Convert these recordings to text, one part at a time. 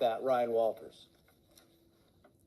that, Ryan Walters.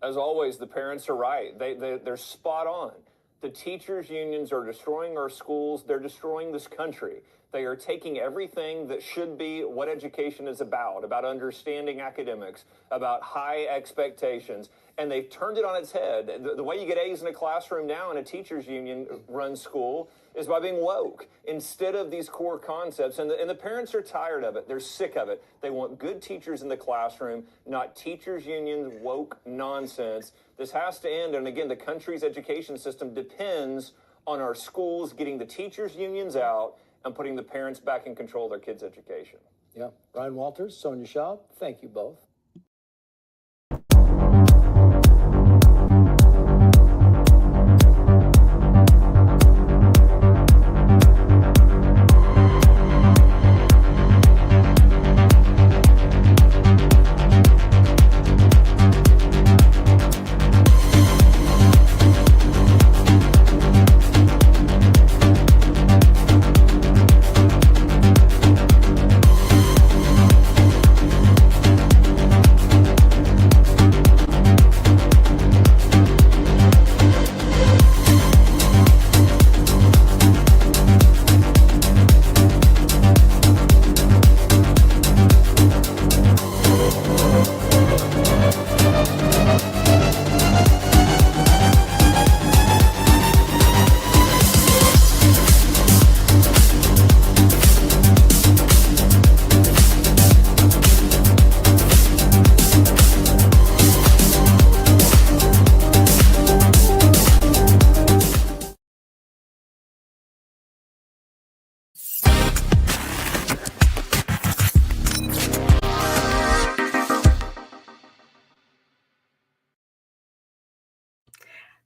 As always, the parents are right. They're spot on. The teachers' unions are destroying our schools. They're destroying this country. They are taking everything that should be what education is about understanding academics, about high expectations, and they've turned it on its head. The way you get A's in a classroom now in a teachers' union-run school is by being woke instead of these core concepts. And the parents are tired of it. They're sick of it. They want good teachers in the classroom, not teachers' unions, woke nonsense. This has to end. And again, the country's education system depends on our schools getting the teachers' unions out and putting the parents back in control of their kids' education. Yeah. Ryan Walters, Sonia Schaub, thank you both.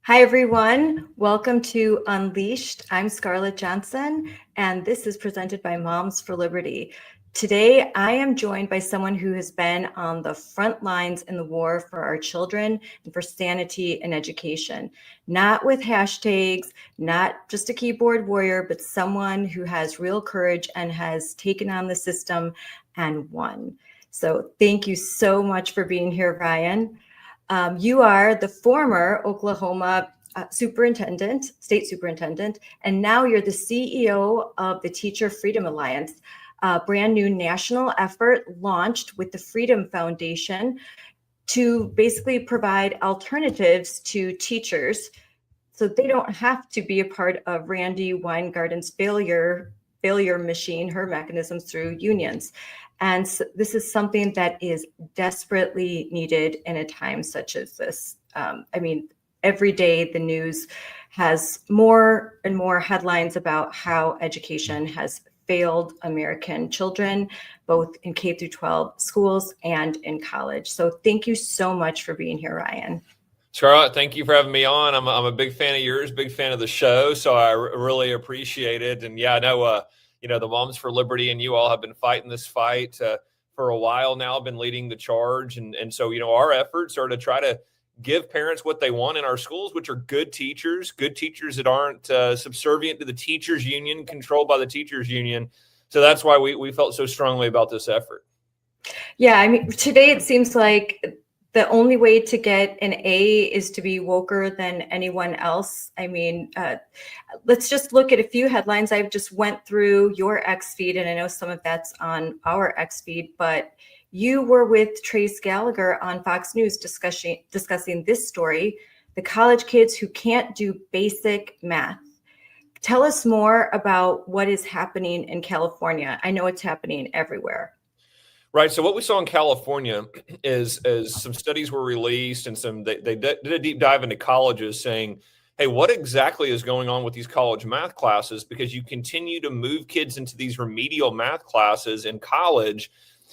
Hi, everyone. Welcome to Unleashed. I'm Scarlett Johnson, and this is presented by Moms for Liberty. Today, I am joined by someone who has been on the front lines in the war for our children and for sanity in education. Not with hashtags, not just a keyboard warrior, but someone who has real courage and has taken on the system and won. So thank you so much for being here, Ryan. You are the former Oklahoma superintendent, state superintendent, and now you're the CEO of the Teacher Freedom Alliance, a brand new national effort launched with the Freedom Foundation to basically provide alternatives to teachers so they don't have to be a part of Randi Weingarten's failure machine, her mechanisms through unions. And so this is something that is desperately needed in a time such as this. Every day the news has more and more headlines about how education has failed American children, both in K through 12 schools and in college. So thank you so much for being here, Ryan. Scarlett, thank you for having me on. I'm a big fan of yours, big fan of the show, so I really appreciate it. And yeah, I know the Moms for Liberty and you all have been fighting this fight for a while now, been leading the charge. And so, our efforts are to try to give parents what they want in our schools, which are good teachers that aren't subservient to the teachers union, controlled by the teachers union. So that's why we felt so strongly about this effort. Yeah, today it seems like the only way to get an A is to be woker than anyone else. Let's just look at a few headlines. I've just went through your X feed, and I know some of that's on our X feed, but you were with Trace Gallagher on Fox News discussing this story, the college kids who can't do basic math. Tell us more about what is happening in California. I know it's happening everywhere. Right. So what we saw in California is some studies were released and they did a deep dive into colleges saying, hey, what exactly is going on with these college math classes? Because you continue to move kids into these remedial math classes in college.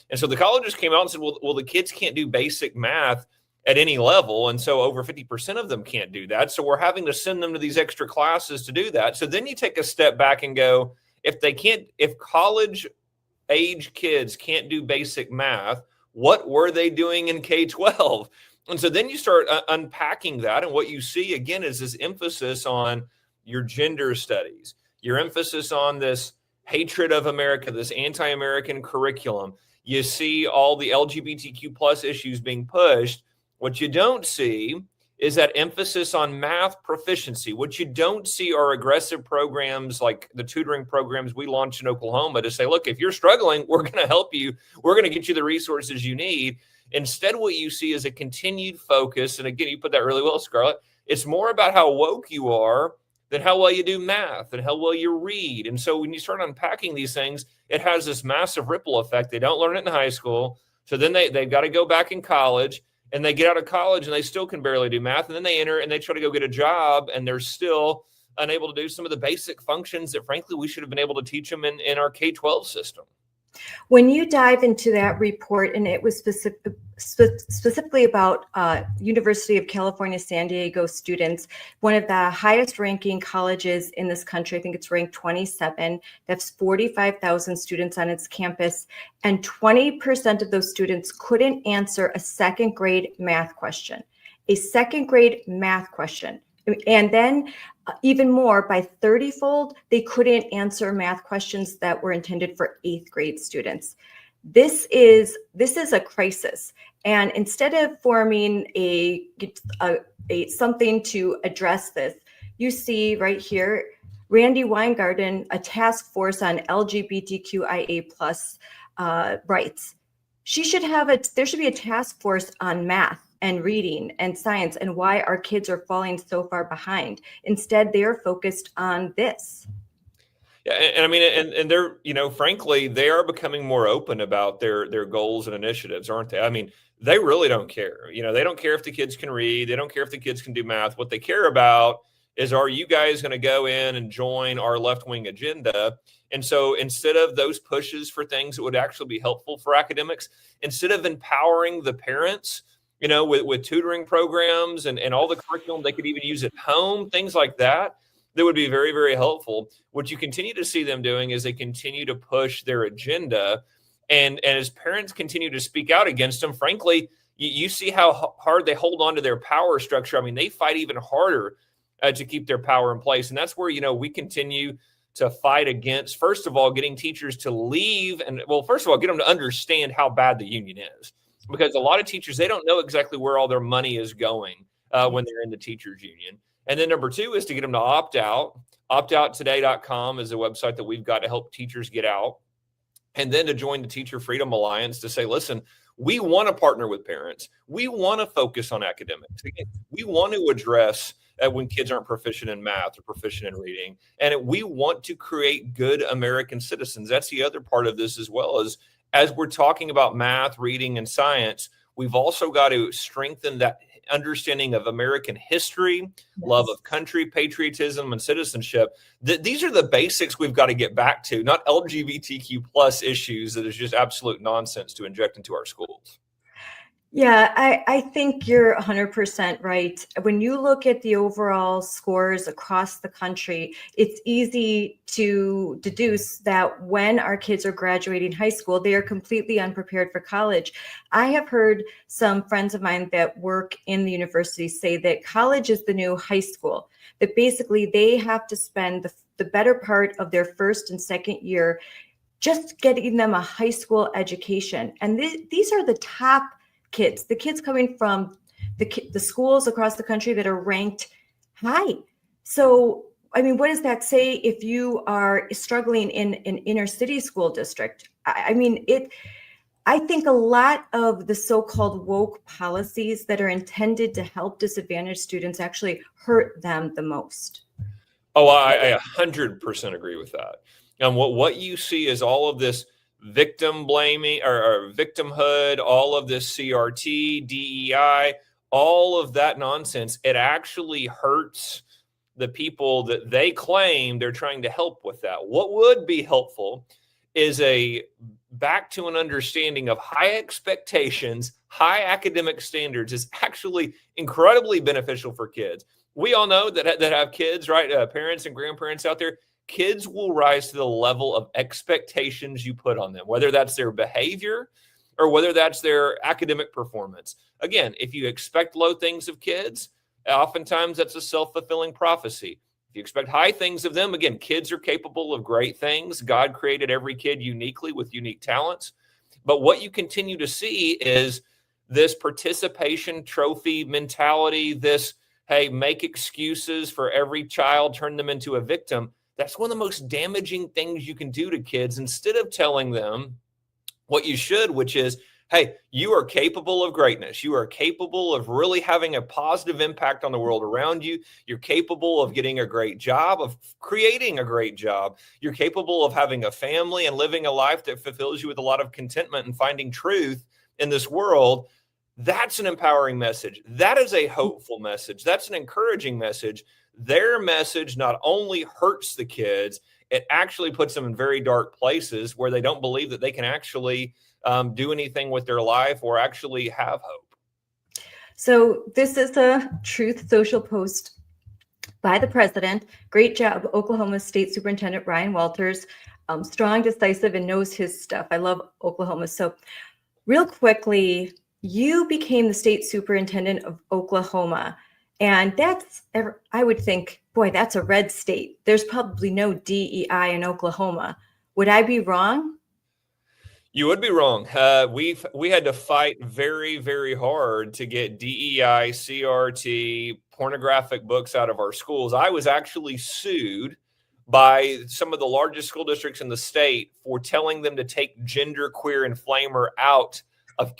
And so the colleges came out and said, well, the kids can't do basic math at any level. And so over 50% of them can't do that. So we're having to send them to these extra classes to do that. So then you take a step back and go, if college age kids can't do basic math, what were they doing in K-12? And so then you start unpacking that. And what you see again is this emphasis on your gender studies, your emphasis on this hatred of America, this anti-American curriculum. You see all the LGBTQ plus issues being pushed. What you don't see is that emphasis on math proficiency. What you don't see are aggressive programs like the tutoring programs we launched in Oklahoma to say, look, if you're struggling, we're going to help you. We're going to get you the resources you need. Instead, what you see is a continued focus. And again, you put that really well, Scarlett. It's more about how woke you are than how well you do math and how well you read. And so when you start unpacking these things, it has this massive ripple effect. They don't learn it in high school. So then they've got to go back in college. And they get out of college and they still can barely do math. And then they enter and they try to go get a job and they're still unable to do some of the basic functions that, frankly, we should have been able to teach them in our K-12 system. When you dive into that report, and it was specifically about University of California, San Diego students, one of the highest ranking colleges in this country, I think it's ranked 27, that's 45,000 students on its campus, and 20% of those students couldn't answer a second grade math question. A second grade math question. And then even more, by 30-fold, they couldn't answer math questions that were intended for 8th grade students. This is a crisis. And instead of forming a something to address this, you see right here, Randy Weingarten, a task force on LGBTQIA plus rights. There should be a task force on math and reading and science and why our kids are falling so far behind. Instead, they are focused on this. Yeah, and I mean, and they're, frankly, they are becoming more open about their goals and initiatives, aren't they? I mean, they really don't care. They don't care if the kids can read. They don't care if the kids can do math. What they care about is, are you guys going to go in and join our left-wing agenda? And so instead of those pushes for things that would actually be helpful for academics, instead of empowering the parents, with tutoring programs and all the curriculum they could even use at home, things like that would be very, very helpful. What you continue to see them doing is they continue to push their agenda. And as parents continue to speak out against them, frankly, you see how hard they hold on to their power structure. I mean, they fight even harder to keep their power in place. And that's where, we continue to fight against, first of all, getting teachers to leave. And first of all, get them to understand how bad the union is. Because a lot of teachers, they don't know exactly where all their money is going when they're in the teachers union. And then number two is to get them to opt out. Optouttoday.com is a website that we've got to help teachers get out. And then to join the Teacher Freedom Alliance to say, listen, we want to partner with parents. We want to focus on academics. Again, we want to address when kids aren't proficient in math or proficient in reading. And we want to create good American citizens. That's the other part of this, as well as we're talking about math, reading, and science, we've also got to strengthen that understanding of American history, love of country, patriotism, and citizenship. These are the basics we've got to get back to, not LGBTQ plus issues that is just absolute nonsense to inject into our schools. Yeah, I think you're 100% right. When you look at the overall scores across the country, it's easy to deduce that when our kids are graduating high school, they are completely unprepared for college. I have heard some friends of mine that work in the university say that college is the new high school, that basically they have to spend the better part of their first and second year just getting them a high school education. And these are the top kids, the kids coming from the schools across the country that are ranked high. So, I mean, what does that say if you are struggling in an inner city school district? I think a lot of the so-called woke policies that are intended to help disadvantaged students actually hurt them the most. Oh, I 100% agree with that. And what you see is all of this victim blaming or victimhood, all of this CRT, DEI, all of that nonsense. It actually hurts the people that they claim they're trying to help with that. What would be helpful is back to an understanding of high expectations, high academic standards is actually incredibly beneficial for kids. We all know that have kids, right? Parents and grandparents out there. Kids will rise to the level of expectations you put on them, whether that's their behavior or whether that's their academic performance. Again, if you expect low things of kids, oftentimes that's a self-fulfilling prophecy. If you expect high things of them, again, kids are capable of great things. God created every kid uniquely with unique talents. But what you continue to see is this participation trophy mentality, this, hey, make excuses for every child, turn them into a victim. That's one of the most damaging things you can do to kids, instead of telling them what you should, which is, hey, you are capable of greatness. You are capable of really having a positive impact on the world around you. You're capable of getting a great job, of creating a great job. You're capable of having a family and living a life that fulfills you with a lot of contentment and finding truth in this world. That's an empowering message. That is a hopeful message. That's an encouraging message. Their message not only hurts the kids, it actually puts them in very dark places where they don't believe that they can actually do anything with their life or actually have hope. So this is a Truth Social post by the president. Great job, Oklahoma State Superintendent Ryan Walters. Strong, decisive, and knows his stuff. I love Oklahoma. So real quickly, you became the state superintendent of Oklahoma. And that's, I would think, boy, that's a red state. There's probably no DEI in Oklahoma. Would I be wrong? You would be wrong. We had to fight very, very hard to get DEI, CRT, pornographic books out of our schools. I was actually sued by some of the largest school districts in the state for telling them to take gender queer and flamer out of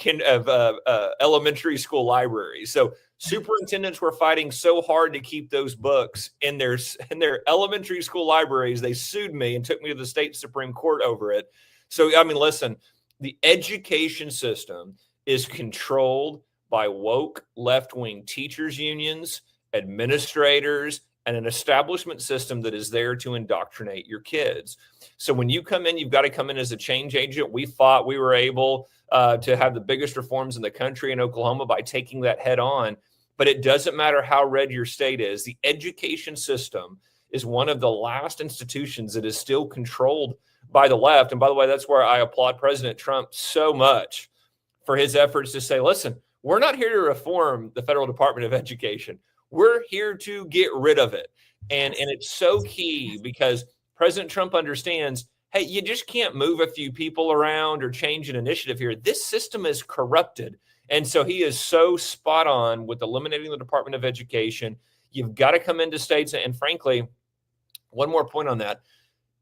elementary school libraries. So superintendents were fighting so hard to keep those books in their elementary school libraries. They sued me and took me to the state Supreme Court over it. So, I mean, listen, the education system is controlled by woke left-wing teachers unions, administrators, and an establishment system that is there to indoctrinate your kids. So when you come in, you've got to come in as a change agent. We fought. We were able to have the biggest reforms in the country in Oklahoma by taking that head on. But it doesn't matter how red your state is. The education system is one of the last institutions that is still controlled by the left. And by the way, that's where I applaud President Trump so much for his efforts to say, listen, we're not here to reform the federal Department of Education. We're here to get rid of it. And it's so key because President Trump understands, hey, you just can't move a few people around or change an initiative here. This system is corrupted. And so he is so spot on with eliminating the Department of Education. You've got to come into states. And frankly, one more point on that.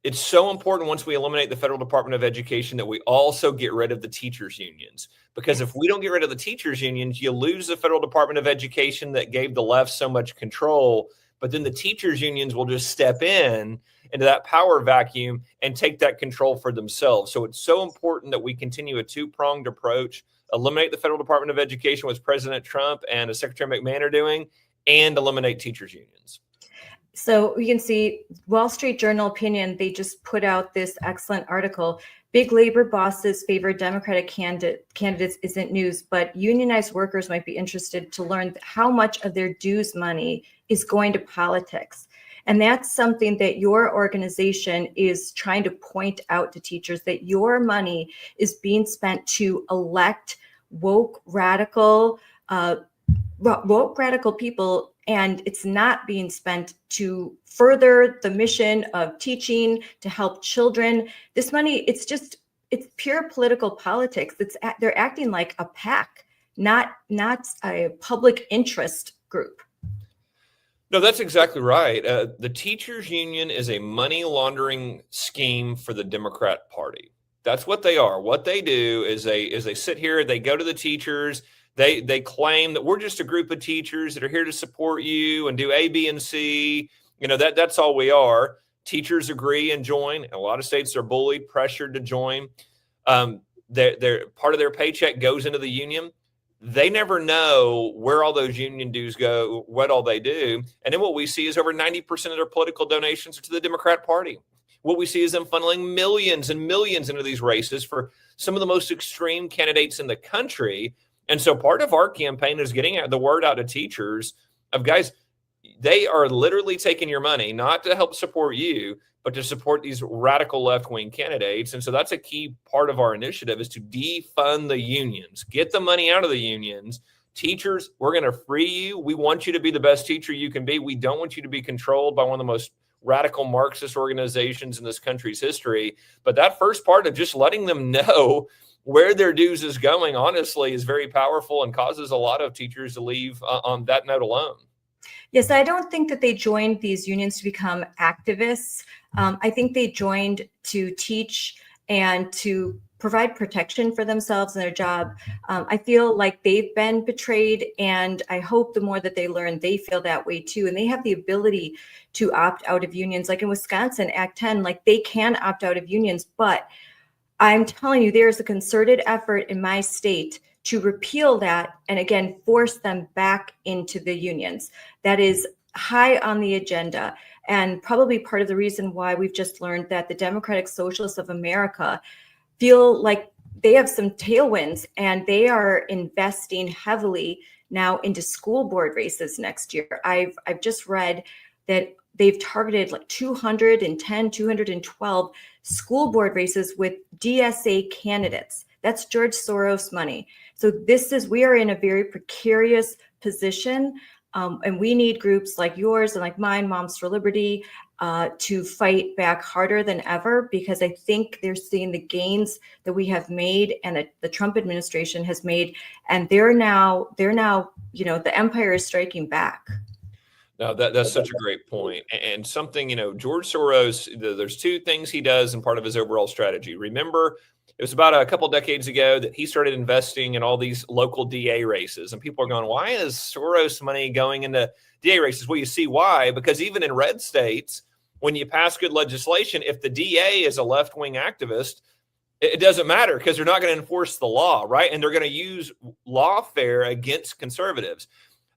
It's so important once we eliminate the federal Department of Education that we also get rid of the teachers unions, because if we don't get rid of the teachers unions, you lose the federal Department of Education that gave the left so much control. But then the teachers unions will just step into that power vacuum and take that control for themselves. So it's so important that we continue a two-pronged approach, eliminate the federal Department of Education, which President Trump and Secretary McMahon are doing, and eliminate teachers unions. So you can see Wall Street Journal opinion, they just put out this excellent article. Big labor bosses favor Democratic candidates isn't news, but unionized workers might be interested to learn how much of their dues money is going to politics. And that's something that your organization is trying to point out to teachers, that your money is being spent to elect woke radical people, and it's not being spent to further the mission of teaching, to help children. This money, it's pure political politics. They're acting like a PAC, not a public interest group. No, that's exactly right. The teachers union is a money laundering scheme for the Democrat Party. That's what they are. What they do is they sit here, they go to the teachers, they claim that we're just a group of teachers that are here to support you and do A, B, and C. You know, that's all we are. Teachers agree and join. A lot of states are bullied, pressured to join. They're part of their paycheck goes into the union. They never know where all those union dues go, what all they do. And then what we see is over 90% of their political donations are to the Democrat Party. What we see is them funneling millions and millions into these races for some of the most extreme candidates in the country. And so part of our campaign is getting the word out to teachers of, guys, they are literally taking your money, not to help support you, but to support these radical left-wing candidates. And so that's a key part of our initiative, is to defund the unions, get the money out of the unions. teachers, we're going to free you. We want you to be the best teacher you can be. We don't want you to be controlled by one of the most radical Marxist organizations in this country's history. But that first part of just letting them know where their dues is going, honestly, is very powerful and causes a lot of teachers to leave on that note alone. Yes, I don't think that they joined these unions to become activists. I think they joined to teach and to provide protection for themselves and their job. I feel like they've been betrayed, and I hope the more that they learn, they feel that way too. And they have the ability to opt out of unions. Like in Wisconsin, Act 10, like they can opt out of unions, but I'm telling you, there's a concerted effort in my state to repeal that and again, force them back into the unions. That is high on the agenda, and probably part of the reason why we've just learned that the Democratic Socialists of America feel like they have some tailwinds, and they are investing heavily now into school board races next year. I've just read that they've targeted like 210, 212 school board races with DSA candidates. That's George Soros money. So we are in a very precarious position. And we need groups like yours and like mine, Moms for Liberty, to fight back harder than ever, because I think they're seeing the gains that we have made and that the Trump administration has made. And they're now, the empire is striking back. No, that's such a great point. And something, George Soros, there's two things he does in part of his overall strategy. Remember, it was about a couple decades ago that he started investing in all these local DA races. And people are going, why is Soros money going into DA races? Well, you see why. Because even in red states, when you pass good legislation, if the DA is a left-wing activist, it doesn't matter because they're not going to enforce the law, right? And they're going to use lawfare against conservatives.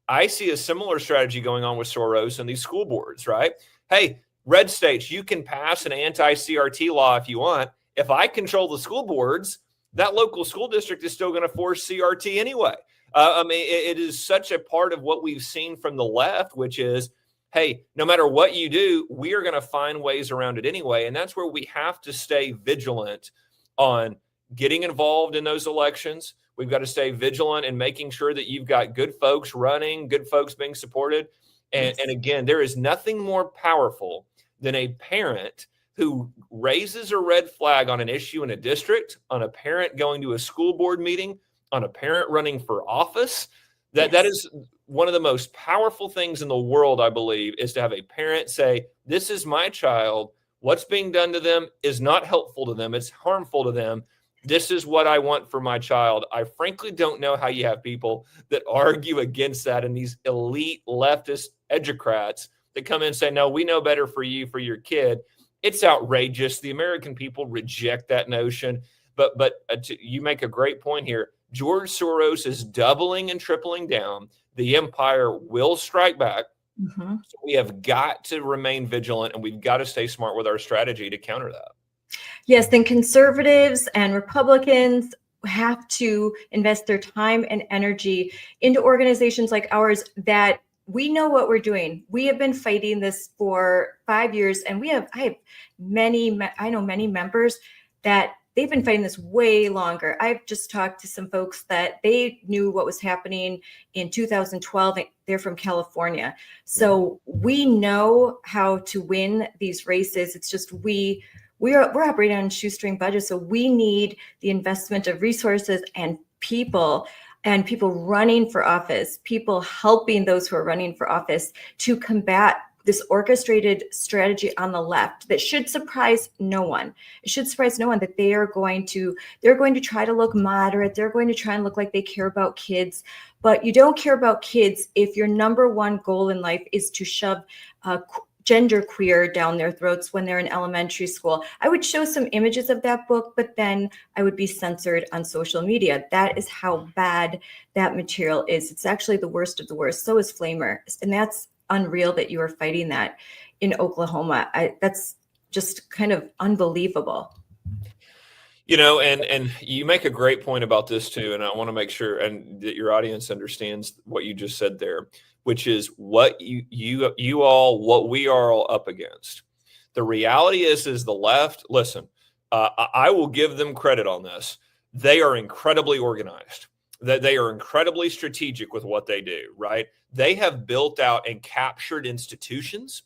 I see a similar strategy going on with Soros and these school boards, right? Hey, red states, you can pass an anti-CRT law if you want. If I control the school boards, that local school district is still going to force CRT anyway. It is such a part of what we've seen from the left, which is, hey, no matter what you do, we are going to find ways around it anyway. And that's where we have to stay vigilant on getting involved in those elections. We've got to stay vigilant in making sure that you've got good folks running, good folks being supported. And again, there is nothing more powerful than a parent who raises a red flag on an issue in a district, on a parent going to a school board meeting, on a parent running for office. That is one of the most powerful things in the world, I believe, is to have a parent say, this is my child. What's being done to them is not helpful to them. It's harmful to them. This is what I want for my child. I frankly don't know how you have people that argue against that, and these elite leftist educrats that come in and say, no, we know better for you, for your kid. It's outrageous. The American people reject that notion. But you make a great point here. George Soros is doubling and tripling down. The empire will strike back. Mm-hmm. So we have got to remain vigilant, and we've got to stay smart with our strategy to counter that. Yes, then conservatives and Republicans have to invest their time and energy into organizations like ours that we know what we're doing. We have been fighting this for 5 years, and I know many members that they've been fighting this way longer. I've just talked to some folks that they knew what was happening in 2012. They're from California. So we know how to win these races. It's just we're operating on shoestring budgets. So we need the investment of resources and people running for office, people helping those who are running for office to combat this orchestrated strategy on the left that should surprise no one. It should surprise no one that they're going to try to look moderate. They're going to try and look like they care about kids, but you don't care about kids if your number one goal in life is to shove genderqueer down their throats when they're in elementary school. I would show some images of that book, but then I would be censored on social media. That is how bad that material is. It's actually the worst of the worst. So is Flamer. And that's unreal that you are fighting that in Oklahoma. That's just kind of unbelievable. And you make a great point about this too. And I want to make sure and that your audience understands what you just said there, which is what what we are all up against. The reality is the left, listen, I will give them credit on this. They are incredibly organized. that they are incredibly strategic with what they do, right? They have built out and captured institutions.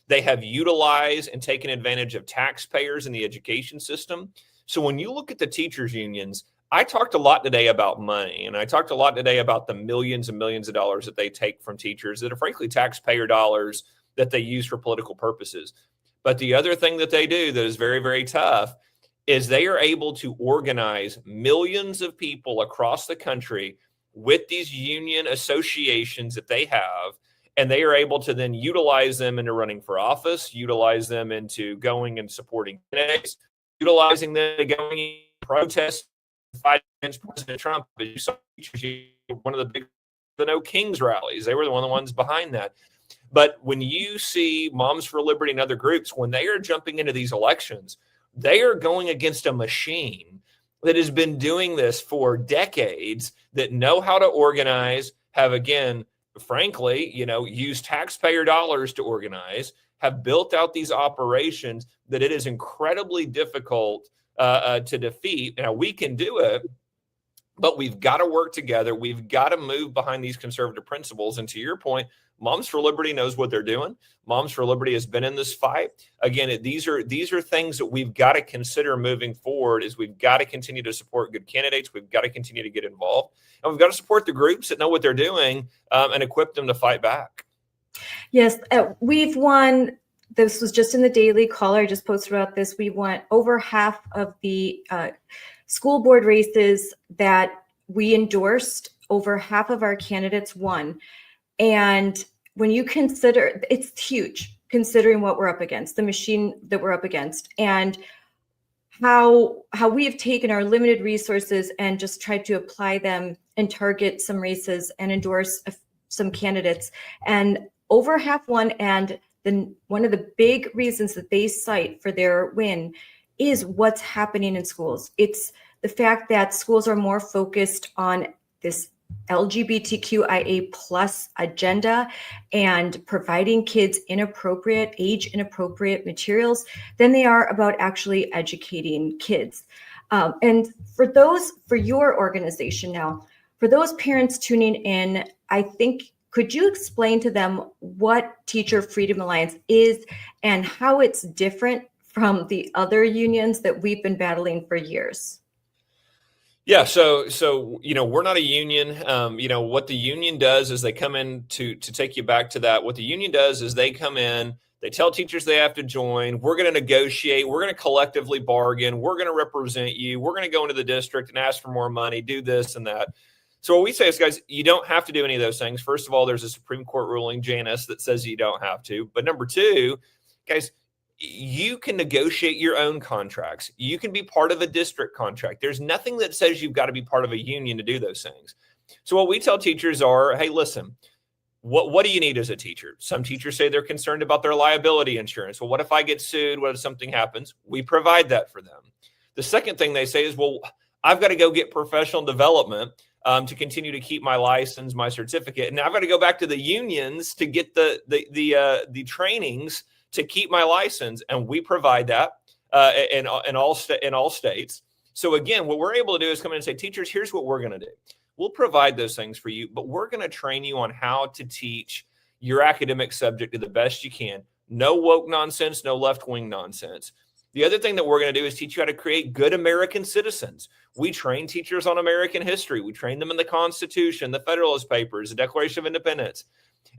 They have utilized and taken advantage of taxpayers in the education system. So when you look at the teachers unions, I talked a lot today about money, and I talked a lot today about the millions and millions of dollars that they take from teachers that are frankly taxpayer dollars that they use for political purposes. But the other thing that they do that is very, very tough is they are able to organize millions of people across the country with these union associations that they have, and they are able to then utilize them into running for office, utilize them into going and supporting candidates, utilizing them to going and protest, fight against President Trump. As you saw, one of the big the No Kings rallies, they were one of the ones behind that. But when you see Moms for Liberty and other groups, when they are jumping into these elections, they are going against a machine that has been doing this for decades, that know how to organize, have, again, frankly, used taxpayer dollars to organize, have built out these operations that it is incredibly difficult to defeat. Now, we can do it, but we've got to work together. We've got to move behind these conservative principles. And to your point, Moms for Liberty knows what they're doing. Moms for Liberty has been in this fight. Again, these are things that we've got to consider moving forward. Is we've got to continue to support good candidates. We've got to continue to get involved, and we've got to support the groups that know what they're doing and equip them to fight back. Yes, we've won. This was just in the Daily Caller. I just posted about this. We won over half of the school board races that we endorsed. Over half of our candidates won. And when you consider, it's huge considering what we're up against, the machine that we're up against, and how we have taken our limited resources and just tried to apply them and target some races and endorse some candidates. And over half won. And then one of the big reasons that they cite for their win is what's happening in schools. It's the fact that schools are more focused on this LGBTQIA plus agenda and providing kids age inappropriate materials than they are about actually educating kids. And for your organization now, for those parents tuning in, I think, could you explain to them what Teacher Freedom Alliance is and how it's different from the other unions that we've been battling for years? Yeah, so we're not a union. What the union does is they come in to take you back to that. What the union does is they come in, they tell teachers they have to join. We're going to negotiate. We're going to collectively bargain. We're going to represent you. We're going to go into the district and ask for more money, do this and that. So what we say is, guys, you don't have to do any of those things. First of all, there's a Supreme Court ruling, Janus, that says you don't have to. But number two, guys, you can negotiate your own contracts. You can be part of a district contract. There's nothing that says you've got to be part of a union to do those things. So what we tell teachers are, hey, listen, what do you need as a teacher? Some teachers say they're concerned about their liability insurance. Well, what if I get sued? What if something happens? We provide that for them. The second thing they say is, well, I've got to go get professional development to continue to keep my license, my certificate. And I've got to go back to the unions to get the trainings to keep my license, and we provide that in all states. So again, what we're able to do is come in and say, teachers, here's what we're going to do. We'll provide those things for you, but we're going to train you on how to teach your academic subject to the best you can. No woke nonsense, no left-wing nonsense. The other thing that we're going to do is teach you how to create good American citizens. We train teachers on American history. We train them in the Constitution, the Federalist Papers, the Declaration of Independence.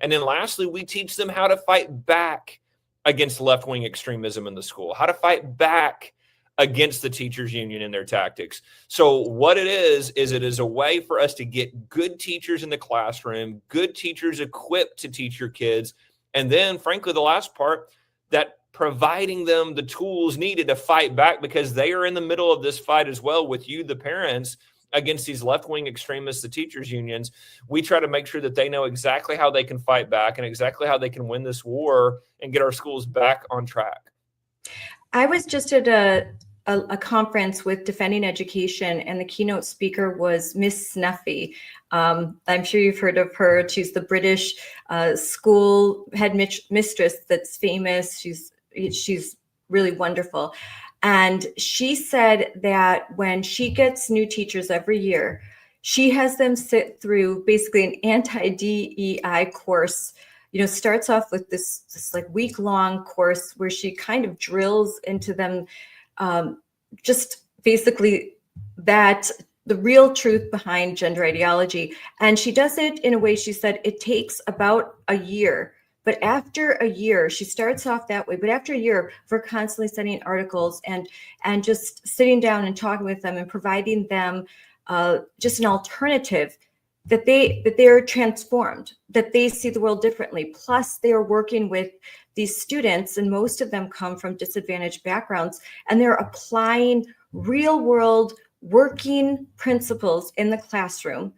And then lastly, we teach them how to fight back against left-wing extremism in the school, how to fight back against the teachers union and their tactics. So what it is it is a way for us to get good teachers in the classroom, good teachers equipped to teach your kids. And then frankly, the last part, that providing them the tools needed to fight back, because they are in the middle of this fight as well with you, the parents, against these left-wing extremists, the teachers unions. We try to make sure that they know exactly how they can fight back and exactly how they can win this war and get our schools back on track. I was just at a conference with Defending Education, and the keynote speaker was Miss Snuffy. I'm sure you've heard of her. She's the British school head mistress that's famous. She's really wonderful. And she said that when she gets new teachers every year, she has them sit through basically an anti-DEI course. Starts off with this like week-long course where she kind of drills into them just basically that the real truth behind gender ideology. And she does it in a way, she said, it takes about a year. But after a year, she starts off that way. But after a year, we're constantly sending articles and just sitting down and talking with them and providing them just an alternative, that they're transformed, that they see the world differently. Plus, they are working with these students, and most of them come from disadvantaged backgrounds, and they're applying real world working principles in the classroom,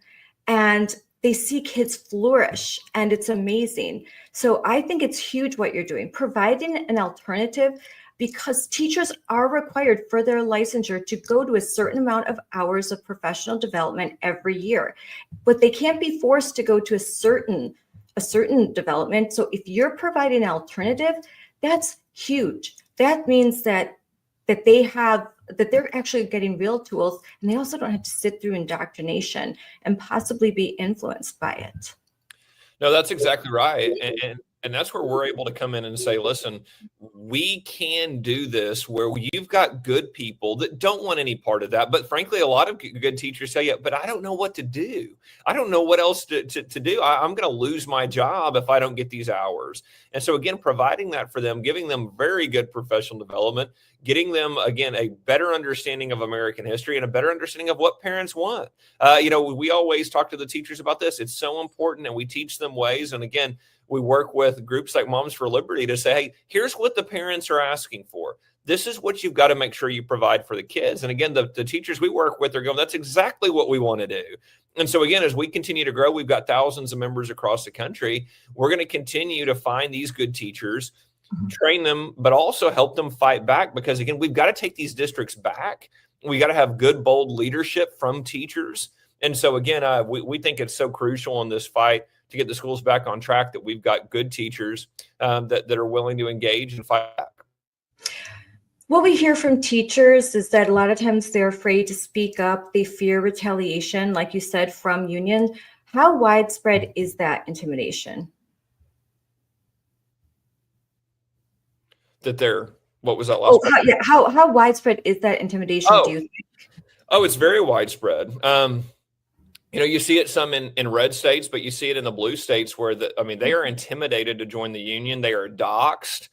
and they see kids flourish, and it's amazing. So I think it's huge what you're doing, providing an alternative, because teachers are required for their licensure to go to a certain amount of hours of professional development every year, but they can't be forced to go to a certain development. So if you're providing an alternative, that's huge. That means that they're actually getting real tools, and they also don't have to sit through indoctrination and possibly be influenced by it. No, that's exactly right. And that's where we're able to come in and say, listen, we can do this where you've got good people that don't want any part of that. But frankly, a lot of good teachers say, yeah, but I don't know what to do. I don't know what else to do. I'm going to lose my job if I don't get these hours. And so again, providing that for them, giving them very good professional development, getting them, again, a better understanding of American history and a better understanding of what parents want. We always talk to the teachers about this. It's so important, and we teach them ways. And again, we work with groups like Moms for Liberty to say, hey, here's what the parents are asking for. This is what you've got to make sure you provide for the kids. And again, the teachers we work with are going, that's exactly what we want to do. And so again, as we continue to grow, we've got thousands of members across the country. We're going to continue to find these good teachers, train them, but also help them fight back, because again, we've got to take these districts back. We got to have good, bold leadership from teachers. And so again, we think it's so crucial in this fight to get the schools back on track that we've got good teachers that are willing to engage and fight back. What we hear from teachers is that a lot of times they're afraid to speak up. They fear retaliation, like you said, from union. How widespread is that intimidation? What was that last part? Yeah. How widespread is that intimidation, do you think? Oh, it's very widespread. You see it some in red states, but you see it in the blue states where they are intimidated to join the union. They are doxxed.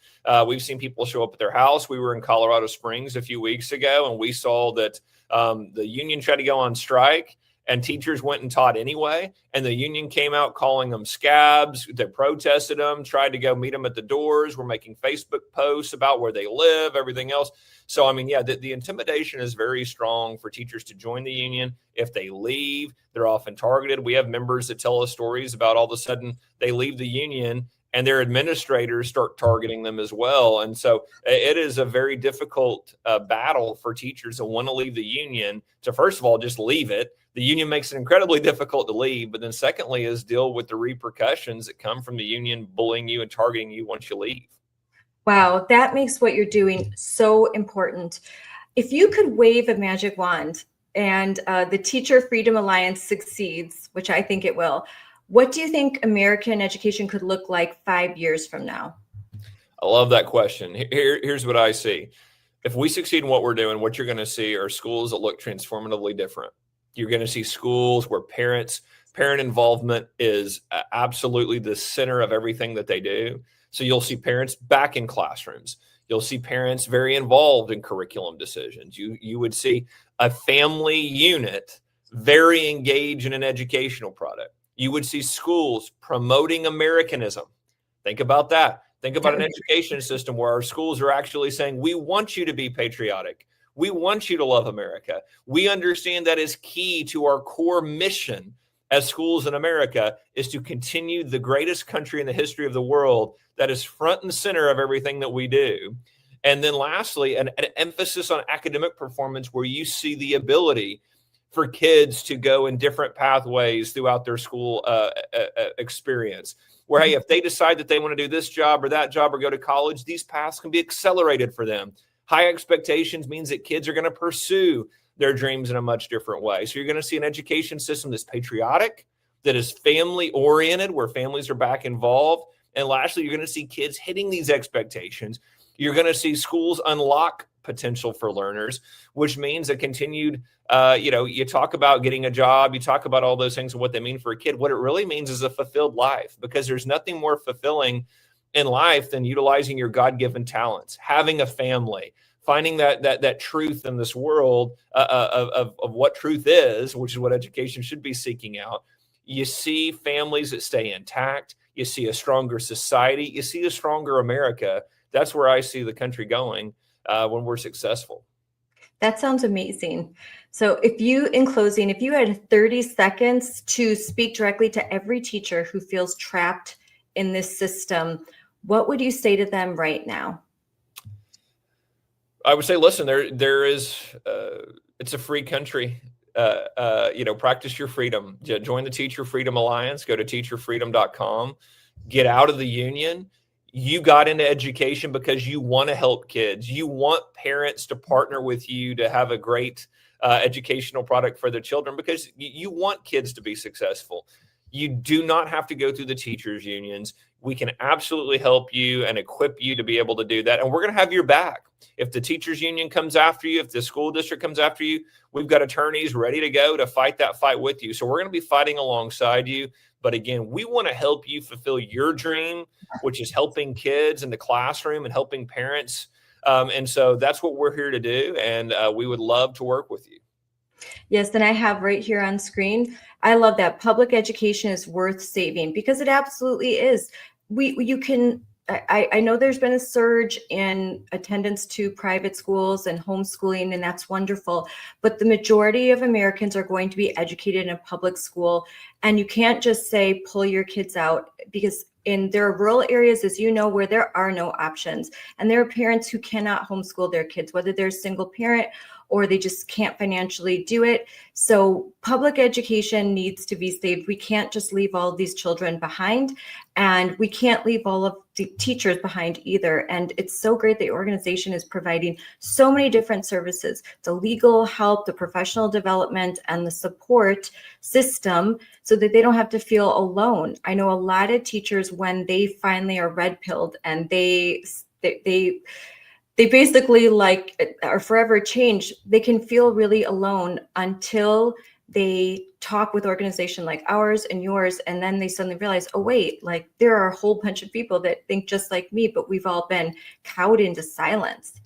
We've seen people show up at their house. We were in Colorado Springs a few weeks ago, and we saw that the union tried to go on strike, and teachers went and taught anyway. And the union came out calling them scabs. They protested them, tried to go meet them at the doors. We're making Facebook posts about where they live, everything else. So, the intimidation is very strong for teachers to join the union. If they leave, they're often targeted. We have members that tell us stories about all of a sudden they leave the union and their administrators start targeting them as well. And so it is a very difficult battle for teachers that want to leave the union to, first of all, just leave it. The union makes it incredibly difficult to leave. But then secondly is deal with the repercussions that come from the union bullying you and targeting you once you leave. Wow, that makes what you're doing so important. If you could wave a magic wand and the Teacher Freedom Alliance succeeds, which I think it will, what do you think American education could look like 5 years from now? I love that question. Here's what I see. If we succeed in what we're doing, what you're going to see are schools that look transformatively different. You're going to see schools where parent involvement is absolutely the center of everything that they do. So you'll see parents back in classrooms. You'll see parents very involved in curriculum decisions. You would see a family unit very engaged in an educational product. You would see schools promoting Americanism. Think about that. Think about an education system where our schools are actually saying, we want you to be patriotic. We want you to love America. We understand that is key to our core mission as schools in America is to continue the greatest country in the history of the world that is front and center of everything that we do. And then lastly, an emphasis on academic performance where you see the ability for kids to go in different pathways throughout their school experience. Where, hey, if they decide that they want to do this job or that job or go to college, these paths can be accelerated for them. High expectations means that kids are going to pursue their dreams in a much different way. So you're going to see an education system that's patriotic, that is family oriented, where families are back involved. And lastly, you're going to see kids hitting these expectations. You're going to see schools unlock potential for learners, which means a continued, you talk about getting a job, you talk about all those things and what they mean for a kid. What it really means is a fulfilled life, because there's nothing more fulfilling in life than utilizing your God-given talents, having a family, finding that truth in this world of what truth is, which is what education should be seeking out. You see families that stay intact. You see a stronger society. You see a stronger America. That's where I see the country going when we're successful. That sounds amazing. So in closing, if you had 30 seconds to speak directly to every teacher who feels trapped in this system, what would you say to them right now? I would say, listen, there is, it's a free country. Practice your freedom. Join the Teacher Freedom Alliance. Go to teacherfreedom.com. Get out of the union. You got into education because you want to help kids. You want parents to partner with you to have a great educational product for their children, because you want kids to be successful. You do not have to go through the teachers unions. We can absolutely help you and equip you to be able to do that. And we're going to have your back. If the teachers union comes after you, if the school district comes after you, we've got attorneys ready to go to fight that fight with you. So we're going to be fighting alongside you. But again, we want to help you fulfill your dream, which is helping kids in the classroom and helping parents. And so that's what we're here to do. And we would love to work with you. Yes, and I have right here on screen. I love that public education is worth saving, because it absolutely is. I know there's been a surge in attendance to private schools and homeschooling, and that's wonderful. But the majority of Americans are going to be educated in a public school. And you can't just say, pull your kids out, because there are rural areas, as you know, where there are no options. And there are parents who cannot homeschool their kids, whether they're a single parent or they just can't financially do it. So public education needs to be saved. We can't just leave all of these children behind, and we can't leave all of the teachers behind either. And it's so great that the organization is providing so many different services, the legal help, the professional development, and the support system, so that they don't have to feel alone. I know a lot of teachers, when they finally are red-pilled and they basically are forever changed, they can feel really alone until they talk with organizations like ours and yours. And then they suddenly realize, oh, wait, there are a whole bunch of people that think just like me, but we've all been cowed into silence.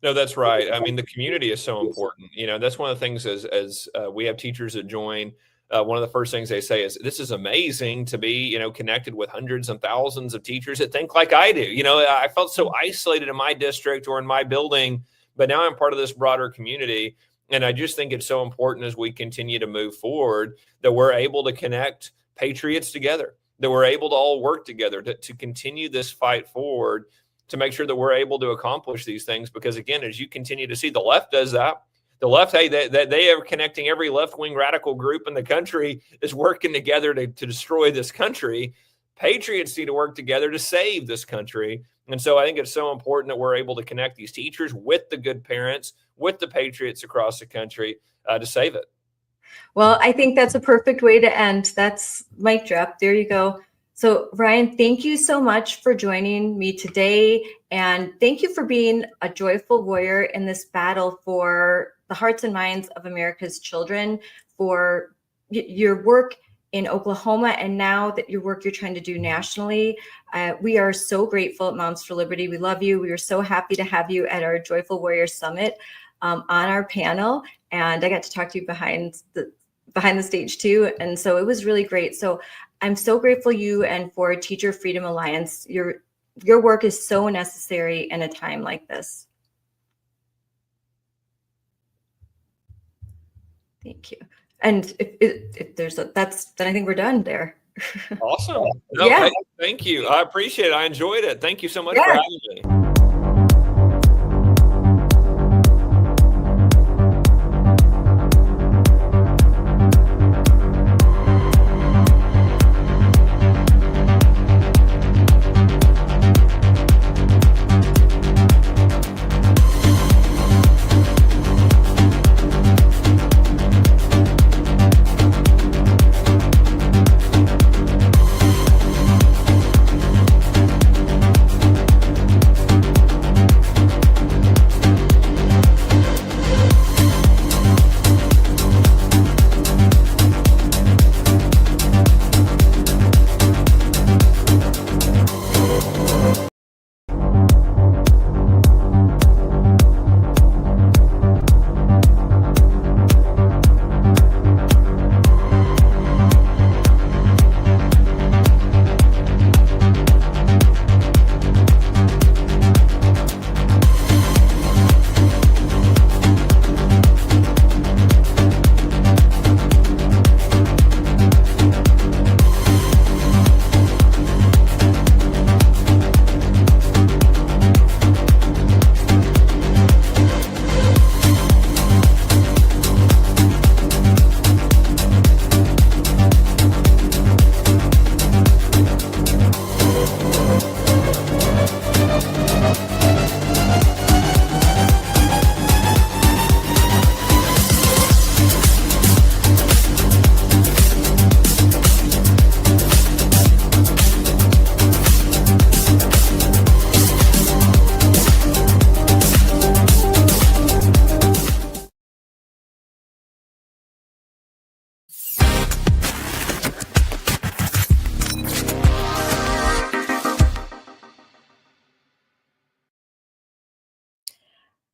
No, that's right. I mean, the community is so important. That's one of the things as we have teachers that join. One of the first things they say is, this is amazing to be, connected with hundreds and thousands of teachers that think like I do. I felt so isolated in my district or in my building, but now I'm part of this broader community. And I just think it's so important, as we continue to move forward, that we're able to connect patriots together, that we're able to all work together to continue this fight forward, to make sure that we're able to accomplish these things. Because again, as you continue to see, the left does that. The left, hey, they are connecting. Every left-wing radical group in the country is working together to destroy this country. Patriots need to work together to save this country. And so I think it's so important that we're able to connect these teachers with the good parents, with the patriots across the country to save it. Well, I think that's a perfect way to end. That's mic drop. There you go. So Ryan, thank you so much for joining me today. And thank you for being a joyful warrior in this battle for the hearts and minds of America's children, for your work in Oklahoma, and now that your work you're trying to do nationally. We are so grateful at Moms for Liberty. We love you. We are so happy to have you at our Joyful Warrior Summit on our panel. And I got to talk to you behind the stage too. And so it was really great. So I'm so grateful you and for Teacher Freedom Alliance. Your work is so necessary in a time like this. Thank you. And if there's then I think we're done there. Awesome. No, yeah. Thank you. I appreciate it. I enjoyed it. Thank you so much for having me.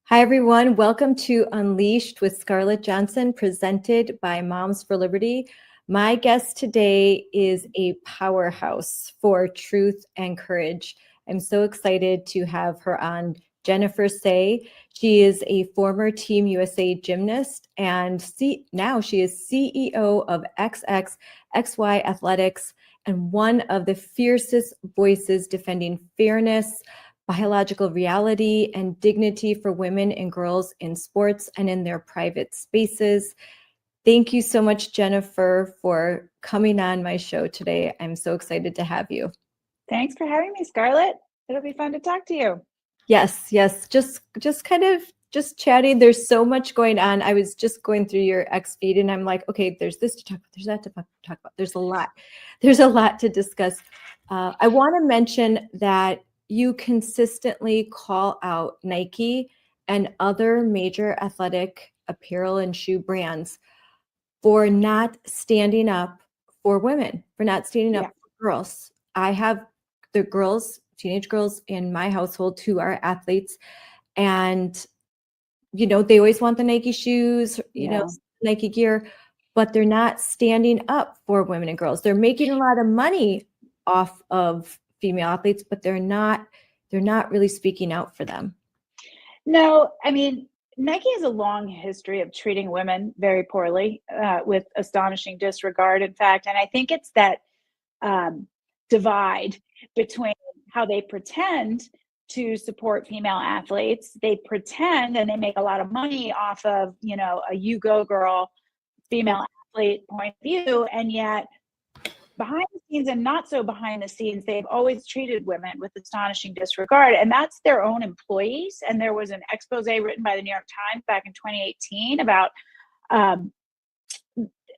Hi, everyone. Welcome to Unleashed with Scarlett Johnson, presented by Moms for Liberty. My guest today is a powerhouse for truth and courage. I'm so excited to have her on. Jennifer Say. She is a former Team USA gymnast, and now she is CEO of XXXY Athletics and one of the fiercest voices defending fairness, biological reality, and dignity for women and girls in sports and in their private spaces. Thank you so much, Jennifer, for coming on my show today. I'm so excited to have you. Thanks for having me, Scarlett. It'll be fun to talk to you. Yes. Just kind of chatting. There's so much going on. I was just going through your X feed and I'm like, okay, there's this to talk about, there's that to talk about. There's a lot to discuss. I want to mention that you consistently call out Nike and other major athletic apparel and shoe brands for not standing up for women, for not standing up for girls. I have the teenage girls in my household who are athletes, and they always want the Nike shoes, Nike gear, but they're not standing up for women and girls. They're making a lot of money off of female athletes, but they're not really speaking out for them. No, I mean, Nike has a long history of treating women very poorly, with astonishing disregard, in fact. And I think it's that divide between how they pretend to support female athletes. They pretend and they make a lot of money off of, a you go girl female athlete point of view. And yet behind the scenes and not so behind the scenes, they've always treated women with astonishing disregard. And that's their own employees. And there was an expose written by the New York Times back in 2018 about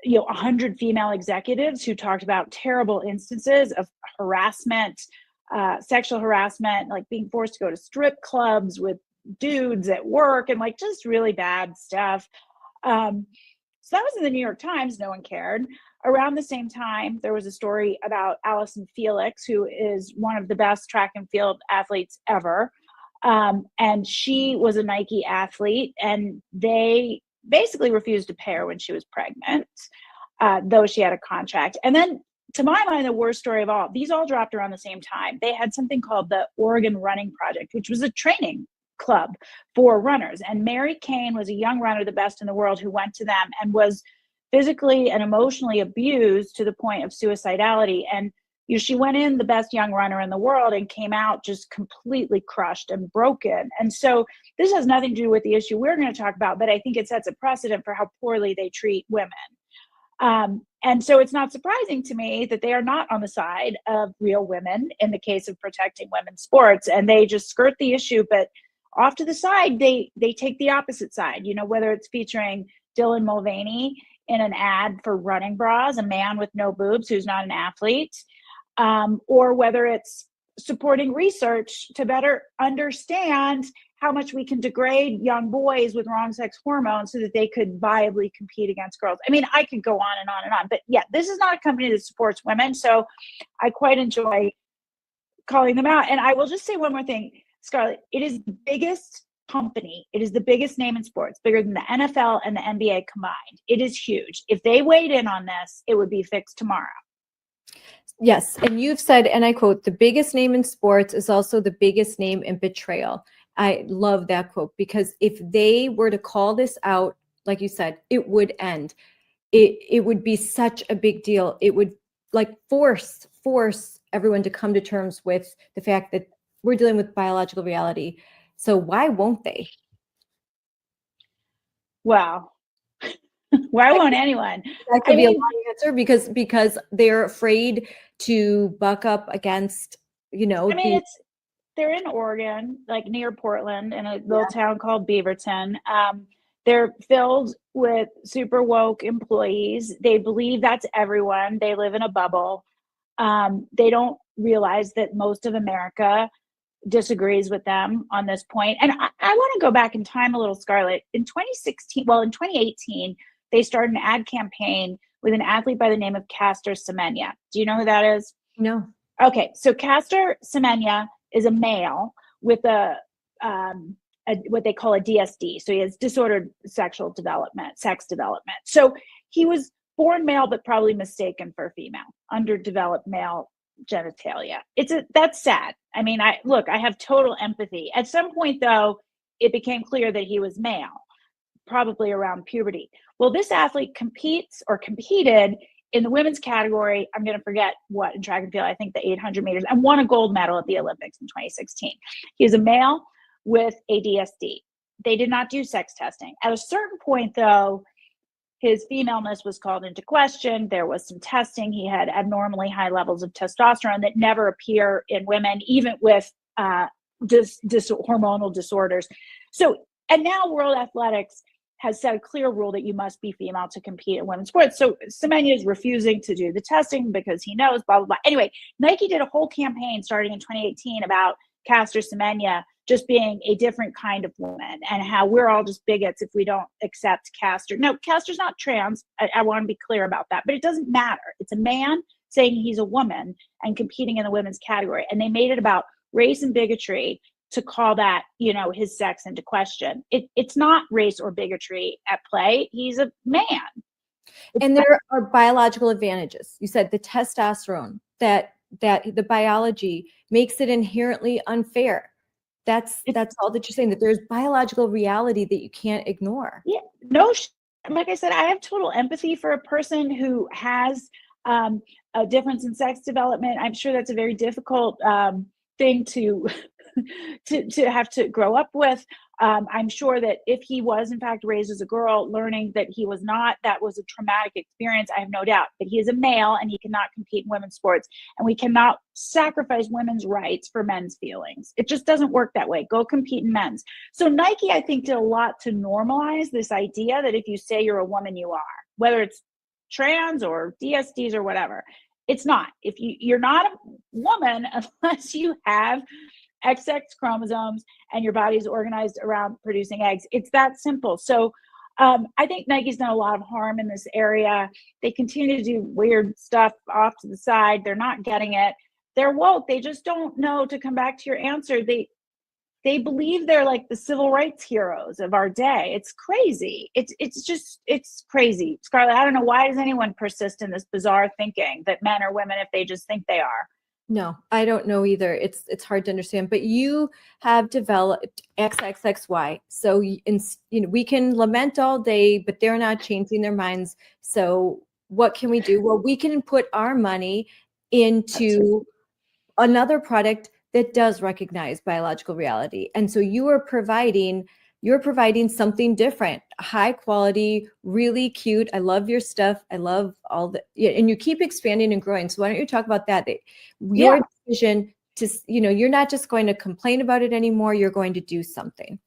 100 female executives who talked about terrible instances of harassment, sexual harassment, like being forced to go to strip clubs with dudes at work and like just really bad stuff. So that was in the New York Times. No one cared. Around the same time, there was a story about Allison Felix, who is one of the best track and field athletes ever. And she was a Nike athlete, and they basically refused to pay her when she was pregnant, though she had a contract. And then, to my mind, the worst story of all, these all dropped around the same time. They had something called the Oregon Running Project, which was a training club for runners. And Mary Kane was a young runner, the best in the world, who went to them and was physically and emotionally abused to the point of suicidality. And she went in the best young runner in the world and came out just completely crushed and broken. And so this has nothing to do with the issue we're going to talk about, but I think it sets a precedent for how poorly they treat women. And so it's not surprising to me that they are not on the side of real women in the case of protecting women's sports, and they just skirt the issue, but off to the side, they take the opposite side, whether it's featuring Dylan Mulvaney in an ad for running bras, a man with no boobs who's not an athlete, or whether it's supporting research to better understand how much we can degrade young boys with wrong sex hormones so that they could viably compete against girls. I mean, I could go on and on and on, but yeah, this is not a company that supports women. So I quite enjoy calling them out. And I will just say one more thing, Scarlett, it is the biggest company. It is the biggest name in sports, bigger than the NFL and the NBA combined. It is huge. If they weighed in on this, it would be fixed tomorrow. Yes. And you've said, and I quote, the biggest name in sports is also the biggest name in betrayal. I love that quote, because if they were to call this out, like you said, it would end. It would be such a big deal. It would like force everyone to come to terms with the fact that we're dealing with biological reality. So why won't they? Well, why won't anyone? That could be a long answer because they're afraid to buck up against, they're in Oregon, like near Portland, in a little town called Beaverton. They're filled with super woke employees. They believe that's everyone. They live in a bubble. They don't realize that most of America disagrees with them on this point. And I want to go back in time a little, Scarlett. In 2018, they started an ad campaign with an athlete by the name of Caster Semenya. Do you know who that is? No. Okay, so Caster Semenya is a male with what they call a DSD. So he has disordered sexual development, sex development. So he was born male, but probably mistaken for female, underdeveloped male genitalia. That's sad. I mean, I have total empathy. At some point though, it became clear that he was male, probably around puberty. Well, this athlete competed in the women's category. I'm going to forget what in track and field, I think the 800 meters, and won a gold medal at the Olympics in 2016. He is a male with a DSD. They did not do sex testing. At a certain point though, his femaleness was called into question. There was some testing. He had abnormally high levels of testosterone that never appear in women, even with hormonal disorders. So, and now World Athletics has set a clear rule that you must be female to compete in women's sports. So Semenya is refusing to do the testing because he knows, blah, blah, blah. Anyway, Nike did a whole campaign starting in 2018 about Caster Semenya just being a different kind of woman and how we're all just bigots if we don't accept Caster. No, Caster's not trans. I want to be clear about that, but it doesn't matter. It's a man saying he's a woman and competing in the women's category. And they made it about race and bigotry to call that, his sex into question. It's not race or bigotry at play. He's a man. And there are biological advantages. You said the testosterone, that the biology makes it inherently unfair. That's all that you're saying, that there's biological reality that you can't ignore. Yeah, no, like I said, I have total empathy for a person who has a difference in sex development. I'm sure that's a very difficult thing to have to grow up with. I'm sure that if he was in fact raised as a girl, learning that he was not, that was a traumatic experience. I have no doubt. But he is a male and he cannot compete in women's sports, and we cannot sacrifice women's rights for men's feelings. It just doesn't work that way. Go compete in men's. So Nike, I think, did a lot to normalize this idea that if you say you're a woman, you are, whether it's trans or DSDs or whatever. It's not. If you're not a woman unless you have XX chromosomes and your body is organized around producing eggs. It's that simple. So I think Nike's done a lot of harm in this area. They continue to do weird stuff off to the side. They're not getting it. They're woke. They just don't know, to come back to your answer. They believe they're like the civil rights heroes of our day. It's crazy. It's crazy. Scarlett, I don't know, why does anyone persist in this bizarre thinking that men are women if they just think they are? No, I don't know either. It's hard to understand. But you have developed XXXY. So we can lament all day, but they're not changing their minds. So what can we do? Well, we can put our money into another product that does recognize biological reality. And so you're providing something different, high quality, really cute. I love your stuff. I love all the, and you keep expanding and growing. So why don't you talk about that? Your decision to, you're not just going to complain about it anymore. You're going to do something.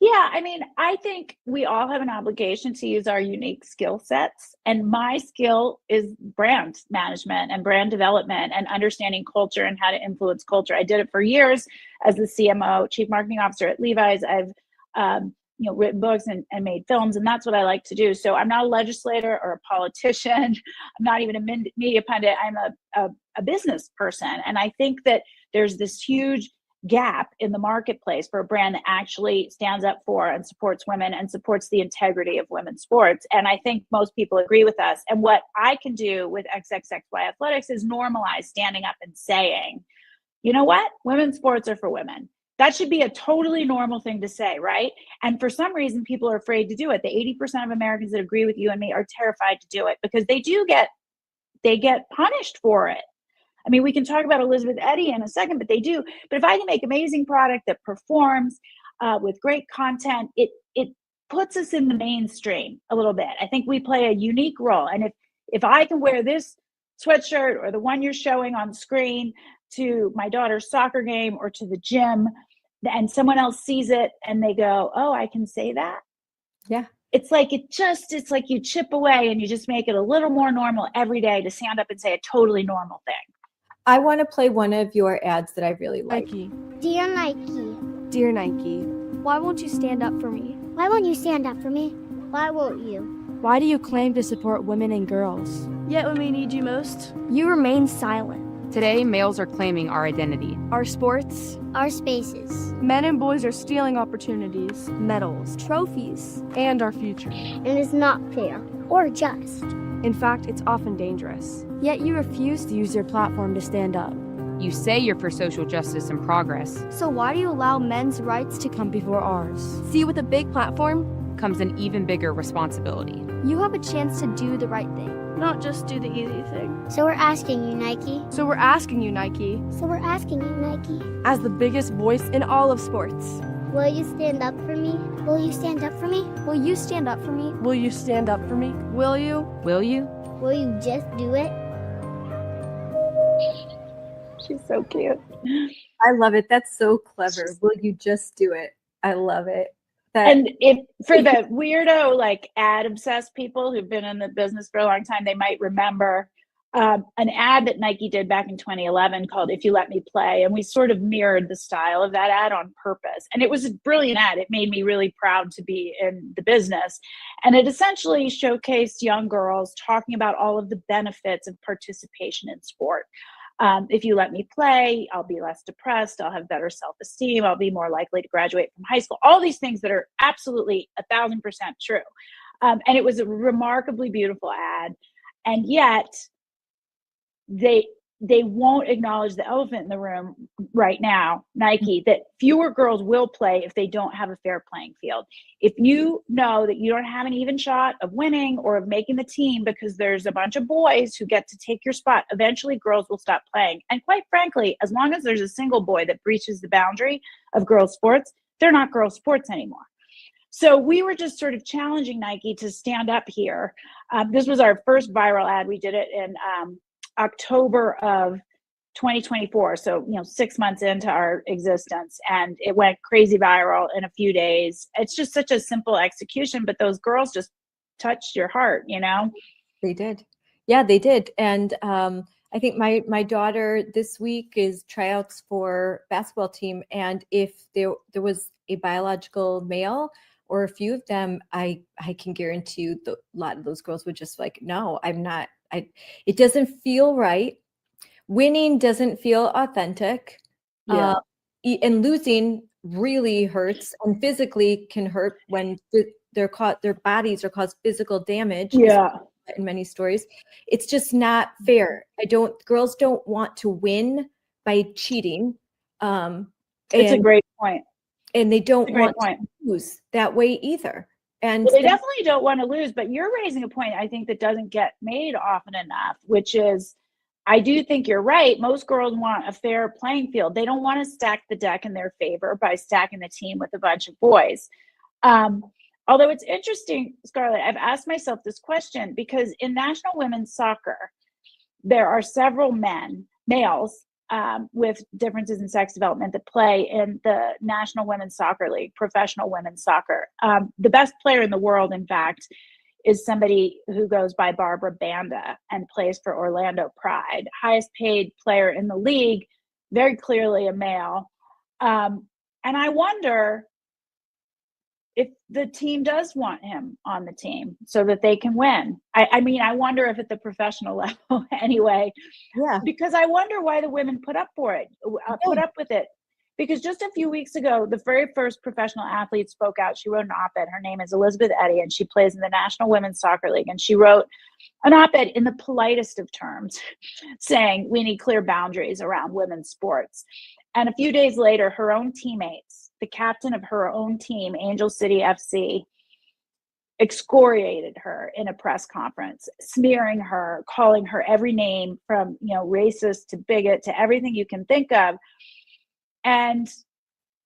Yeah, I mean, I think we all have an obligation to use our unique skill sets. And my skill is brand management and brand development and understanding culture and how to influence culture. I did it for years as the CMO, Chief Marketing Officer at Levi's. I've written books and made films, and that's what I like to do. So I'm not a legislator or a politician. I'm not even a media pundit. I'm a business person. And I think that there's this huge gap in the marketplace for a brand that actually stands up for and supports women and supports the integrity of women's sports. And I think most people agree with us. And what I can do with XXXY Athletics is normalize standing up and saying, you know what? Women's sports are for women. That should be a totally normal thing to say, right? And for some reason, people are afraid to do it. The 80% of Americans that agree with you and me are terrified to do it because they get punished for it. I mean, we can talk about Elizabeth Eddy in a second, but they do. But if I can make amazing product that performs with great content, it puts us in the mainstream a little bit. I think we play a unique role. And if I can wear this sweatshirt or the one you're showing on screen to my daughter's soccer game or to the gym, and someone else sees it and they go, oh, I can say that? Yeah. It's like you chip away and you just make it a little more normal every day to stand up and say a totally normal thing. I want to play one of your ads that I really like. Nike. Dear Nike. Dear Nike, why won't you stand up for me? Why won't you stand up for me? Why won't you? Why do you claim to support women and girls? Yet when we need you most, You remain silent. Today, males are claiming our identity. Our sports, Our spaces. men and boys are stealing opportunities, medals, trophies, and our future. And it's not fair or just. In fact, it's often dangerous. Yet you refuse to use your platform to stand up. You say you're for social justice and progress. So why do you allow men's rights to come before ours? See, with a big platform, Comes an even bigger responsibility. you have a chance to do the right thing, not just do the easy thing. So we're asking you, Nike. So we're asking you, Nike, So we're asking you, Nike. as the biggest voice in all of sports, Will you stand up for me? Will you stand up for me? will you stand up for me? Will you stand up for me? Will you? Will you? Will you just do it? She's so cute. I love it. That's so clever. Will you just do it? I love it. That And if for the weirdo, like ad obsessed people who've been in the business for a long time, they might remember an ad that Nike did back in 2011 called "If You Let Me Play," and we sort of mirrored the style of that ad on purpose. And it was a brilliant ad. It made me really proud to be in the business, and it essentially showcased young girls talking about all of the benefits of participation in sport. If you let me play, I'll be less depressed. I'll have better self-esteem. I'll be more likely to graduate from high school. All these things that are absolutely 1,000% true. And it was a remarkably beautiful ad. And yet they won't acknowledge the elephant in the room right now, Nike, that fewer girls will play if they don't have a fair playing field. If you know that you don't have an even shot of winning or of making the team because there's a bunch of boys who get to take your spot, eventually girls will stop playing. And quite frankly, as long as there's a single boy that breaches the boundary of girls' sports, they're not girls' sports anymore. So we were just sort of challenging Nike to stand up here. This was our first viral ad. We did it in October of 2024, so 6 months into our existence, and it went crazy viral in a few days. It's just such a simple execution, but those girls just touched your heart. they did. Yeah, they did. And I think my daughter this week is tryouts for basketball team, and if there was a biological male or a few of them, I can guarantee you a lot of those girls would just like, no, I'm not. It doesn't feel right. Winning doesn't feel authentic. Yeah. And losing really hurts and physically can hurt when their bodies are caused physical damage. Yeah. In many stories, it's just not fair. Girls don't want to win by cheating. It's a great point. And they don't want point. to lose that way either. And Well, they definitely don't want to lose, but you're raising a point I think that doesn't get made often enough, which is, I do think you're right. Most girls want a fair playing field. They don't want to stack the deck in their favor by stacking the team with a bunch of boys. Although it's interesting, Scarlett, I've asked myself this question because in National Women's Soccer, there are several males, with differences in sex development that play in the National Women's Soccer League, professional women's soccer. The best player in the world, in fact, is somebody who goes by Barbara Banda and plays for Orlando Pride. Highest paid player in the league, very clearly a male. And I wonder if the team does want him on the team so that they can win. I mean, I wonder if at the professional level anyway, because I wonder why the women put up with it. Because just a few weeks ago, the very first professional athlete spoke out. She wrote an op-ed. Her name is Elizabeth Eddy, and she plays in the National Women's Soccer League. And she wrote an op-ed in the politest of terms saying we need clear boundaries around women's sports. And a few days later, her own teammates, the captain of her own team, Angel City FC, excoriated her in a press conference, smearing her, calling her every name from, racist to bigot to everything you can think of. And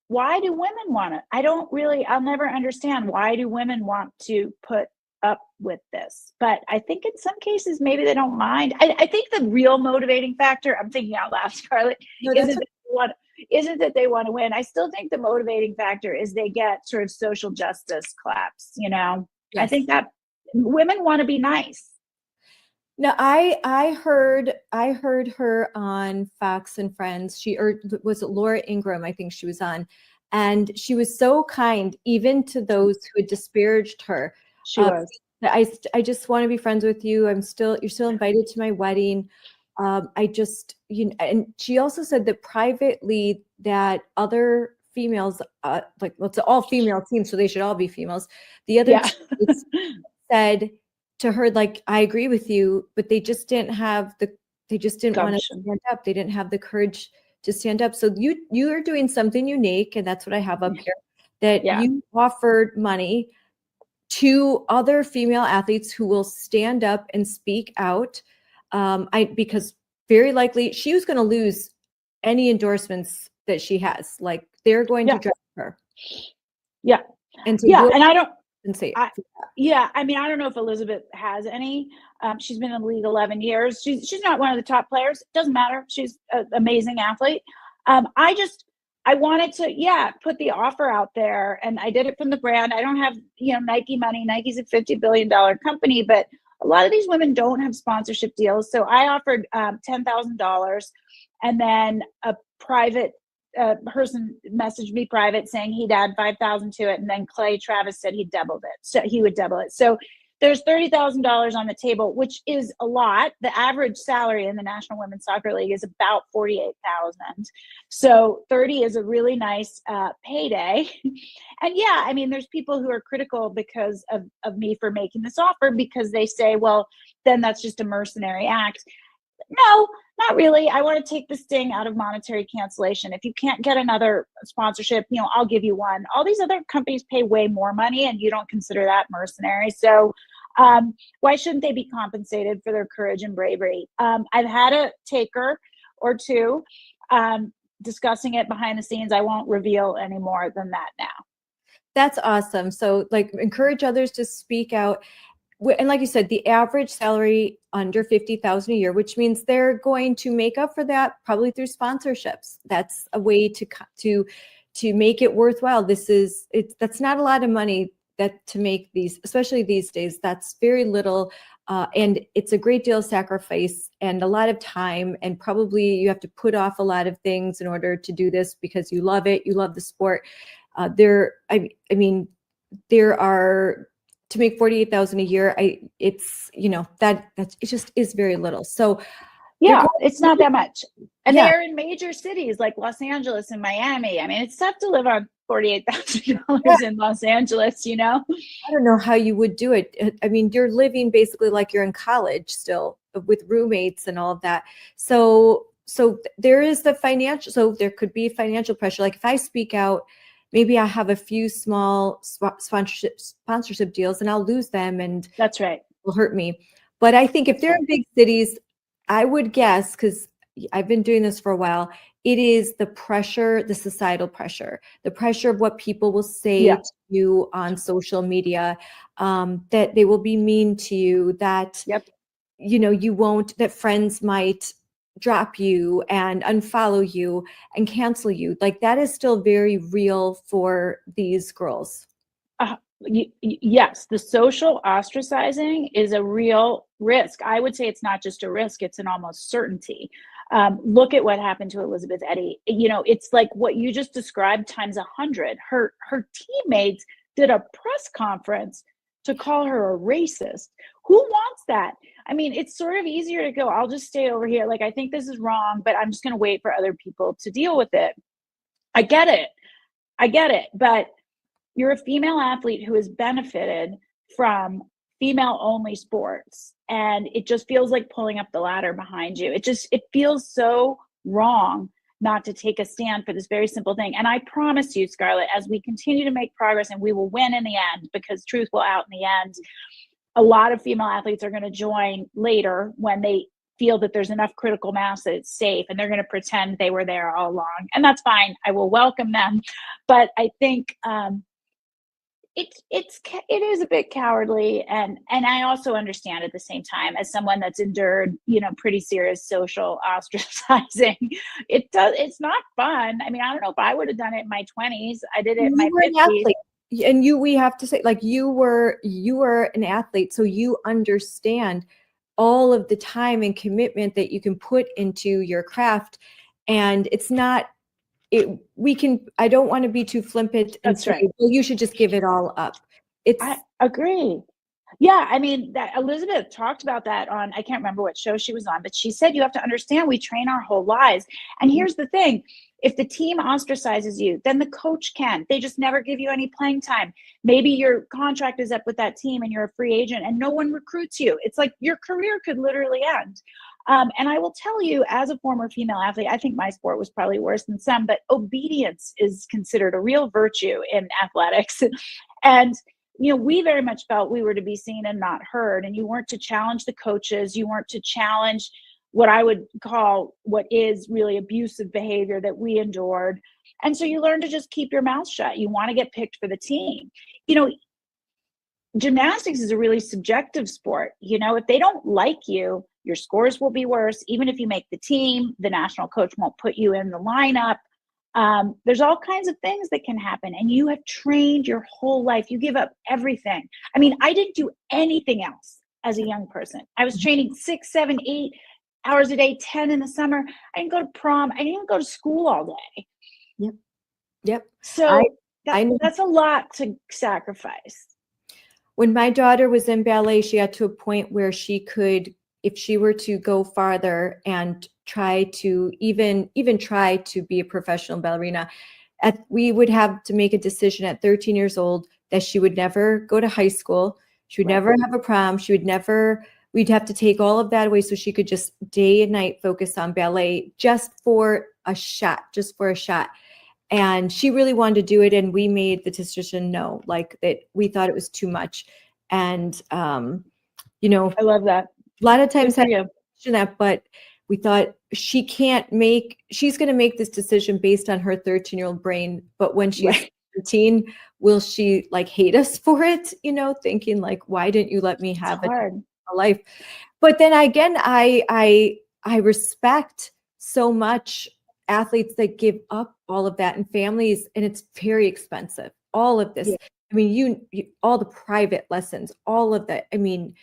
why do women want to? I'll never understand, why do women want to put up with this? But I think in some cases, maybe they don't mind. I think the real motivating factor, I'm thinking out loud, Scarlett, isn't that they want to win. I still think the motivating factor is they get sort of social justice claps, Yes. I think that women want to be nice. No, I heard her on Fox and Friends. Was it Laura Ingraham? I think she was on, and she was so kind, even to those who had disparaged her. She was. I just want to be friends with you. You're still invited to my wedding. I just, and she also said that privately that other females, like it's an all female team, so they should all be females. The other Yeah. teammates said to her, like, I agree with you, but they just didn't want to Gumption. stand up. They didn't have the courage to stand up. So you are doing something unique, and that's what I have up here, that Yeah. you offered money to other female athletes who will stand up and speak out. Because very likely she was going to lose any endorsements that she has. Like, they're going to drop her. Yeah. And to Yeah. And I don't, compensate. yeah, I mean, I don't know if Elizabeth has any. She's been in the league 11 years. She's not one of the top players. Doesn't matter. She's an amazing athlete. I wanted to, put the offer out there, and I did it from the brand. I don't have, Nike money. Nike's a $50 billion company, but a lot of these women don't have sponsorship deals. So I offered $10,000, and then a private person messaged me private saying he'd add 5,000 to it, and then Clay Travis said he would double it. So there's $30,000 on the table, which is a lot. The average salary in the National Women's Soccer League is about $48,000. So 30 is a really nice payday. And yeah, I mean, there's people who are critical because of me for making this offer, because they say, well, then that's just a mercenary act. No, not really. I want to take the sting out of monetary cancellation. If you can't get another sponsorship, I'll give you one. All these other companies pay way more money, and you don't consider that mercenary. So why shouldn't they be compensated for their courage and bravery? I've had a taker or two discussing it behind the scenes. I won't reveal any more than that now. That's awesome. So, like, encourage others to speak out. And like you said, the average salary under $50,000 a year, which means they're going to make up for that probably through sponsorships. That's a way to make it worthwhile. That's not a lot of money to make these, especially these days. That's very little, and it's a great deal of sacrifice and a lot of time. And probably you have to put off a lot of things in order to do this because you love it. You love the sport. There are. To make $48,000 a year, it just is very little. So yeah, it's not that much. And Yeah. they're in major cities like Los Angeles and Miami. I mean, it's tough to live on $48,000 in Los Angeles, I don't know how you would do it. I mean, you're living basically like you're in college still with roommates and all of that. So there is the financial, so there could be financial pressure. Like if I speak out, maybe I have a few small sponsorship deals and I'll lose them, and that's right. It will hurt me. But I think if they're in big cities, I would guess, because I've been doing this for a while, it is the pressure, the societal pressure, the pressure of what people will say to you on social media, that they will be mean to you, that, you won't, that friends might drop you and unfollow you and cancel you. Like, that is still very real for these girls. Yes, the social ostracizing is a real risk. I would say it's not just a risk, it's an almost certainty. Look at what happened to Elizabeth Eddy. It's like what you just described times 100. Her teammates did a press conference to call her a racist. Who wants that? I mean, it's sort of easier to go, I'll just stay over here. Like, I think this is wrong, but I'm just going to wait for other people to deal with it. I get it. But you're a female athlete who has benefited from female only sports. And it just feels like pulling up the ladder behind you. It feels so wrong not to take a stand for this very simple thing. And I promise you, Scarlett, as we continue to make progress, and we will win in the end, because truth will out in the end, a lot of female athletes are going to join later when they feel that there's enough critical mass that it's safe, and they're going to pretend they were there all along. And that's fine. I will welcome them. But I think it is a bit cowardly, and I also understand at the same time, as someone that's endured pretty serious social ostracizing, it's not fun. I mean, I don't know if I would have done it in my 20s. I did it in my 50s. And we have to say, like, you were an athlete, so you understand all of the time and commitment that you can put into your craft. And it's not, I don't want to be too flippant and say, well, you should just give it all up. I agree. Yeah, I mean, that Elizabeth talked about that on, I can't remember what show she was on, but she said you have to understand we train our whole lives. And here's the thing, if the team ostracizes you, then the coach can. They just never give you any playing time. Maybe your contract is up with that team and you're a free agent and no one recruits you. It's like your career could literally end. And I will tell you, as a former female athlete, I think my sport was probably worse than some, but obedience is considered a real virtue in athletics. And we very much felt we were to be seen and not heard. And you weren't to challenge the coaches. You weren't to challenge what I would call what is really abusive behavior that we endured. And so you learn to just keep your mouth shut. You want to get picked for the team. Gymnastics is a really subjective sport. If they don't like you, your scores will be worse. Even if you make the team, the national coach won't put you in the lineup. There's all kinds of things that can happen, and you have trained your whole life. You give up everything. I mean, I didn't do anything else as a young person. I was training 6, 7, 8 hours a day, 10 in the summer. I didn't go to prom. I didn't even go to school all day. Yep. So I know. that's a lot to sacrifice. When my daughter was in ballet, she got to a point where she could, if she were to go farther and try to even try to be a professional ballerina, we would have to make a decision at 13 years old that she would never go to high school. She would never have a prom. We'd have to take all of that away so she could just day and night focus on ballet just for a shot. And she really wanted to do it. And we made the decision, no, like that we thought it was too much. And, I love that. A lot of times Good for you. that, but we thought she's going to make this decision based on her 13-year-old brain. But when she's 13, will she like hate us for it? Thinking like, why didn't you let me have a life? But then again, I respect so much athletes that give up all of that and families, and it's very expensive. All of this. Yeah. I mean, you all the private lessons, all of that. I mean,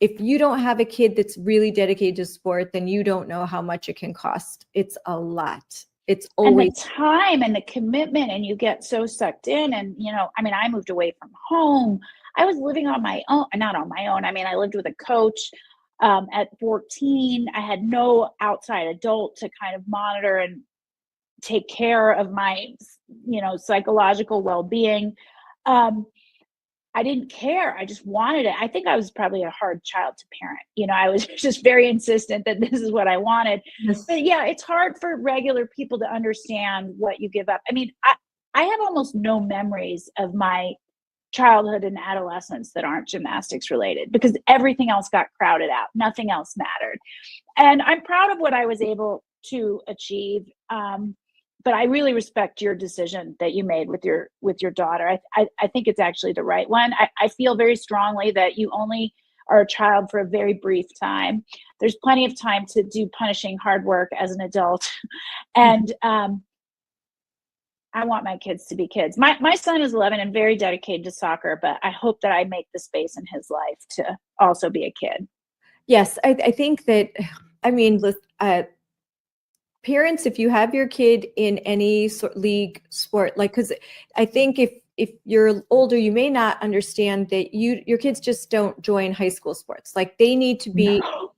if you don't have a kid that's really dedicated to sport, then you don't know how much it can cost. It's a lot. It's always and the time and the commitment, and you get so sucked in. And I moved away from home. I was living on my own, not on my own. I mean, I lived with a coach at 14. I had no outside adult to kind of monitor and take care of my, psychological well-being. I didn't care. I just wanted it. I think I was probably a hard child to parent. I was just very insistent that this is what I wanted. Yes. But yeah, it's hard for regular people to understand what you give up. I mean, I have almost no memories of my childhood and adolescence that aren't gymnastics related because everything else got crowded out. Nothing else mattered. And I'm proud of what I was able to achieve. But I really respect your decision that you made with your daughter. I think it's actually the right one. I feel very strongly that you only are a child for a very brief time. There's plenty of time to do punishing hard work as an adult. And I want my kids to be kids. My son is 11 and very dedicated to soccer, but I hope that I make the space in his life to also be a kid. Yes, I think that, parents, if you have your kid in any league sport, because I think if you're older, you may not understand that your kids just don't join high school sports. Like they need to be. No.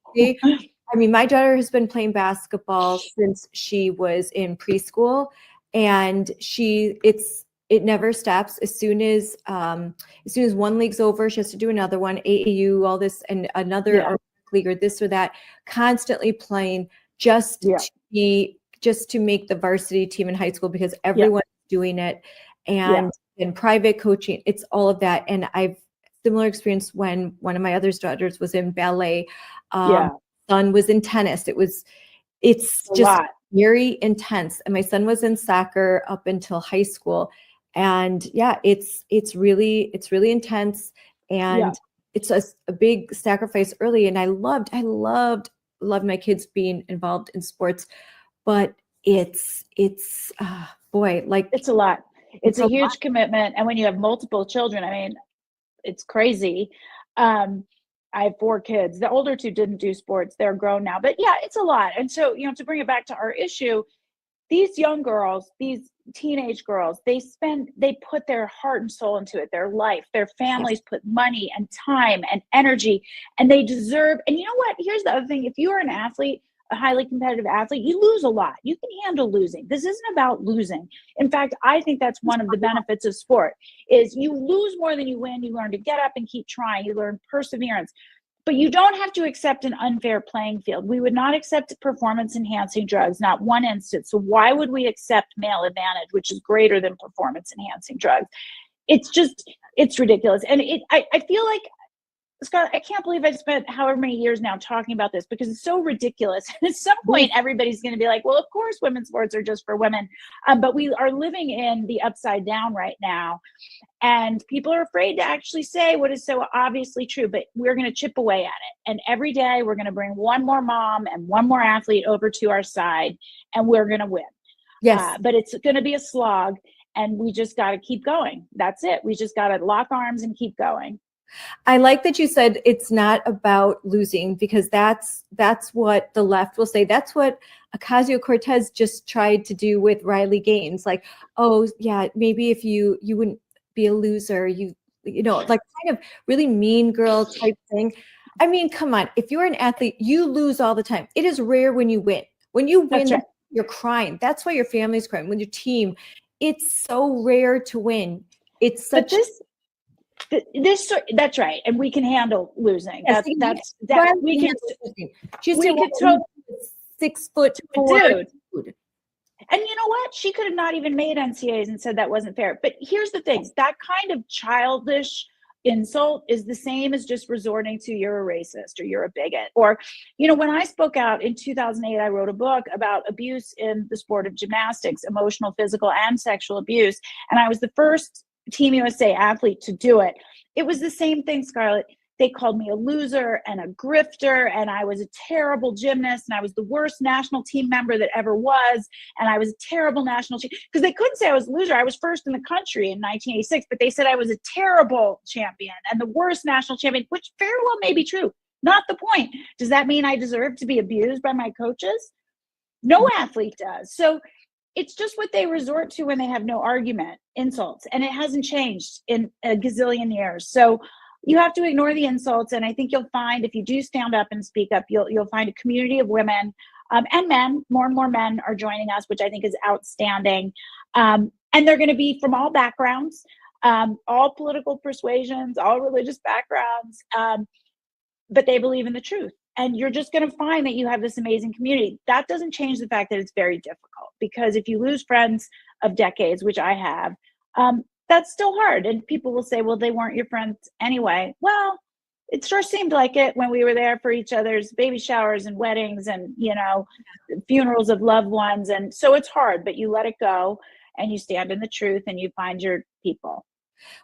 My daughter has been playing basketball since she was in preschool, and it never stops. As soon as one league's over, she has to do another one, AAU, all this, and another league or this or that, constantly playing just to make the varsity team in high school because everyone's doing it. And in private coaching, it's all of that. And I've similar experience when one of my other daughters was in ballet. Son was in tennis. It's just very intense. And my son was in soccer up until high school. And it's really intense. And it's a big sacrifice early. And I loved my kids being involved in sports, but it's a lot. It's a huge commitment. And when you have multiple children, it's crazy. I have 4 kids. The older 2 didn't do sports. They're grown now, but it's a lot. And so, to bring it back to our issue, these young girls, these teenage girls, they put their heart and soul into it, their life, their families put money and time and energy, and they deserve. And you know what? Here's the other thing. If you are an athlete, a highly competitive athlete, you lose a lot. You can handle losing. This isn't about losing. In fact, I think that's one of the benefits of sport is you lose more than you win. You learn to get up and keep trying. You learn perseverance. But you don't have to accept an unfair playing field. We would not accept performance-enhancing drugs, not one instance. So why would we accept male advantage, which is greater than performance-enhancing drugs? It's ridiculous. And I feel like, Scott, I can't believe I've spent however many years now talking about this because it's so ridiculous. At some point, everybody's going to be like, well, of course, women's sports are just for women. But we are living in the upside down right now. And people are afraid to actually say what is so obviously true, but we're going to chip away at it. And every day we're going to bring one more mom and one more athlete over to our side, and we're going to win. Yes. But it's going to be a slog, and we just got to keep going. That's it. We just got to lock arms and keep going. I like that you said it's not about losing, because that's what the left will say. That's what Ocasio-Cortez just tried to do with Riley Gaines. Like, oh yeah, maybe if you wouldn't be a loser, you know, like kind of really mean girl type thing. I mean, come on, if you're an athlete, you lose all the time. It is rare when you win. When you win, right. You're crying. That's why your family's crying. When your team, it's so rare to win. It's such that's right, and we can handle losing. Yes, We can. Just we could totally 6'4" dude. And you know what? She could have not even made NCAAs and said that wasn't fair. But here's the thing: that kind of childish insult is the same as just resorting to you're a racist or you're a bigot. Or, you know, when I spoke out in 2008, I wrote a book about abuse in the sport of gymnastics, emotional, physical, and sexual abuse, and I was the first Team USA athlete to do it. It was the same thing, Scarlett. They called me a loser and a grifter, and I was a terrible gymnast, and I was the worst national team member that ever was, and I was a terrible national team, because they couldn't say I was a loser. I was first in the country in 1986, but they said I was a terrible champion and the worst national champion, which very well may be true. Not the point. Does that mean I deserve to be abused by my coaches? No athlete does. So it's just what they resort to when they have no argument, insults. And it hasn't changed in a gazillion years. So you have to ignore the insults. And I think you'll find, if you do stand up and speak up, you'll find a community of women and men. More and more men are joining us, which I think is outstanding. And they're going to be from all backgrounds, all political persuasions, all religious backgrounds, but they believe in the truth. And you're just going to find that you have this amazing community. That doesn't change the fact that it's very difficult, because if you lose friends of decades, which I have, that's still hard. And people will say, well, they weren't your friends anyway. Well, it sure seemed like it when we were there for each other's baby showers and weddings and, you know, funerals of loved ones. And so it's hard, but you let it go and you stand in the truth and you find your people.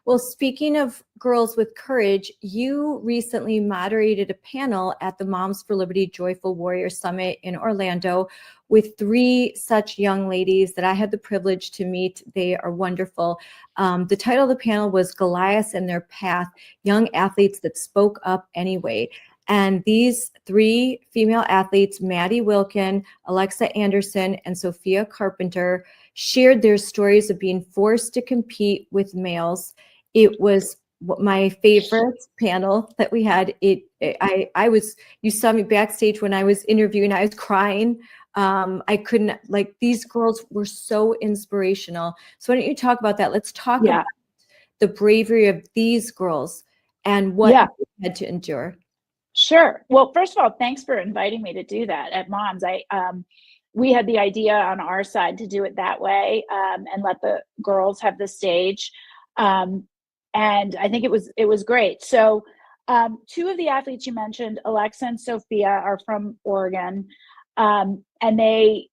Well, speaking of girls with courage, you recently moderated a panel at the Moms for Liberty Joyful Warrior Summit in Orlando with 3 such young ladies that I had the privilege to meet. They are wonderful. The title of the panel was Goliaths in Their Path, Young Athletes That Spoke Up Anyway. And these 3 female athletes, Maddie Wilkin, Alexa Anderson, and Sophia Carpenter, shared their stories of being forced to compete with males. It was my favorite panel that we had. I was, you saw me backstage when I was interviewing, I was crying. I couldn't, like, these girls were so inspirational. So why don't you talk about that? Let's talk about the bravery of these girls and what they had to endure. Sure. Well, first of all, thanks for inviting me to do that at Moms. We had the idea on our side to do it that way, and let the girls have the stage. And I think it was great. So 2 of the athletes you mentioned, Alexa and Sophia, are from Oregon. And they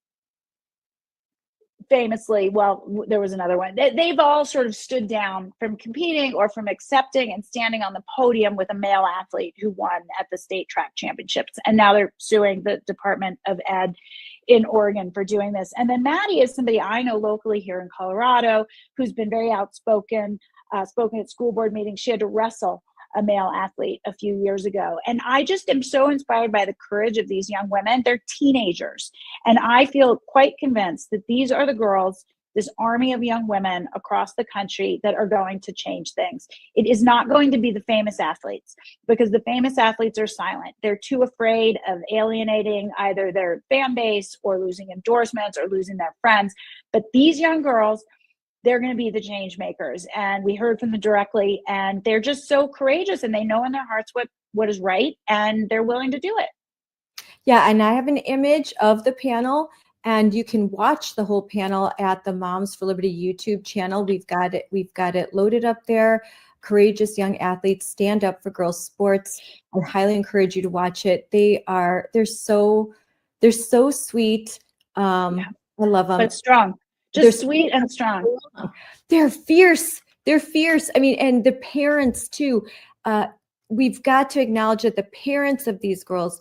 famously, well, there was another one. They've all sort of stood down from competing or from accepting and standing on the podium with a male athlete who won at the state track championships. And now they're suing the Department of Ed in Oregon for doing this. And then Maddie is somebody I know locally here in Colorado who's been very outspoken, spoken at school board meetings. She had to wrestle a male athlete a few years ago. And I just am so inspired by the courage of these young women. They're teenagers. And I feel quite convinced that these are the girls, this army of young women across the country that are going to change things. It is not going to be the famous athletes, because the famous athletes are silent. They're too afraid of alienating either their fan base or losing endorsements or losing their friends. But these young girls, they're going to be the change makers. And we heard from them directly, and they're just so courageous, and they know in their hearts what is right, and they're willing to do it. Yeah, and I have an image of the panel, and you can watch the whole panel at the Moms for Liberty YouTube channel. We've got it loaded up there. Courageous young athletes stand up for girls sports. I highly encourage you to watch it. They're so sweet. I love them. But strong. They're sweet and strong. They're fierce. I mean, and the parents too. We've got to acknowledge that the parents of these girls,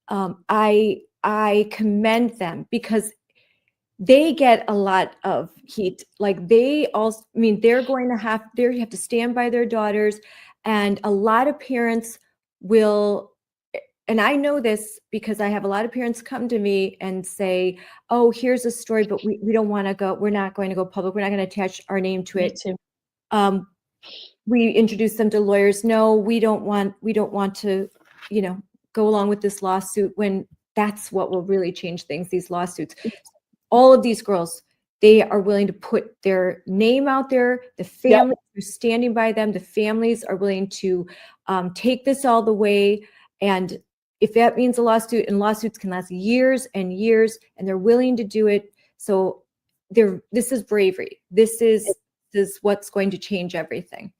I commend them, because they get a lot of heat. Like they also, I mean, they have to stand by their daughters, and a lot of parents will. And I know this because I have a lot of parents come to me and say, oh, here's a story, but we don't want to go. We're not going to go public. We're not going to attach our name to it. Me too. We introduce them to lawyers. No, we don't want to, go along with this lawsuit, when that's what will really change things, these lawsuits. All of these girls, they are willing to put their name out there. The families are standing by them. The families are willing to take this all the way. And if that means a lawsuit, and lawsuits can last years and years, and they're willing to do it. So this is bravery. This is what's going to change everything.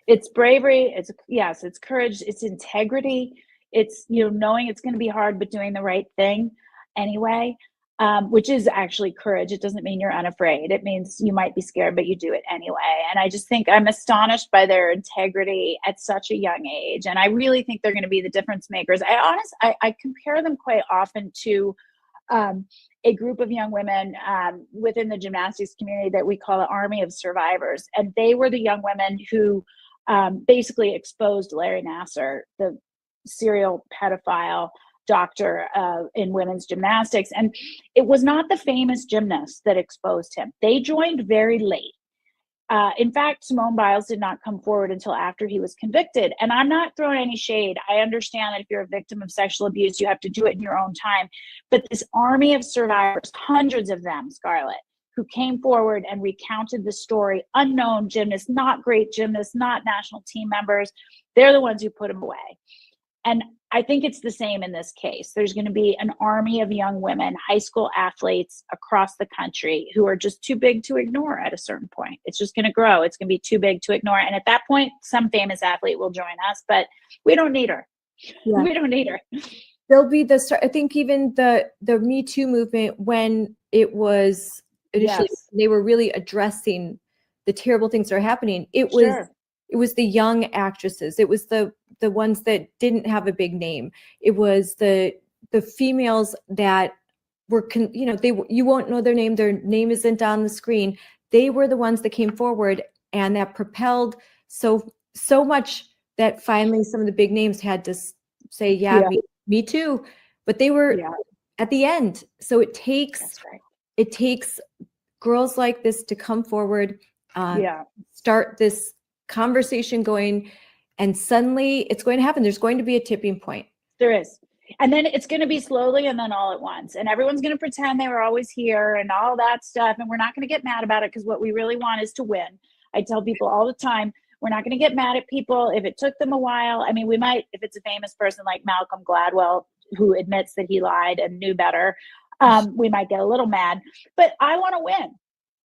It's bravery. It's courage. It's integrity. It's, knowing it's going to be hard, but doing the right thing anyway, which is actually courage. It doesn't mean you're unafraid. It means you might be scared, but you do it anyway. And I just think I'm astonished by their integrity at such a young age. And I really think they're going to be the difference makers. I compare them quite often to a group of young women within the gymnastics community that we call the Army of Survivors. And they were the young women who basically exposed Larry Nassar, the serial pedophile doctor in women's gymnastics. And it was not the famous gymnasts that exposed him. They joined very late. In fact, Simone Biles did not come forward until after he was convicted. And I'm not throwing any shade. I understand that if you're a victim of sexual abuse, you have to do it in your own time. But this army of survivors, hundreds of them, Scarlett, who came forward and recounted the story, unknown gymnasts, not great gymnasts, not national team members, they're the ones who put him away. And I think it's the same in this case. There's going to be an army of young women, high school athletes across the country who are just too big to ignore at a certain point. It's just going to grow. It's going to be too big to ignore. And at that point, some famous athlete will join us, but we don't need her. Yeah. We don't need her. There'll be I think even the Me Too movement, when it was initially, they were really addressing the terrible things that are happening. It was the young actresses. It was the ones that didn't have a big name. It was the females that were, you won't know their name. Their name isn't on the screen. They were the ones that came forward, and that propelled so much that finally some of the big names had to say, me too. But they were at the end. So it takes girls like this to come forward, start this conversation going, and suddenly it's going to happen. There's going to be a tipping point. There is. And then it's going to be slowly and then all at once. And everyone's going to pretend they were always here and all that stuff. And we're not going to get mad about it, because what we really want is to win. I tell people all the time, we're not going to get mad at people if it took them a while. I mean, we might, if it's a famous person like Malcolm Gladwell, who admits that he lied and knew better, we might get a little mad. But I want to win.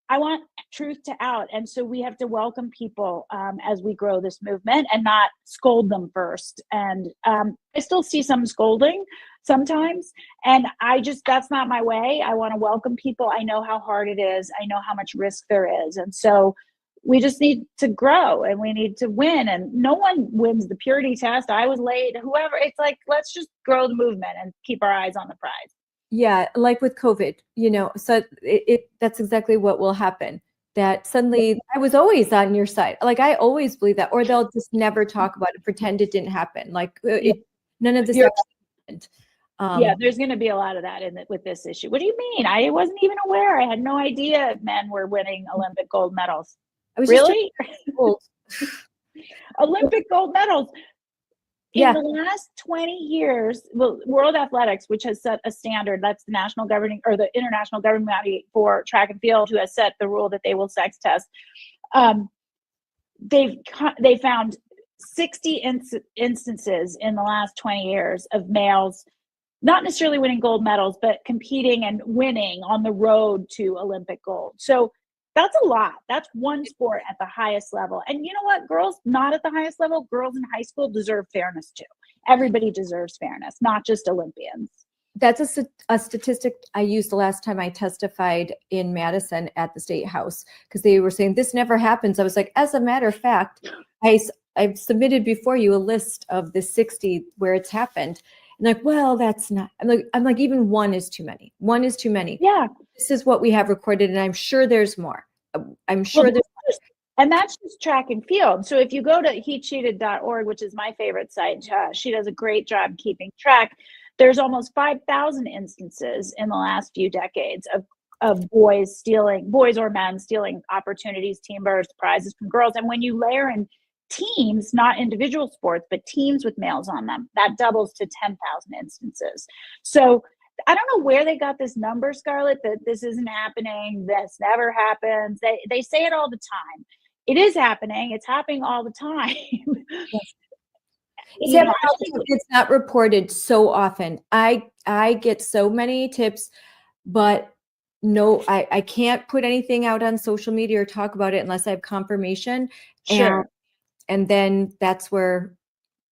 I want truth to out. And so we have to welcome people as we grow this movement, and not scold them first. And I still see some scolding sometimes. And that's not my way. I want to welcome people. I know how hard it is. I know how much risk there is. And so we just need to grow, and we need to win. And no one wins the purity test. I was late, whoever. It's like, let's just grow the movement and keep our eyes on the prize. Yeah, like with COVID, so that's exactly what will happen. that suddenly I was always on your side. Like I always believe that, or they'll just never talk about it, pretend it didn't happen. Like none of this You're- actually happened. Yeah, there's going to be a lot of that with this issue. What do you mean? I wasn't even aware. I had no idea men were winning Olympic gold medals. I was Really? told. Olympic gold medals. Yeah. In the last 20 years, well, World Athletics, which has set a standard, that's the national governing or the international governing body for track and field, who has set the rule that they will sex test. They found 60 instances in the last 20 years of males not necessarily winning gold medals, but competing and winning on the road to Olympic gold. So that's a lot. That's one sport at the highest level. And you know what? Girls not at the highest level, girls in high school deserve fairness too. Everybody deserves fairness, not just Olympians. That's a statistic I used the last time I testified in Madison at the State House, because they were saying this never happens. I was like, as a matter of fact, I've submitted before you a list of the 60 where it's happened. And like, well, that's not, I'm like, even one is too many. One is too many. Yeah. This is what we have recorded, and I'm sure there's more. I'm sure there's and that's just track and field. So if you go to hecheated.org, which is my favorite site, she does a great job keeping track. There's almost 5,000 instances in the last few decades of boys or men stealing opportunities, team births, prizes from girls. And when you layer in teams, not individual sports, but teams with males on them, that doubles to 10,000 instances. So I don't know where they got this number, Scarlett, that this isn't happening, this never happens. They say it all the time. It is happening. It's happening all the time. It's not reported so often. I get so many tips, but no, I can't put anything out on social media or talk about it unless I have confirmation. Sure. And then that's where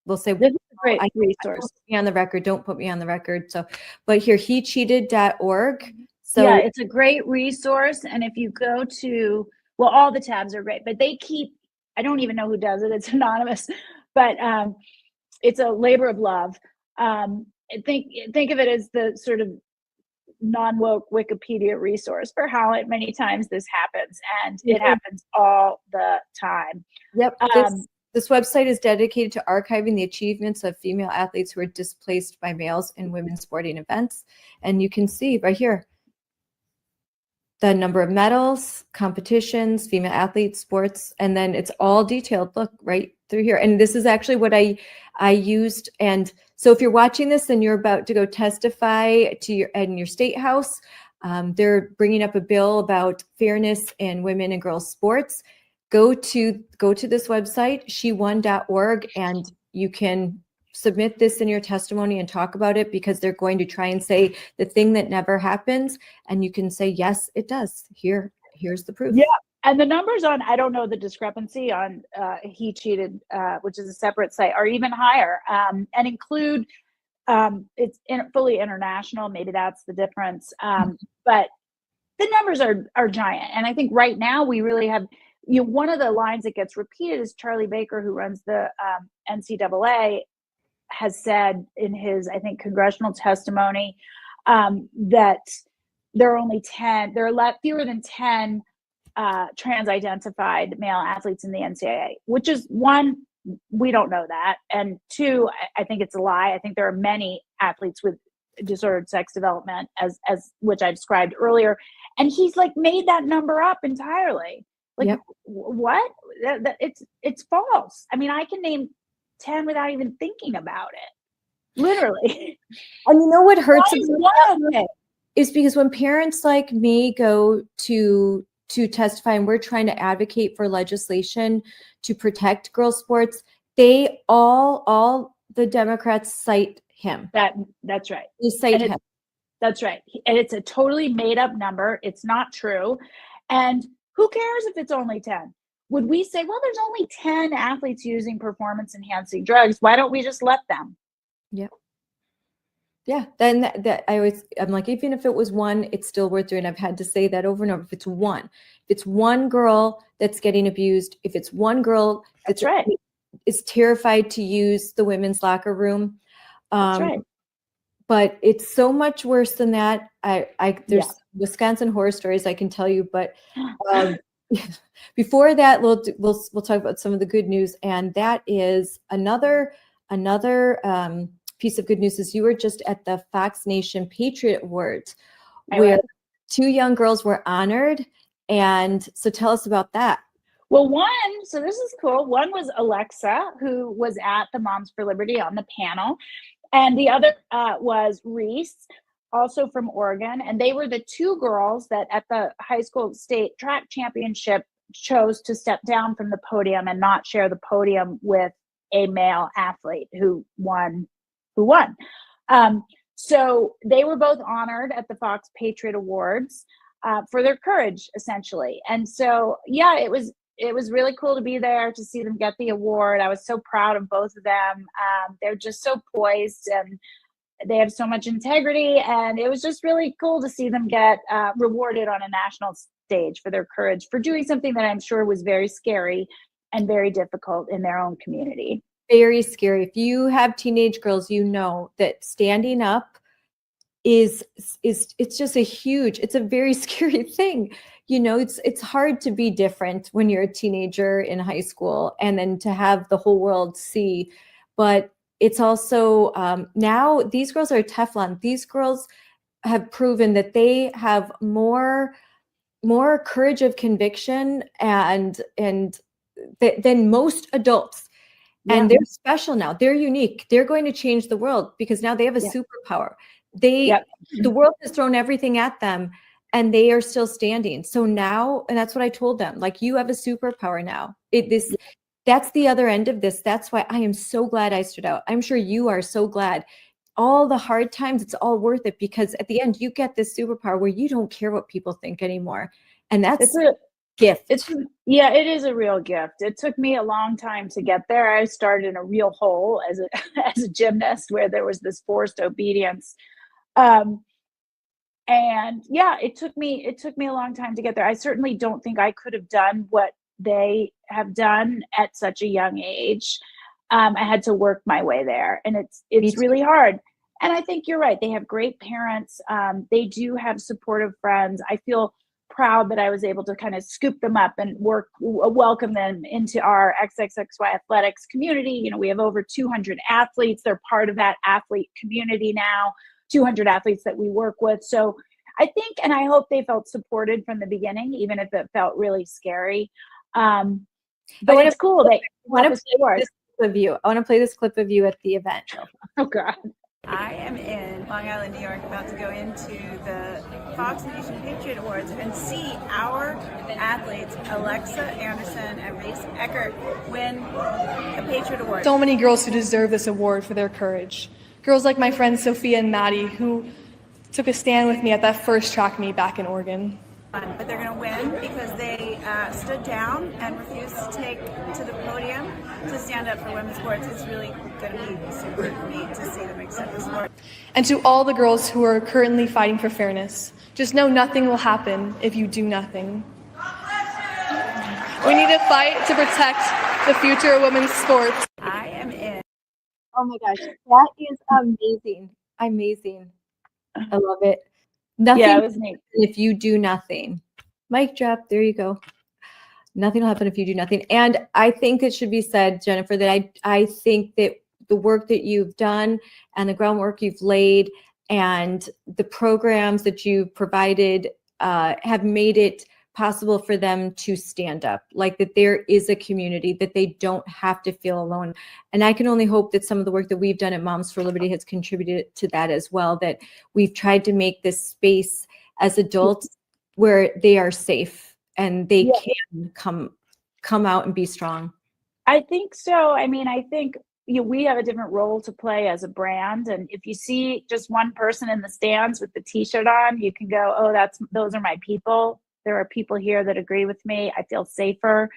they'll say, this is a great resource. Don't put me on the record. Don't put me on the record. So, but here, hecheated.org. So yeah, it's a great resource. And if you go to, well, all the tabs are great, but they keep, I don't even know who does it. It's anonymous, but it's a labor of love. Think of it as the sort of non-woke Wikipedia resource for how many times this happens. And it happens all the time. Yep. This website is dedicated to archiving the achievements of female athletes who are displaced by males in women's sporting events. And you can see right here the number of medals, competitions, female athletes, sports, and then it's all detailed. Look right through here. And this is actually what I used. And so if you're watching this and you're about to go testify to in your state house, they're bringing up a bill about fairness in women and girls sports. Go to this website, shewon.org, and you can submit this in your testimony and talk about it, because they're going to try and say the thing that never happens. And you can say, yes, it does. Here's the proof. Yeah. And the numbers on, I don't know the discrepancy on He Cheated, which is a separate site, are even higher, and include, it's fully international. Maybe that's the difference. But the numbers are giant. And I think right now we really have, one of the lines that gets repeated is Charlie Baker, who runs the NCAA, has said in his, I think, congressional testimony that there are fewer than 10 trans-identified male athletes in the NCAA, which is one, we don't know that. And two, I think it's a lie. I think there are many athletes with disordered sex development, as which I described earlier. And he's like made that number up entirely. Like, yep. What? It's false. I mean, I can name 10 without even thinking about it. Literally. And you know what hurts is because when parents like me go to testify and we're trying to advocate for legislation to protect girls' sports, they all the Democrats cite him. That's right. They cite him. That's right. And it's a totally made up number. It's not true. And who cares if it's only 10? Would we say, well, there's only 10 athletes using performance enhancing drugs. Why don't we just let them? Yeah. Yeah. Then I'm like, even if it was one, it's still worth doing. I've had to say that over and over. If it's one girl that's getting abused, if it's one girl that's right, is terrified to use the women's locker room. That's right. But it's so much worse than that. There's Wisconsin horror stories I can tell you, but before that, we'll talk about some of the good news, and that is another piece of good news is you were just at the Fox Nation Patriot Awards, where 2 young girls were honored, and so tell us about that. Well, so this is cool. One was Alexa, who was at the Moms for Liberty on the panel, and the other was Reese, also from Oregon, and they were the 2 girls that at the high school state track championship chose to step down from the podium and not share the podium with a male athlete who won. So they were both honored at the Fox Patriot Awards for their courage, essentially. And so, yeah, it was really cool to be there to see them get the award. I was so proud of both of them. They're just so poised and they have so much integrity. And it was just really cool to see them get rewarded on a national stage for their courage, for doing something that I'm sure was very scary and very difficult in their own community. Very scary. If you have teenage girls, you know that standing up it's just it's a very scary thing. You know, it's hard to be different when you're a teenager in high school and then to have the whole world see. But it's also now these girls are Teflon. These girls have proven that they have more courage of conviction and than most adults. Yeah. And they're special now. They're unique. They're going to change the world because now they have a superpower. The world has thrown everything at them and they are still standing. So now, and that's what I told them, like, you have a superpower now. That's the other end of this. That's why I am so glad I stood out. I'm sure you are so glad. All the hard times, it's all worth it because at the end you get this superpower where you don't care what people think anymore. And that's a gift. It is a real gift. It took me a long time to get there. I started in a real hole as a gymnast where there was this forced obedience. And yeah, it took me a long time to get there. I certainly don't think I could have done what they have done at such a young age. I had to work my way there, and it's really hard. And I think you're right. They have great parents. They do have supportive friends. I feel proud that I was able to kind of scoop them up and welcome them into our XXXY Athletics community. You know, we have over 200 athletes. They're part of that athlete community now, 200 athletes that we work with. So I think, and I hope they felt supported from the beginning, even if it felt really scary. But it's cool. I want to play this clip of you at the event. Oh God. I am in Long Island, New York, about to go into the Fox Nation Patriot Awards and see our athletes, Alexa Anderson and Reese Eckert, win a Patriot Award. So many girls who deserve this award for their courage. Girls like my friends Sophia and Maddie, who took a stand with me at that first track meet back in Oregon. But they're going to win because they stood down and refused to take to the podium to stand up for women's sports. It's really going to be super neat to see them accept this award. And to all the girls who are currently fighting for fairness, just know nothing will happen if you do nothing. We need to fight to protect the future of women's sports. I am in. Oh my gosh, that is amazing. Amazing. I love it. Nothing it was neat. If you do nothing. Mic drop. There you go. Nothing will happen if you do nothing. And I think it should be said, Jennifer, that I think that the work that you've done and the groundwork you've laid and the programs that you've provided have made it possible for them to stand up, like that there is a community, that they don't have to feel alone. And I can only hope that some of the work that we've done at Moms for Liberty has contributed to that as well, that we've tried to make this space as adults where they are safe and they can come out and be strong. I think so. I mean, I think we have a different role to play as a brand. And if you see just one person in the stands with the t-shirt on, you can go, oh, those are my people. There are people here that agree with me. I feel safer.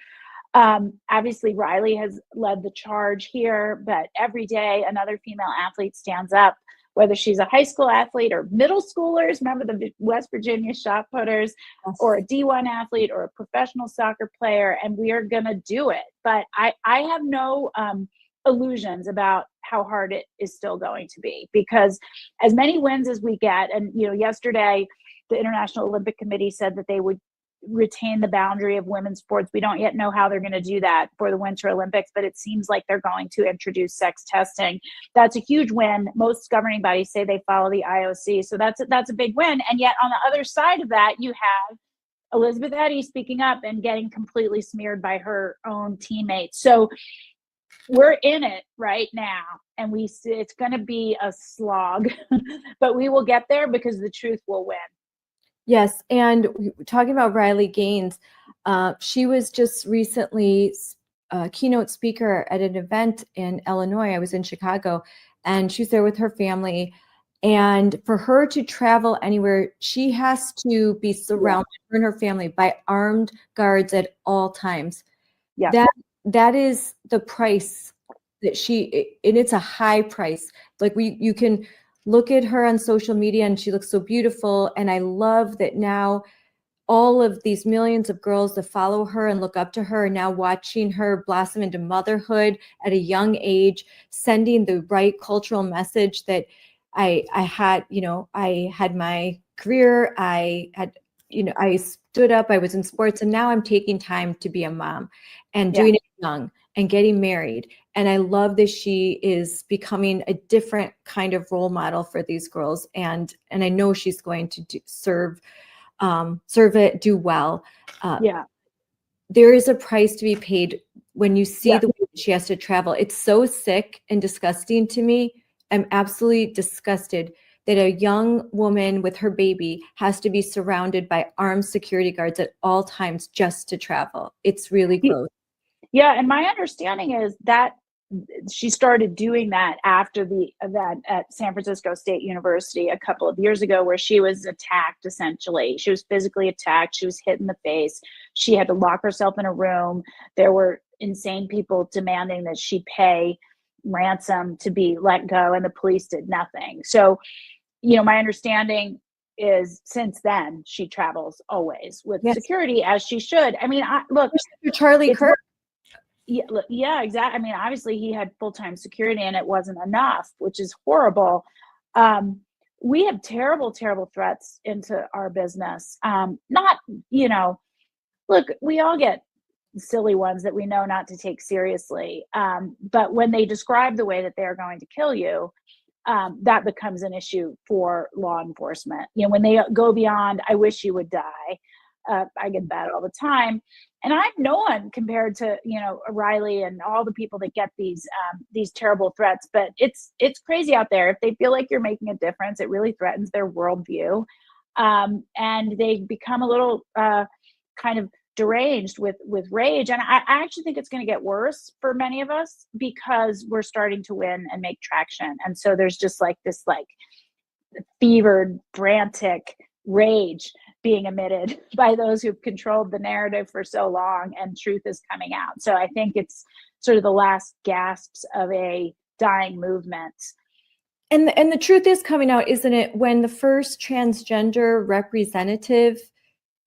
Obviously, Riley has led the charge here, but every day another female athlete stands up, whether she's a high school athlete or middle schoolers, remember the West Virginia shot putters, or a D1 athlete or a professional soccer player, and we are going to do it. But I have no illusions about how hard it is still going to be, because as many wins as we get, and yesterday, the International Olympic Committee said that they would retain the boundary of women's sports. We don't yet know how they're going to do that for the Winter Olympics, but it seems like they're going to introduce sex testing. That's a huge win. Most governing bodies say they follow the IOC, so that's a big win. And yet on the other side of that, you have Elizabeth Eddy speaking up and getting completely smeared by her own teammates. So we're in it right now, and it's going to be a slog, but we will get there because the truth will win. Yes, and talking about Riley Gaines, she was just recently a keynote speaker at an event in Illinois. I was in Chicago, and she was there with her family. And for her to travel anywhere, she has to be surrounded, her and her family, by armed guards at all times. Yeah. That is the price that and it's a high price. Like you can look at her on social media and she looks so beautiful. And I love that now all of these millions of girls that follow her and look up to her are now watching her blossom into motherhood at a young age, sending the right cultural message that I had my career, I stood up, I was in sports, and now I'm taking time to be a mom and doing it young and getting married. And I love that she is becoming a different kind of role model for these girls. And I know she's going to serve it, do well. There is a price to be paid when you see the way that she has to travel. It's so sick and disgusting to me. I'm absolutely disgusted that a young woman with her baby has to be surrounded by armed security guards at all times just to travel. It's really gross. Yeah, and my understanding is that she started doing that after the event at San Francisco State University a couple of years ago, where she was attacked, essentially. She was physically attacked. She was hit in the face. She had to lock herself in a room. There were insane people demanding that she pay ransom to be let go, and the police did nothing. So, my understanding is since then she travels always with security, as she should. I mean, look, Charlie Kirk. Yeah, exactly. I mean, obviously he had full-time security and it wasn't enough, which is horrible. We have terrible, terrible threats into our business. Look, we all get silly ones that we know not to take seriously. But when they describe the way that they're going to kill you, that becomes an issue for law enforcement. When they go beyond, I wish you would die. I get that all the time. And I'm no one compared to, Riley and all the people that get these terrible threats. But it's crazy out there. If they feel like you're making a difference, it really threatens their worldview. And they become a little kind of deranged with rage. And I actually think it's going to get worse for many of us because we're starting to win and make traction. And so there's just this fevered, frantic rage being emitted by those who've controlled the narrative for so long, and truth is coming out. So I think it's sort of the last gasps of a dying movement. And the truth is coming out, isn't it? When the first transgender representative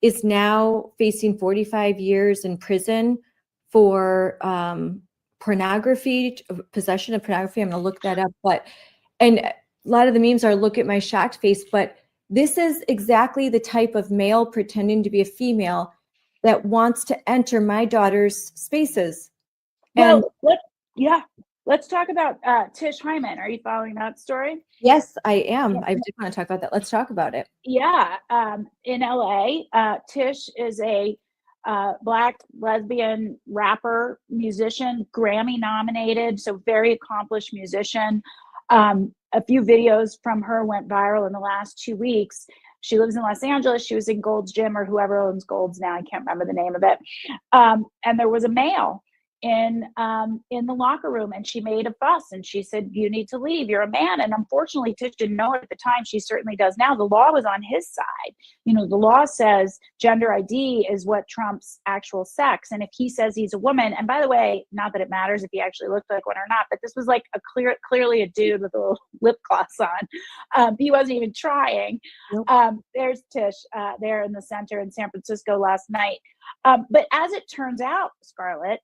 is now facing 45 years in prison for pornography, possession of pornography. I'm going to look that up. And a lot of the memes are, look at my shocked face, but this is exactly the type of male pretending to be a female that wants to enter my daughter's spaces. Well, let's talk about Tish Hyman. Are you following that story? Yes, I am. I did want to talk about that. Let's talk about it. Yeah. In LA, Tish is a Black lesbian rapper, musician, Grammy nominated, so very accomplished musician. A few videos from her went viral in the last 2 weeks. She lives in Los Angeles. She was in Gold's Gym, or whoever owns Gold's now. I can't remember the name of it. And there was a male in the locker room, and she made a fuss, and she said, "You need to leave. You're a man." And unfortunately, Tish didn't know it at the time. She certainly does now. The law was on his side. The law says gender ID is what trumps actual sex. And if he says he's a woman, and by the way, not that it matters if he actually looked like one or not, but this was like clearly a dude with a little lip gloss on. He wasn't even trying. Nope. There's Tish there in the center in San Francisco last night. But as it turns out, Scarlett,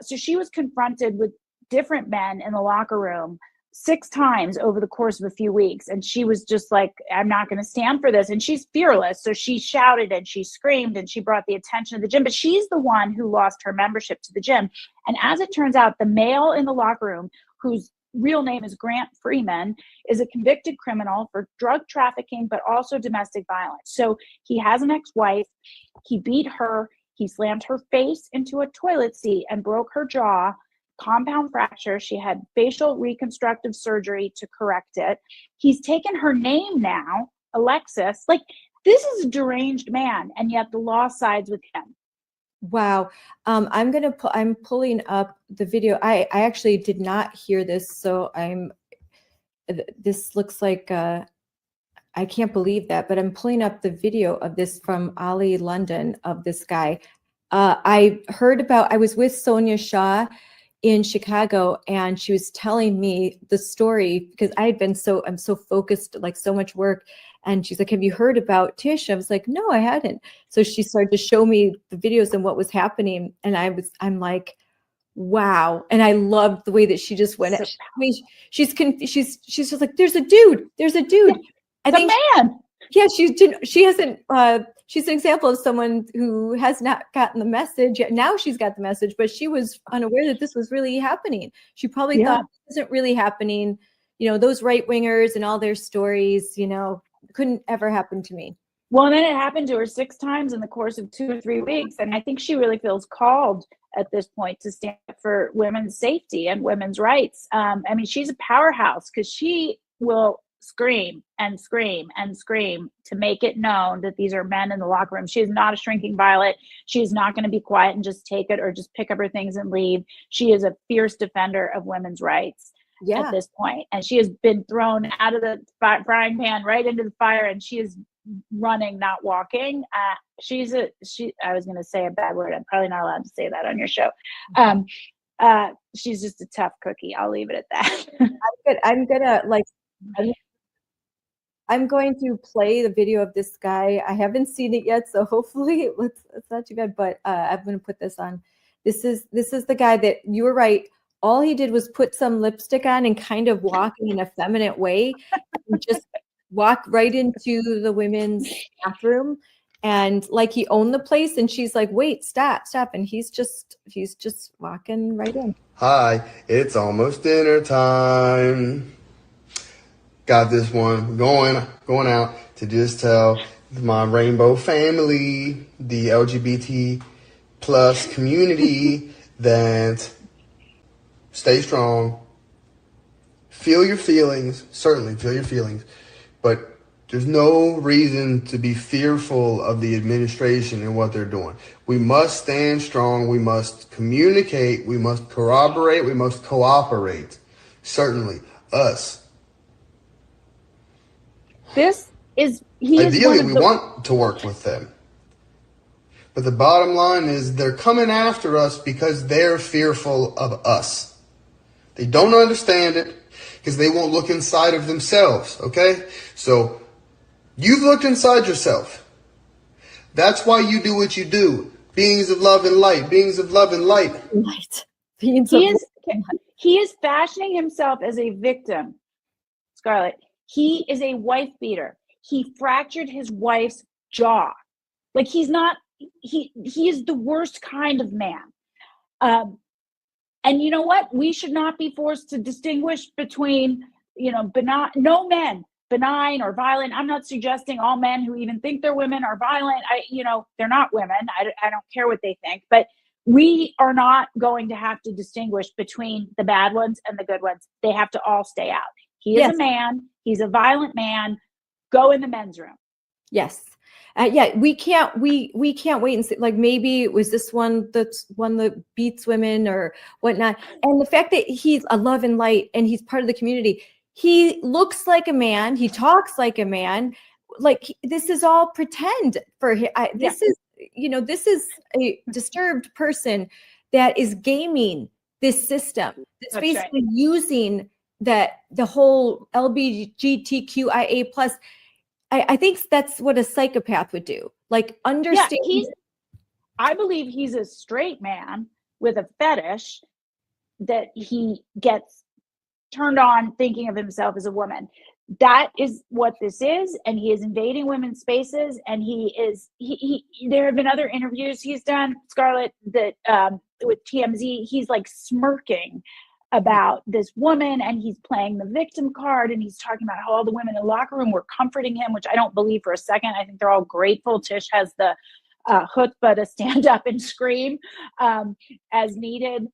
so she was confronted with different men in the locker room 6 times over the course of a few weeks. And she was just like, I'm not going to stand for this. And she's fearless. So she shouted and she screamed and she brought the attention of the gym. But she's the one who lost her membership to the gym. And as it turns out, the male in the locker room, whose real name is Grant Freeman, is a convicted criminal for drug trafficking, but also domestic violence. So he has an ex-wife. He beat her. He slammed her face into a toilet seat and broke her jaw. Compound fracture. She had facial reconstructive surgery to correct it. He's taken her name now, Alexis. Like, this is a deranged man, and yet the law sides with him. Wow. I'm pulling up the video. I actually did not hear this, so this looks like I can't believe that, but I'm pulling up the video of this from Ali London of this guy. I was with Sonia Shaw in Chicago, and she was telling me the story because I'm so focused, like so much work. And she's like, have you heard about Tish? I was like, no, I hadn't. So she started to show me the videos and what was happening. And I'm like, wow. And I loved the way that she just went. I mean, she's just like, there's a dude. I think man. Yeah, she hasn't, she's an example of someone who has not gotten the message yet. Now she's got the message, but she was unaware that this was really happening. She probably thought this isn't really happening. Those right wingers and all their stories, couldn't ever happen to me. Well, and then it happened to her 6 times in the course of 2 or 3 weeks. And I think she really feels called at this point to stand up for women's safety and women's rights. I mean, she's a powerhouse because she will scream and scream and scream to make it known that these are men in the locker room. She is not a shrinking violet. She is not going to be quiet and just take it or just pick up her things and leave. She is a fierce defender of women's rights at this point. And she has been thrown out of the frying pan right into the fire, and she is running, not walking. I was going to say a bad word. I'm probably not allowed to say that on your show. She's just a tough cookie. I'll leave it at that. I'm going to play the video of this guy. I haven't seen it yet, so hopefully it's not too bad, but I'm going to put this on. This is the guy that, you were right, all he did was put some lipstick on and kind of walk in an effeminate way and just walk right into the women's bathroom, and like he owned the place, and she's like, wait, stop, and he's just walking right in. Hi, it's almost dinner time. Got this one going out to just tell my rainbow family, the LGBT plus community, that stay strong. Feel your feelings, certainly feel your feelings, but there's no reason to be fearful of the administration and what they're doing. We must stand strong. We must communicate. We must corroborate. We must cooperate. Certainly, us. Ideally, we want to work with them. But the bottom line is they're coming after us because they're fearful of us. They don't understand it because they won't look inside of themselves, okay? So you've looked inside yourself. That's why you do what you do. Beings of love and light, beings of love and light. He is fashioning himself as a victim, Scarlett. He is a wife beater. He fractured his wife's jaw. Like, he is the worst kind of man. And you know what? We should not be forced to distinguish between, no men, benign or violent. I'm not suggesting all men who even think they're women are violent. They're not women. I don't care what they think, but we are not going to have to distinguish between the bad ones and the good ones. They have to all stay out. He is a man. He's a violent man. Go in the men's room. Yes. We can't wait and see, like, maybe it was this one that's one that beats women or whatnot. And the fact that he's a love and light and he's part of the community, he looks like a man, he talks like a man, like this is all pretend for him. This is a disturbed person that is gaming this system. It's basically using the whole LGBTQIA plus. I think that's what a psychopath would do. Like, understand. I believe he's a straight man with a fetish that he gets turned on thinking of himself as a woman. That is what this is, and he is invading women's spaces. And there have been other interviews he's done, Scarlett, that with TMZ, he's like smirking about this woman, and he's playing the victim card, and he's talking about how all the women in the locker room were comforting him, which I don't believe for a second. I think they're all grateful Tish has the chutzpah to stand up and scream as needed.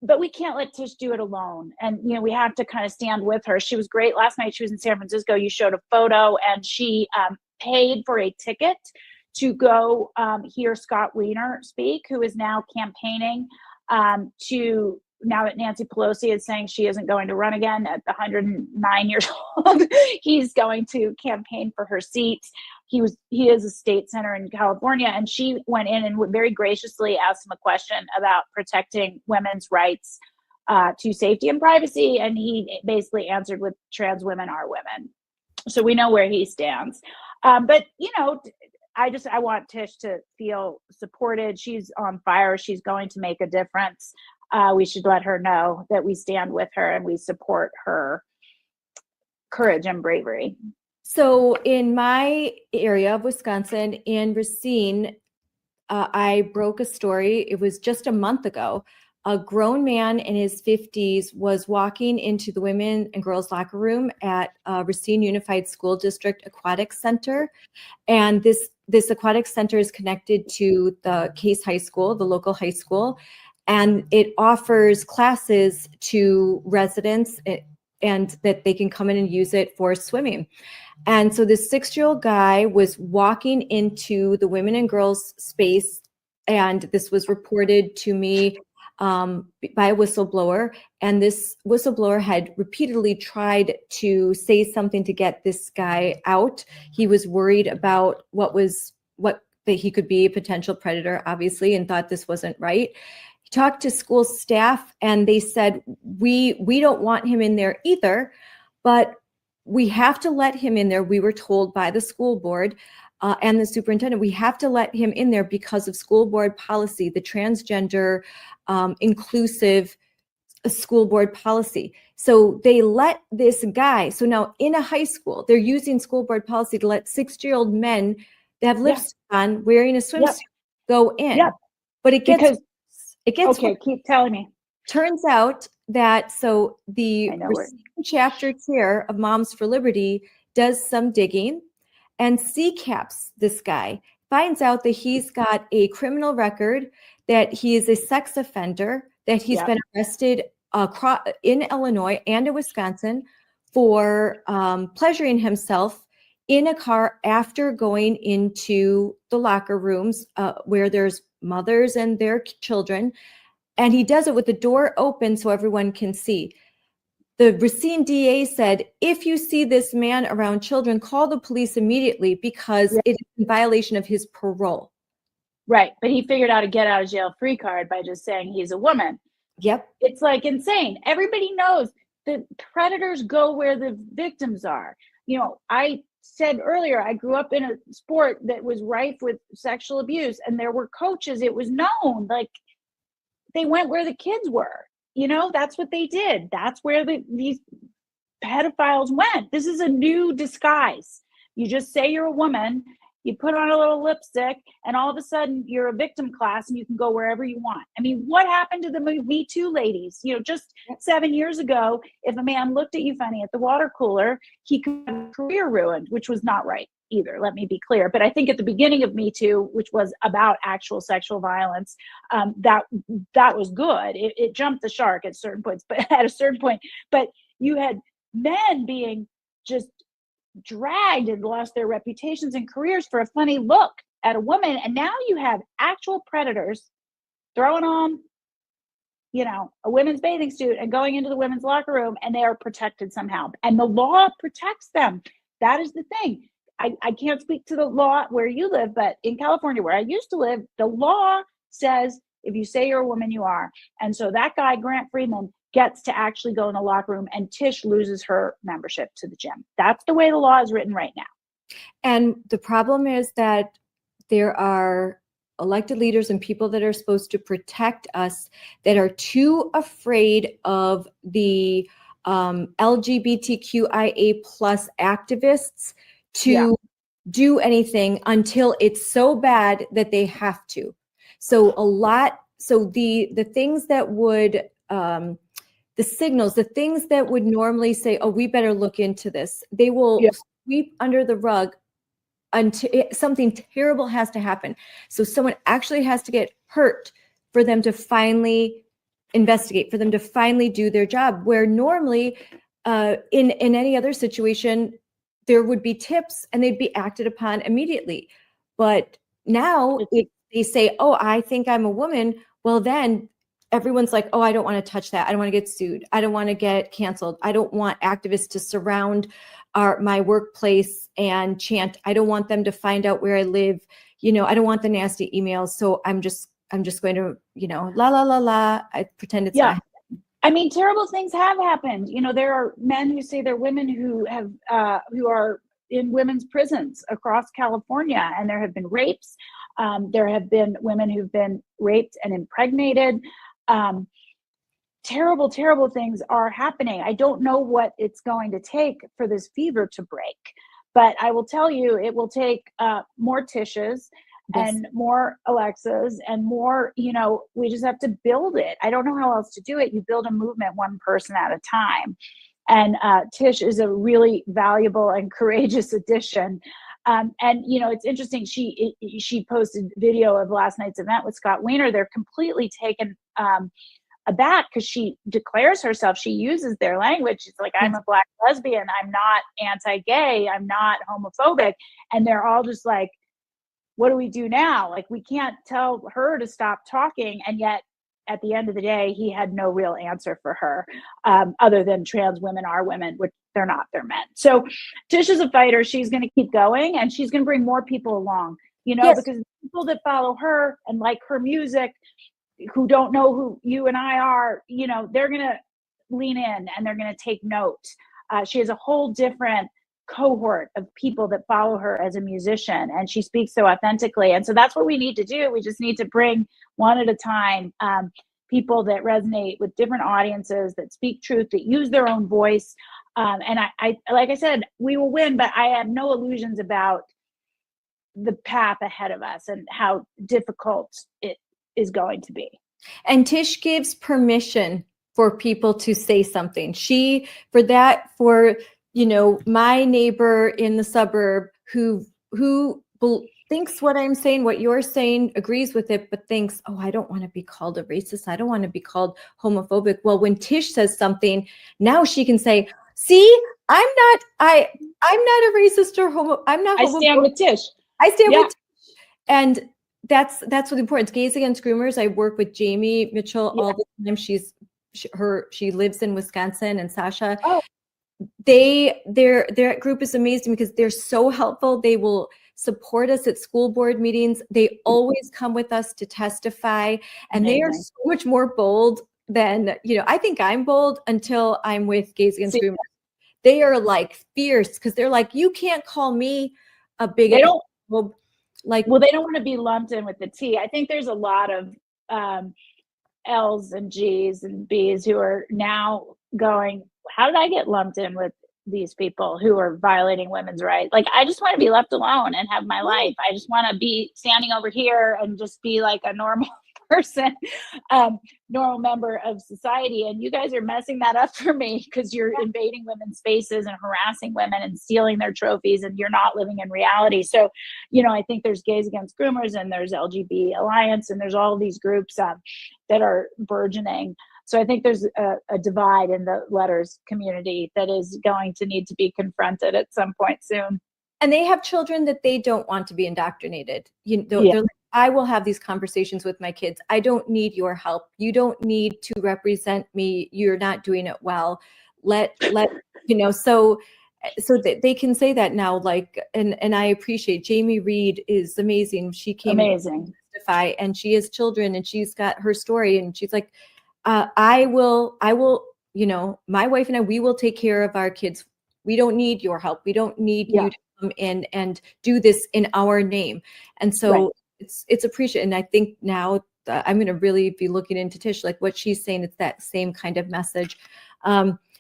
But we can't let Tish do it alone. And, we have to kind of stand with her. She was great. Last night she was in San Francisco. You showed a photo, and she paid for a ticket to go hear Scott Wiener speak, who is now campaigning now that Nancy Pelosi is saying she isn't going to run again at 109 years old, he's going to campaign for her seat. He is a state senator in California, and she went in and very graciously asked him a question about protecting women's rights to safety and privacy, and he basically answered with trans women are women. So we know where he stands. But I want Tish to feel supported. She's on fire. She's going to make a difference. We should let her know that we stand with her and we support her courage and bravery. So in my area of Wisconsin, in Racine, I broke a story. It was just a month ago. A grown man in his 50s was walking into the women and girls locker room at Racine Unified School District Aquatic Center. And this aquatic center is connected to the Case High School, the local high school. And it offers classes to residents and that they can come in and use it for swimming. And so this 6-year-old guy was walking into the women and girls space, and this was reported to me by a whistleblower. And this whistleblower had repeatedly tried to say something to get this guy out. He was worried about that he could be a potential predator, obviously, and thought this wasn't right. Talked to school staff, and they said, we don't want him in there either, but we have to let him in there. We were told by the school board and the superintendent, we have to let him in there because of school board policy, the transgender inclusive school board policy. So they let this guy, so now in a high school, they're using school board policy to let 6-year-old men that have lipstick on wearing a swimsuit go in. But it gets okay, keep telling me. Turns out that the chapter chair of Moms for Liberty does some digging and CCAPs this guy, finds out that he's got a criminal record, that he is a sex offender, that he's been arrested in Illinois and in Wisconsin for pleasuring himself in a car after going into the locker rooms where there's mothers and their children. And he does it with the door open so everyone can see. The Racine DA said, if you see this man around children, call the police immediately because it is in violation of his parole. Right. But he figured out a get out of jail free card by just saying he's a woman. Yep. It's like insane. Everybody knows that predators go where the victims are. I said earlier, I grew up in a sport that was rife with sexual abuse, and there were coaches. It was known, like they went where the kids were. That's what they did. That's where these pedophiles went. This is a new disguise. You just say you're a woman, you put on a little lipstick, and all of a sudden you're a victim class and you can go wherever you want. I mean, what happened to the Me Too ladies? Just 7 years ago, if a man looked at you funny at the water cooler, he could have a career ruined, which was not right either. Let me be clear. But I think at the beginning of Me Too, which was about actual sexual violence, that was good. It jumped the shark at certain points, but you had men being just dragged and lost their reputations and careers for a funny look at a woman. And now you have actual predators throwing on, a women's bathing suit and going into the women's locker room, and they are protected somehow. And the law protects them. That is the thing. I can't speak to the law where you live, but in California, where I used to live, the law says if you say you're a woman, you are. And so that guy, Grant Freeman, gets to actually go in the locker room, and Tish loses her membership to the gym. That's the way the law is written right now. And the problem is that there are elected leaders and people that are supposed to protect us that are too afraid of the LGBTQIA plus activists to do anything until it's so bad that they have to. So the things that would, the signals, the things that would normally say, oh, we better look into this, they will sweep under the rug until something terrible has to happen. So someone actually has to get hurt for them to finally investigate, for them to finally do their job, where normally in any other situation, there would be tips and they'd be acted upon immediately. But now if they say, oh, I think I'm a woman, well, then everyone's like, oh, I don't want to touch that. I don't want to get sued. I don't want to get canceled. I don't want activists to surround my workplace and chant. I don't want them to find out where I live. I don't want the nasty emails. So I'm just going to, la, la, la, la. I pretend it's not. I mean, terrible things have happened. There are men who say they're women who are in women's prisons across California, and there have been rapes. There have been women who've been raped and impregnated. Terrible, terrible things are happening. I don't know what it's going to take for this fever to break, but I will tell you, it will take more Tishes and more Alexas and more, we just have to build it. I don't know how else to do it. You build a movement one person at a time. And Tish is a really valuable and courageous addition. And it's interesting. She posted video of last night's event with Scott Wiener. They're completely taken aback because she declares herself. She uses their language. She's like, I'm a Black lesbian. I'm not anti-gay. I'm not homophobic. And they're all just like, what do we do now? Like, we can't tell her to stop talking. And yet at the end of the day, he had no real answer for her other than trans women are women, which they're not, they're men. So Tish is a fighter. She's going to keep going, and she's going to bring more people along, because people that follow her and like her music, who don't know who you and I are, they're going to lean in and they're going to take note. She has a whole different cohort of people that follow her as a musician, and she speaks so authentically. And so that's what we need to do. We just need to bring one at a time people that resonate with different audiences, that speak truth, that use their own voice. And I like I said, we will win, but I have no illusions about the path ahead of us and how difficult it is going to be. And Tish gives permission for people to say something. My neighbor in the suburb who thinks what I'm saying, what you're saying, agrees with it, but thinks, oh, I don't want to be called a racist. I don't want to be called homophobic. Well, when Tish says something, now she can say, see, I'm not a racist or homo. I'm not. I stand with Tish. I stand with Tish. And that's what's important. It's Gays Against Groomers. I work with Jamie Mitchell all the time. She lives in Wisconsin, and Sasha. Oh. Their group is amazing because they're so helpful. They will support us at school board meetings. They always come with us to testify, and they are so much more bold than, I think I'm bold until I'm with Gays Against Groomers. They are like fierce because they're like, you can't call me a bigot. They don't they don't want to be lumped in with the T. I think there's a lot of L's and G's and B's who are now going, how did I get lumped in with these people who are violating women's rights? Like, I just want to be left alone and have my life. I just want to be standing over here and just be like a normal person, normal member of society. And you guys are messing that up for me because you're invading women's spaces and harassing women and stealing their trophies, and you're not living in reality. So, I think there's Gays Against Groomers, and there's LGBT Alliance, and there's all these groups that are burgeoning. So I think there's a divide in the letters community that is going to need to be confronted at some point soon. And they have children that they don't want to be indoctrinated. They're like, I will have these conversations with my kids. I don't need your help. You don't need to represent me. You're not doing it well. So they can say that now. And I appreciate Jamie Reed is amazing. She came amazing to testify, and she has children, and she's got her story, and she's like, I will, my wife and I, we will take care of our kids. We don't need your help. We don't need you to come in and do this in our name. And so it's appreciated. And I think now I'm going to really be looking into Tish, like what she's saying. It's that same kind of message.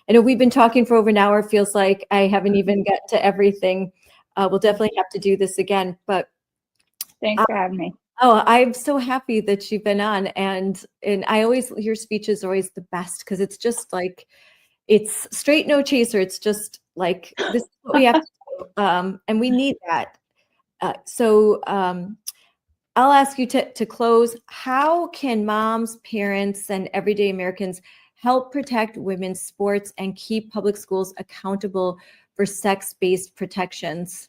I know we've been talking for over an hour. Feels like I haven't even got to everything. We'll definitely have to do this again. But Thanks for having me. oh, I'm so happy that you've been on, and I always, your speech is always the best because it's just like, it's straight, no chaser. It's just like, this is what we have to do, and we need that. So I'll ask you to close. How can moms, parents, and everyday Americans help protect women's sports and keep public schools accountable for sex-based protections?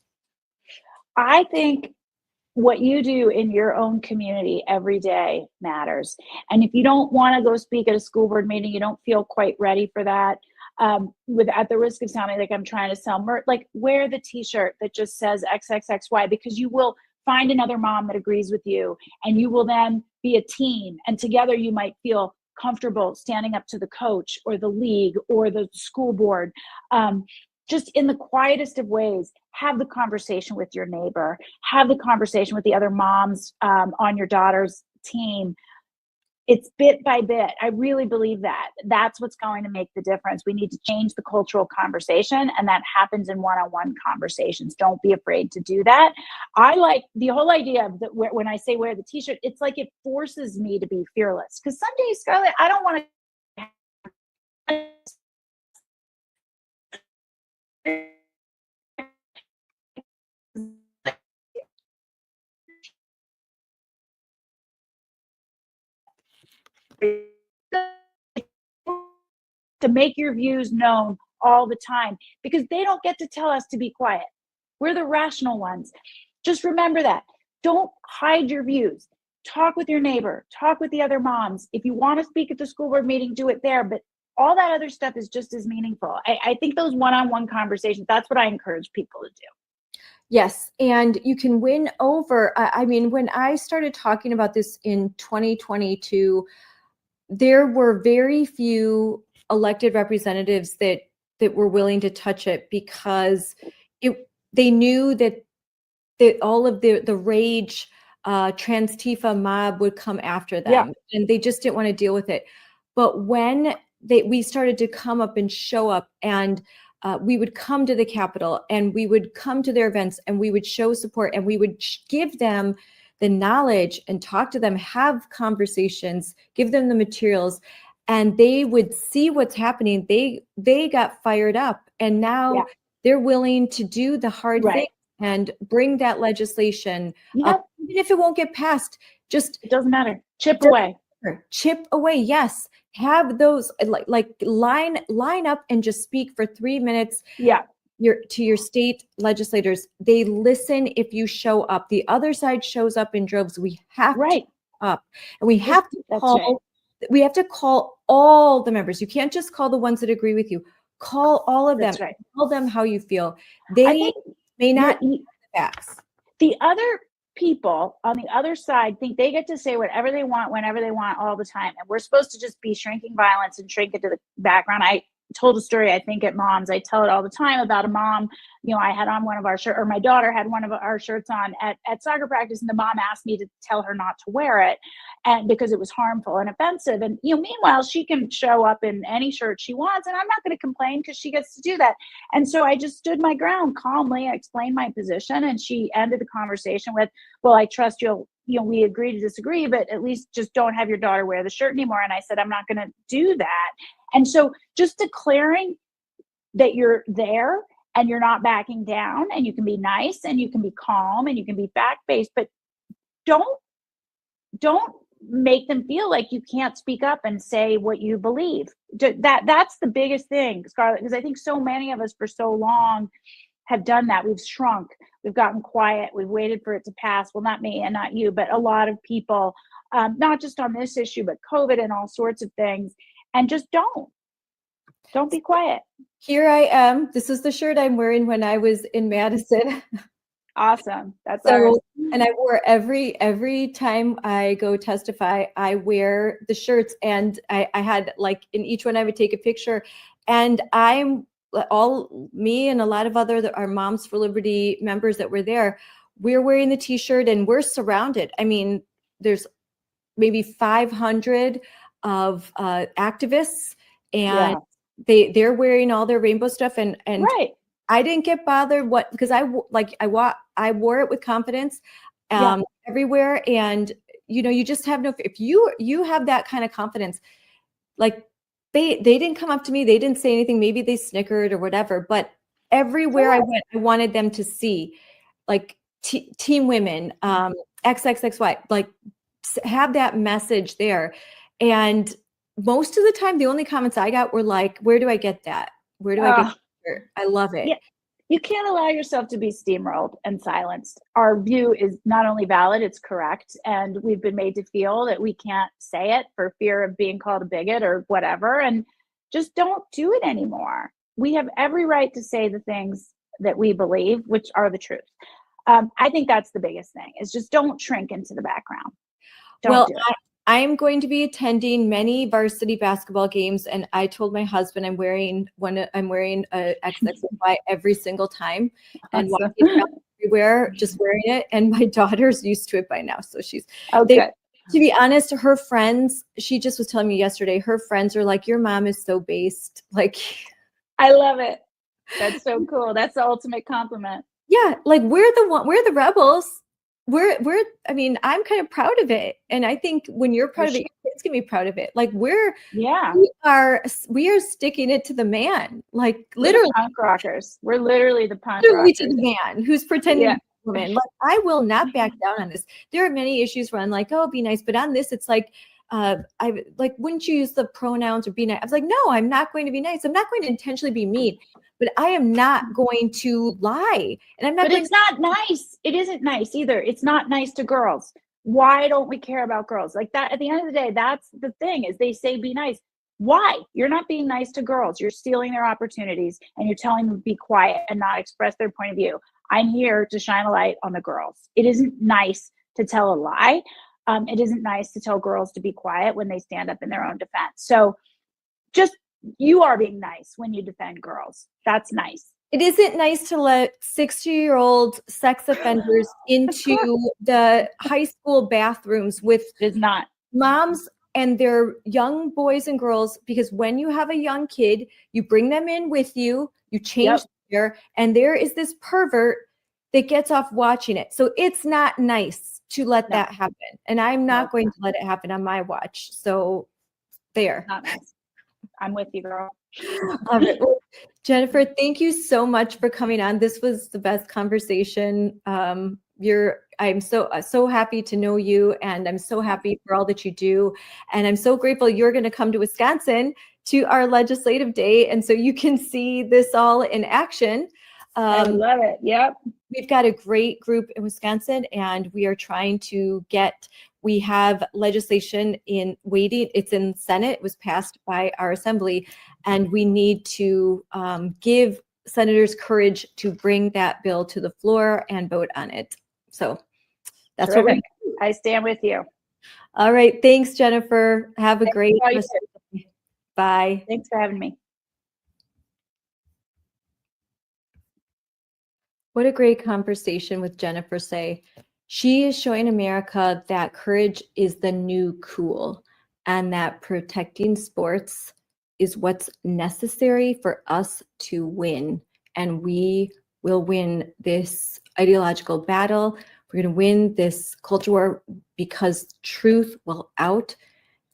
I think what you do in your own community every day matters. And if you don't want to go speak at a school board meeting, you don't feel quite ready for that, at the risk of sounding like I'm trying to sell like wear the t-shirt that just says XXXY, because you will find another mom that agrees with you, and you will then be a team, and together you might feel comfortable standing up to the coach or the league or the school board. Just in the quietest of ways, have the conversation with your neighbor, have the conversation with the other moms on your daughter's team. It's bit by bit. I really believe that. That's what's going to make the difference. We need to change the cultural conversation, and that happens in one-on-one conversations. Don't be afraid to do that. I like the whole idea of that. When I say wear the t-shirt, it's like it forces me to be fearless. Because some days, Scarlett, I don't want to to make your views known all the time, because they don't get to tell us to be quiet. We're the rational ones. Just remember that. Don't hide your views. Talk with your neighbor. Talk with the other moms. If you want to speak at the school board meeting, do it there. But all that other stuff is just as meaningful. I think those one-on-one conversations, that's what I encourage people to do. Yes, and you can win over. I mean, when I started talking about this in 2022, there were very few elected representatives that were willing to touch it, because they knew that all of the rage trans Tifa mob would come after them, and they just didn't want to deal with it. But when we started to come up and show up, and we would come to the Capitol, and we would come to their events, and we would show support, and we would give them the knowledge and talk to them, have conversations, give them the materials, and they would see what's happening. They got fired up, and now they're willing to do the hard thing and bring that legislation up, even if it won't get passed. It doesn't matter. Chip away. Yes. Have those like line up and just speak for 3 minutes. To your state legislators. They listen if you show up. The other side shows up in droves. We have to up, and we have to call. We have to call all the members. You can't just call the ones that agree with you. Call all of them. Tell them how you feel. They may not eat the facts. The other people on the other side think they get to say whatever they want, whenever they want, all the time. And we're supposed to just be shrinking violence and shrink it to the background. I told a story, I think, at Moms. I tell it all the time about a mom. I had on one of our shirts, or my daughter had one of our shirts on at soccer practice, and the mom asked me to tell her not to wear it, and because it was harmful and offensive. And meanwhile, she can show up in any shirt she wants, and I'm not going to complain because she gets to do that. And so I just stood my ground calmly. I explained my position, and she ended the conversation with, "Well, I trust you'll." We agree to disagree, but at least just don't have your daughter wear the shirt anymore. And I said, I'm not going to do that. And so just declaring that you're there and you're not backing down, and you can be nice and you can be calm and you can be fact-based, but don't make them feel like you can't speak up and say what you believe. That's the biggest thing, Scarlett, because I think so many of us for so long have done that. We've shrunk. We've gotten quiet. We've waited for it to pass. Well, not me and not you, but a lot of people, not just on this issue, but COVID and all sorts of things. And just don't be quiet. Here I am. This is the shirt I'm wearing when I was in Madison. Awesome. That's so, and I wore every time I go testify, I wear the shirts, and I had, like, in each one I would take a picture, and me and a lot of our Moms for Liberty members that were there, we're wearing the t-shirt, and we're surrounded. I mean, there's maybe 500 of activists and they're wearing all their rainbow stuff, and Right. I didn't get bothered because I wore it with confidence everywhere, and you just have no, if you have that kind of confidence, like they didn't come up to me, they didn't say anything, maybe they snickered or whatever, but everywhere I went, I wanted them to see, like, Team Women, XXXY, like, have that message there. And most of the time, the only comments I got were like, where do I get that? Where do I get that? I love it. Yeah. You can't allow yourself to be steamrolled and silenced. Our view is not only valid, it's correct. And we've been made to feel that we can't say it for fear of being called a bigot or whatever. And just don't do it anymore. We have every right to say the things that we believe, which are the truth. I think that's the biggest thing, is just don't shrink into the background. Don't do it. I'm going to be attending many varsity basketball games, and I told my husband I'm wearing a XXY every single time, and walking around everywhere, just wearing it. And my daughter's used to it by now, so she's okay. To be honest, her friends, she just was telling me yesterday, her friends are like, your mom is so based. Like, I love it. That's so cool. That's the ultimate compliment. Yeah, like we're the rebels. I mean, I'm kind of proud of it. And I think when you're proud of it, your kids can be proud of it. Like we are sticking it to the man. Like literally punk rockers. We're literally the punk literally rockers. To the man who's pretending to be a woman. Like I will not back down on this. There are many issues where I'm like, oh, be nice. But on this, it's like, I like, wouldn't you use the pronouns or be nice? I was like, no, I'm not going to be nice. I'm not going to intentionally be mean, but I am not going to lie. And I'm not. But it's not nice. It isn't nice either. It's not nice to girls. Why don't we care about girls like that? At the end of the day, that's the thing, is they say be nice. Why? You're not being nice to girls. You're stealing their opportunities, and you're telling them to be quiet and not express their point of view. I'm here to shine a light on the girls. It isn't nice to tell a lie. It isn't nice to tell girls to be quiet when they stand up in their own defense. So just, you are being nice when you defend girls. That's nice. It isn't nice to let 60-year-old sex offenders into the high school bathrooms with moms and their young boys and girls, because when you have a young kid, you bring them in with you, you change there, and there is this pervert that gets off watching it. So it's not nice to let that happen. And I'm not going to let it happen on my watch. So there. Not nice. I'm with you, girl. All right. Well, Jennifer, thank you so much for coming on. This was the best conversation. I'm so happy to know you, and I'm so happy for all that you do. And I'm so grateful you're going to come to Wisconsin to our legislative day. And so you can see this all in action. I love it. Yep. We've got a great group in Wisconsin, and we are trying to we have legislation in waiting. It's in Senate. It was passed by our assembly, and we need to give senators courage to bring that bill to the floor and vote on it. So that's what I stand with you. All right. Thanks, Jennifer. Have a great rest of the day. Bye. Thanks for having me. What a great conversation with Jennifer Say. She is showing America that courage is the new cool, and that protecting sports is what's necessary for us to win. And we will win this ideological battle. We're going to win this culture war because truth will out,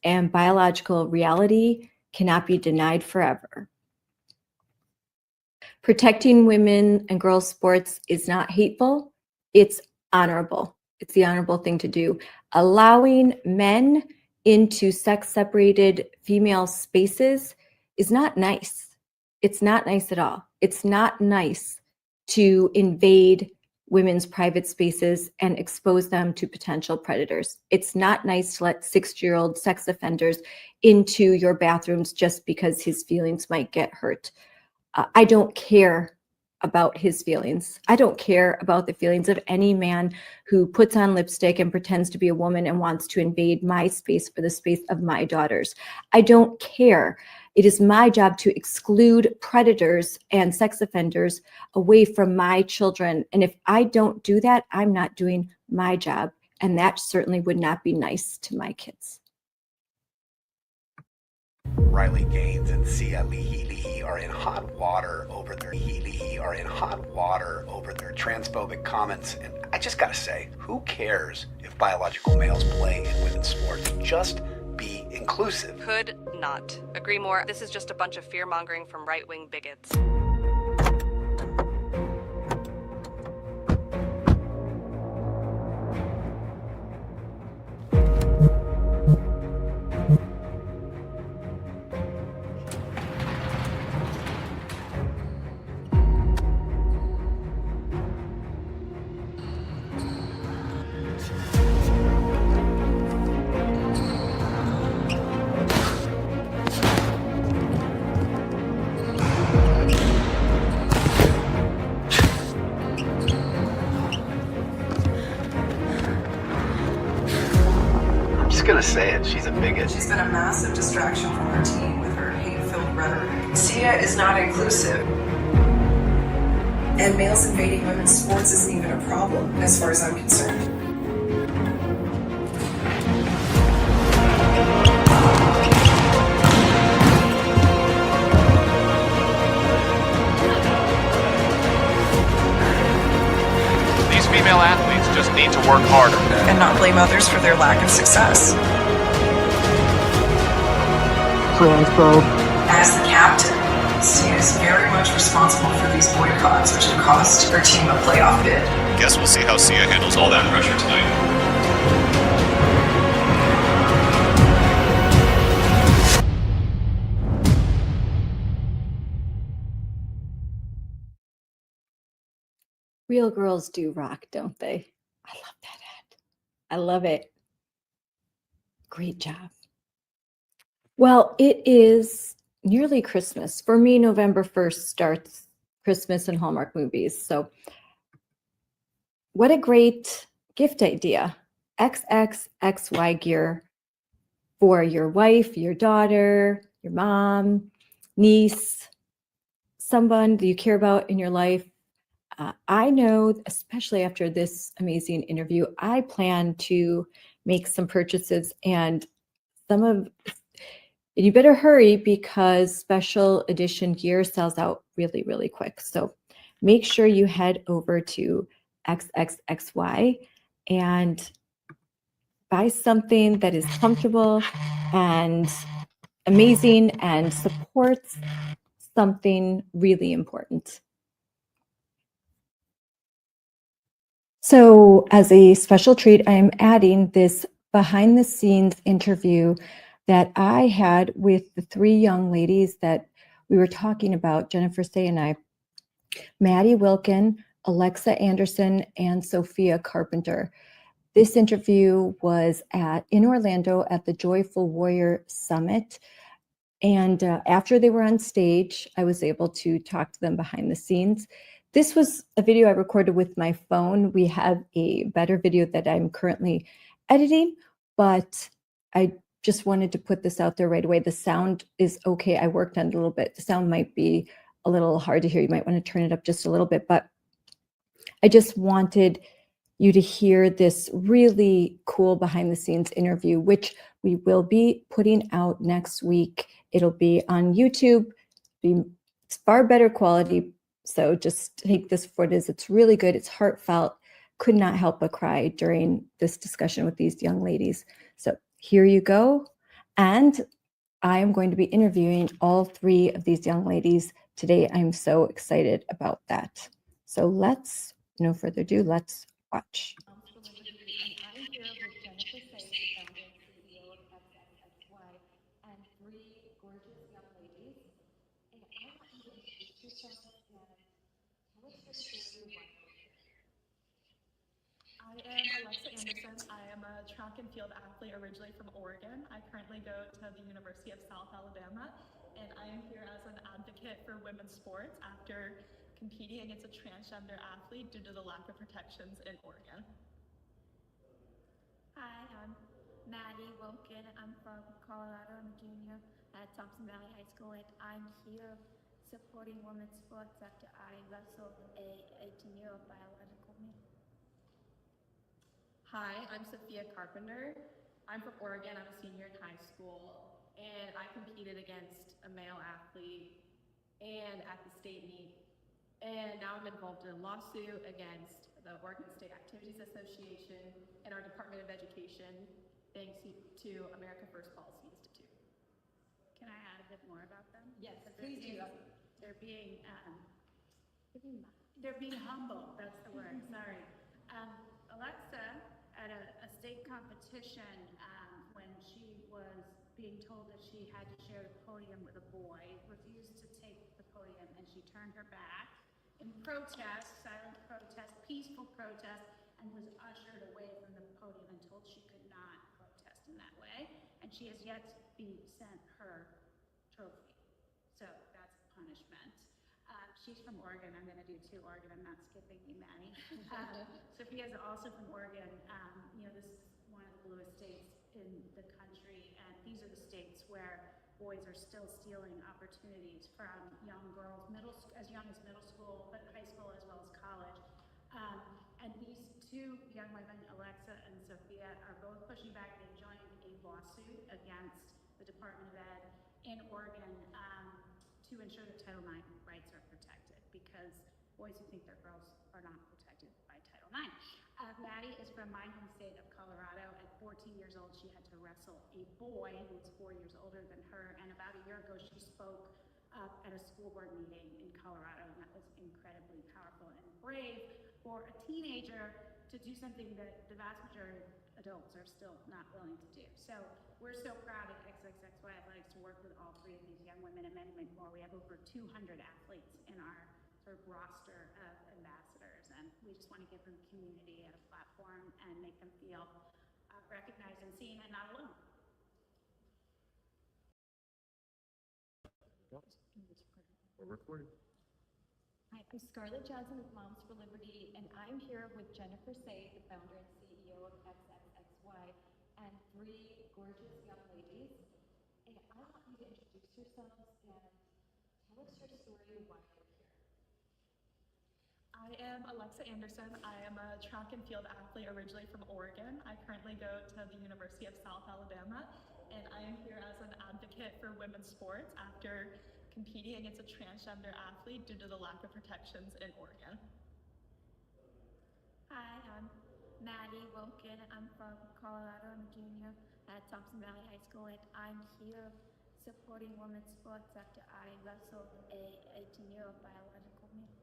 and biological reality cannot be denied forever. Protecting women and girls' sports is not hateful, it's honorable. It's the honorable thing to do. Allowing men into sex-separated female spaces is not nice. It's not nice at all. It's not nice to invade women's private spaces and expose them to potential predators. It's not nice to let 60-year-old sex offenders into your bathrooms just because his feelings might get hurt. I don't care about his feelings. I don't care about the feelings of any man who puts on lipstick and pretends to be a woman and wants to invade my space for the space of my daughters. I don't care. It is my job to exclude predators and sex offenders away from my children. And if I don't do that, I'm not doing my job. And that certainly would not be nice to my kids. Riley Gaines and Sia Lihili are in hot water over their transphobic comments. And I just gotta say, who cares if biological males play in women's sports? Just be inclusive. Could not agree more. This is just a bunch of fear-mongering from right-wing bigots. Gonna say it, she's a bigot. She's been a massive distraction from her team with her hate-filled rhetoric. Sia is not inclusive. And males invading women's sports isn't even a problem, as far as I'm concerned. These female athletes just need to work harder. And not blame others for their lack of success. Transphobe. As the captain, Sia is very much responsible for these boycotts, which have cost her team a playoff bid. Guess we'll see how Sia handles all that pressure tonight. Real girls do rock, don't they? I love that ad. I love it. Great job. Well, it is nearly Christmas. For me, November 1st starts Christmas and Hallmark movies. So what a great gift idea. XXXY gear for your wife, your daughter, your mom, niece, someone that you care about in your life. I know, especially after this amazing interview, I plan to make some purchases, and you better hurry because special edition gear sells out really, really quick. So make sure you head over to XXXY and buy something that is comfortable and amazing and supports something really important. So as a special treat, I am adding this behind the scenes interview that I had with the three young ladies that we were talking about, Jennifer Say and I, Maddie Wilkin, Alexa Anderson, and Sophia Carpenter. This interview was in Orlando at the Joyful Warrior Summit. And after they were on stage, I was able to talk to them behind the scenes. This was a video I recorded with my phone. We have a better video that I'm currently editing, but I just wanted to put this out there right away. The sound is okay. I worked on it a little bit. The sound might be a little hard to hear. You might want to turn it up just a little bit, but I just wanted you to hear this really cool behind the scenes interview, which we will be putting out next week. It'll be on YouTube. It's far better quality. So just take this for what it is. It's really good. It's heartfelt. Could not help but cry during this discussion with these young ladies. So here you go. And I am going to be interviewing all three of these young ladies today. I'm so excited about that. So no further ado, let's watch. I am Alexa Anderson. I am a track and field athlete originally from Oregon. I currently go to the University of South Alabama, and I am here as an advocate for women's sports after competing against a transgender athlete due to the lack of protections in Oregon. Hi, I'm Maddie Wilkin. I'm from Colorado. I'm a junior at Thompson Valley High School, and I'm here supporting women's sports after I wrestled a 18-year-old biological male. Hi, I'm Sophia Carpenter. I'm from Oregon. I'm a senior in high school, and I competed against a male athlete and at the state meet. And now I'm involved in a lawsuit against the Oregon State Activities Association and our Department of Education, thanks to America First Policy Institute. Can I add a bit more about them? Yes, please do. They're being humble. That's the word. Sorry. Alexa, at a state competition, when she was being told that she had to share the podium with a boy, refused to take the podium, and she turned her back in protest, silent protest, peaceful protest, and was ushered away from the podium and told she could not protest in that way. And she has yet to be sent her trophy. So that's punishment. She's from Oregon. I'm going to do 2 Oregon. I'm not skipping you, Maddie. Sophia's also from Oregon. This is one of the bluest states in the country, and these are the states where boys are still stealing opportunities from young girls, as young as middle school, but high school as well as college. And these 2 young women, Alexa and Sophia, are both pushing back. They joined a lawsuit against the Department of Ed in Oregon to ensure that Title IX rights are protected, because boys who think they're girls are not protected by Title IX. Maddie is from my home state of Colorado. At 14 years old, she had to wrestle a boy who was 4 years older than her, and about a year ago, she spoke at a school board meeting in Colorado, and that was incredibly powerful and brave for a teenager to do something that the vast majority of adults are still not willing to do. So we're so proud at XXXY Athletics to work with all 3 of these young women and many more. We have over 200 athletes in our sort of roster of ambassadors, and we just want to give them community and a platform and make them feel recognized and seen and not alone. We're recording. Hi, I'm Scarlett Johnson with Moms for Liberty, and I'm here with Jennifer Say, the founder and CEO of XXXY, and 3 gorgeous young ladies. And I want you to introduce yourselves and tell us your story, why you're here. I am Alexa Anderson. I am a track and field athlete originally from Oregon. I currently go to the University of South Alabama, and I am here as an advocate for women's sports after competing against a transgender athlete due to the lack of protections in Oregon. Hi, I'm Maddie Wilkin. I'm from Colorado. I'm a junior at Thompson Valley High School, and I'm here supporting women's sports after I wrestled a 18-year-old biological male.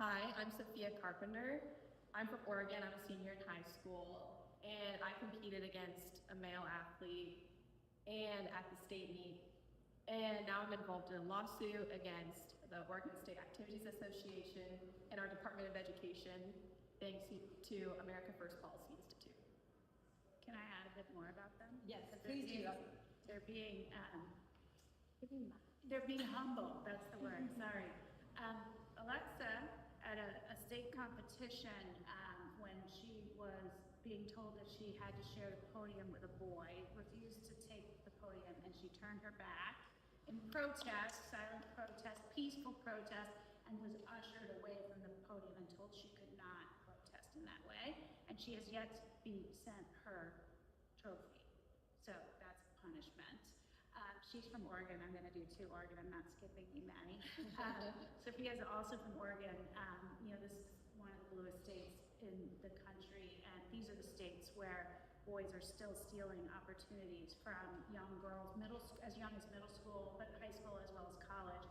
Hi, I'm Sophia Carpenter. I'm from Oregon. I'm a senior in high school, and I competed against a male athlete and at the state meet. And now I'm involved in a lawsuit against the Oregon State Activities Association and our Department of Education, thanks to America First Policy Institute. Can I add a bit more about them? Yes, please do. They're being humble. That's the word. Sorry. Alexa, at a state competition, when she was being told that she had to share the podium with a boy, refused to take the podium, and she turned her back in protest, silent protest, peaceful protest, and was ushered away from the podium and told she could not protest in that way. And she has yet to be sent her trophy. So that's punishment. She's from Oregon. I'm going to do 2 Oregon. I'm not skipping you, Maddie. Sophia's also from Oregon. This is one of the bluest states in the country, and these are the states where boys are still stealing opportunities from young girls, as young as middle school, but high school as well as college.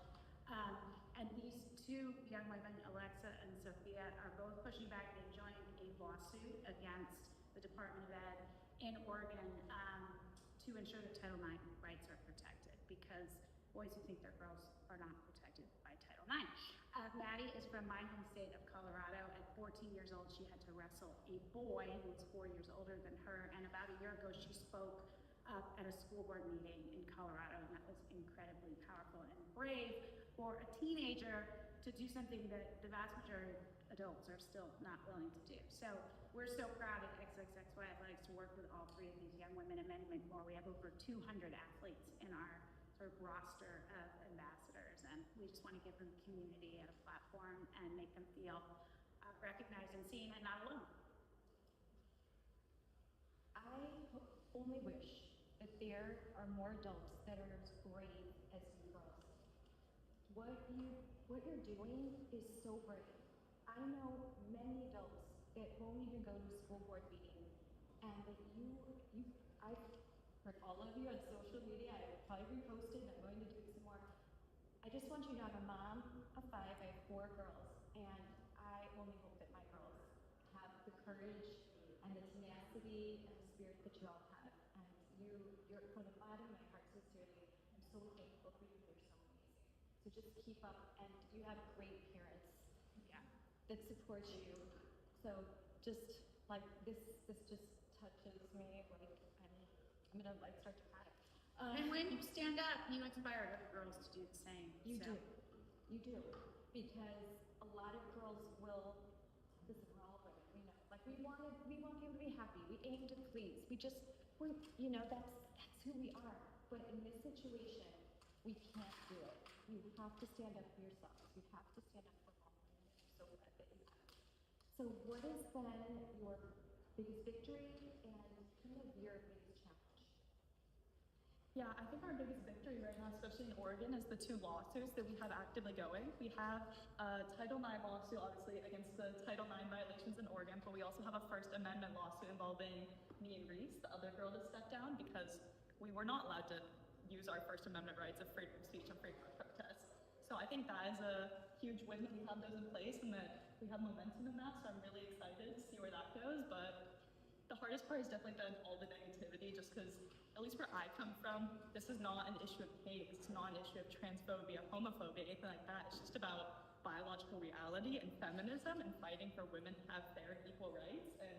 And these 2 young women, Alexa and Sophia, are both pushing back. They joined a lawsuit against the Department of Ed in Oregon to ensure that Title IX rights are protected, because boys who think they're girls are not protected by Title IX. Maddie is from my home state of Colorado. At 14 years old, she had to wrestle a boy who was 4 years older than her, and about a year ago, she spoke at a school board meeting in Colorado, and that was incredibly powerful and brave for a teenager to do something that the vast majority of adults are still not willing to do. So we're so proud at XXXY Athletics to work with all 3 of these young women and many more. We have over 200 athletes in our sort of roster of ambassadors, and we just want to give them community and a platform and make them feel recognized and seen and not alone. I only wish that there are more adults that are as brave as you girls. what you're doing is so brave. I know many adults that won't even go to a school board meeting, and that I've heard all of you on social media. I've probably reposted, and I'm going to do some more. I just want you to know I'm a mom of 5. I have 4 girls, and I only hope that my girls have the courage and the tenacity and the spirit that you all have. And you're from the bottom of my heart, sincerely. I'm so thankful for you. You're so amazing. So just keep up, and you have great parents. Yeah, that support you. So just like this just touches me. Like I'm gonna like start to cry. And when you stand up, you inspire other girls to do the same. You do, because a lot of girls will. This is all right, we know. Like we want people to be happy. We aim to please. That's who we are. But in this situation, we can't do it. You have to stand up for yourselves. You have to stand up for all women. I'm so glad that you have. So what has been your biggest victory and kind of your biggest challenge? Yeah, I think our biggest victory right now, especially in Oregon, is the 2 lawsuits that we have actively going. We have a Title IX lawsuit, obviously, against the Title IX violations in Oregon, but we also have a First Amendment lawsuit involving me and Reese, the other girl that stepped down, because we were not allowed to use our First Amendment rights of freedom of speech and freedom of protest. So I think that is a huge win that we have those in place and that we have momentum in that, so I'm really excited to see where that goes. But the hardest part has definitely been all the negativity, just because, at least where I come from, this is not an issue of hate, it's not an issue of transphobia, homophobia, anything like that. It's just about biological reality and feminism and fighting for women to have fair and equal rights. And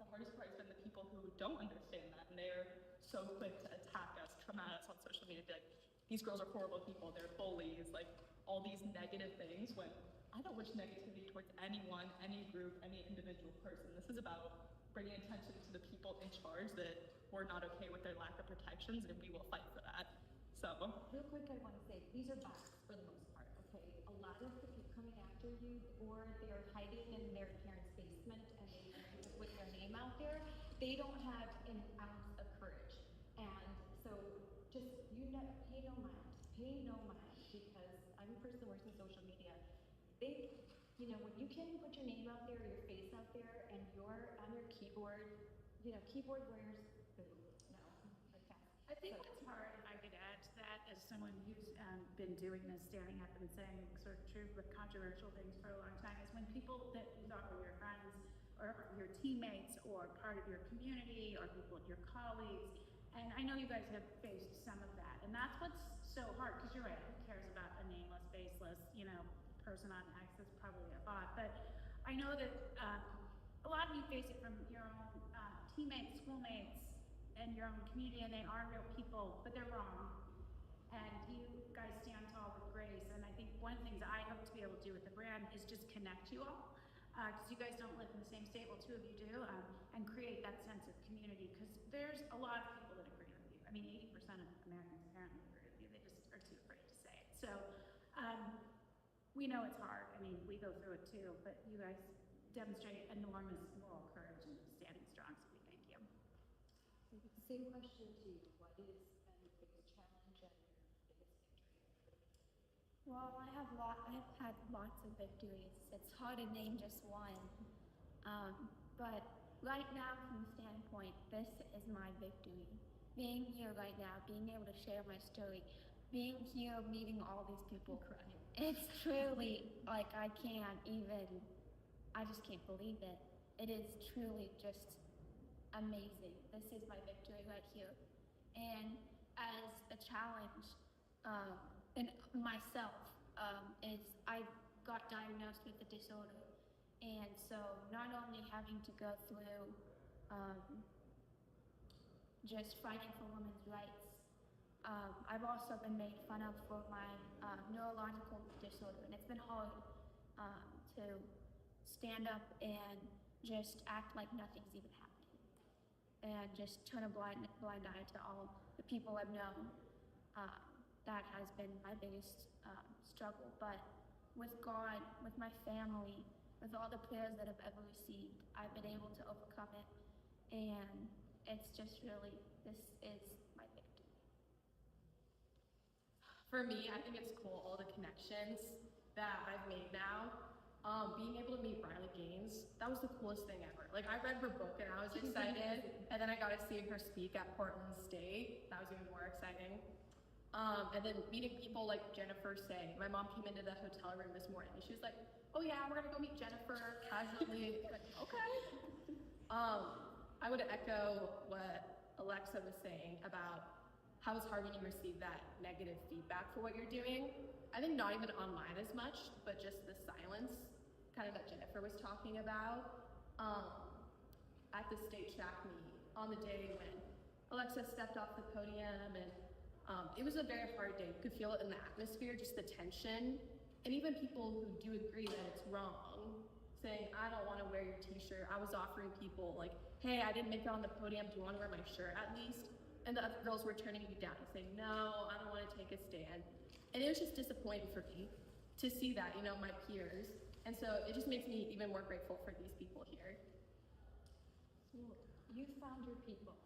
the hardest part has been the people who don't understand that, and they're so quick to attack us, come at us on social media, be like, these girls are horrible people, they're bullies, like all these negative things, when I don't wish negativity towards anyone, any group, any individual person. This is about bringing attention to the people in charge that we're not okay with their lack of protections, and we will fight for that. So, real quick, I want to say these are bots for the most part. Okay, a lot of the people coming after you, or they're hiding in their parents' basement and they put their name out there. They don't have an ounce of courage, and so just pay no mind, because I'm a person who works in social media. When you can put your name out there, or your face out there, and you're on your keyboard, keyboard warriors, no. I think what's hard, if I could add to that, as someone who's been doing this, standing up and saying sort of true but controversial things for a long time, is when people that you thought were your friends, or your teammates, or part of your community, or people, your colleagues, and I know you guys have faced some of that, and that's what's so hard, because you're right, who cares about a nameless, faceless, person on X? That's probably a bot. But I know that a lot of you face it from your own teammates, schoolmates, and your own community, and they are real people, but they're wrong. And you guys stand tall with grace. And I think one of the things I hope to be able to do with the brand is just connect you all, because you guys don't live in the same state, well, 2 of you do, and create that sense of community, because there's a lot of people that agree with you. I mean, 80% of Americans apparently agree with you. They just are too afraid to say it. So, we know it's hard. I mean, we go through it too, but you guys demonstrate enormous moral courage and standing strong, so we thank you. Same question to you. What has been the biggest challenge and your biggest victory? Well, I've had lots of victories. It's hard to name just one. But right now, from the standpoint, this is my victory. Being here right now, being able to share my story, being here, meeting all these people, crying. It's truly, I just can't believe it. It is truly just amazing. This is my victory right here. And as a challenge, in myself, is I got diagnosed with a disorder. And so not only having to go through just fighting for women's rights, I've also been made fun of for my neurological disorder, and it's been hard to stand up and just act like nothing's even happening, and just turn a blind eye to all the people I've known. That has been my biggest struggle, but with God, with my family, with all the prayers that I've ever received, I've been able to overcome it, and it's just really, this is my victory. For me, I think it's cool, all the connections that I've made now. Being able to meet Riley Gaines, that was the coolest thing ever. Like, I read her book and I was excited, and then I got to see her speak at Portland State. That was even more exciting. And then meeting people like Jennifer Say. My mom came into the hotel room this morning and she was like, oh yeah, we're gonna go meet Jennifer casually. Like, okay. I would echo what Alexa was saying about how it's hard when you receive that negative feedback for what you're doing. I think not even online as much, but just the silence, kind of that Jennifer was talking about. At the state track meet, on the day when Alexa stepped off the podium, and it was a very hard day. You could feel it in the atmosphere, just the tension. And even people who do agree that it's wrong, saying, I don't want to wear your t-shirt. I was offering people like, hey, I didn't make it on the podium. Do you want to wear my shirt at least? And the other girls were turning me down and saying, no, I don't want to take a stand. And it was just disappointing for me to see that, you know, my peers. And so it just makes me even more grateful for these people here. You found your people.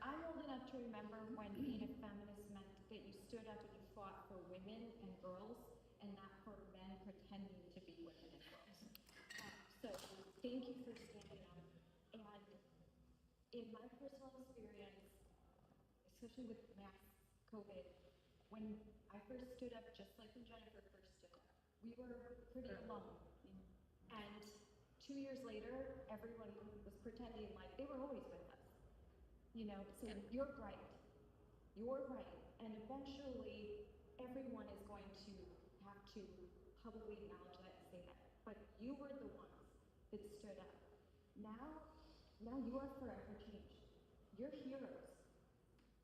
I'm old enough to remember when being a feminist meant that you stood up and you fought for women and girls and not for men pretending to be women and girls. So thank you for standing up. And in my personal experience, especially with mass COVID, when I first stood up, just like when Jennifer first stood up, we were pretty alone. And 2 years later, everyone was pretending like they were always with us. You know, so you're right. You're right. And eventually, everyone is going to have to publicly acknowledge that and say that. But you were the ones that stood up. Now you are forever changed. You're heroes.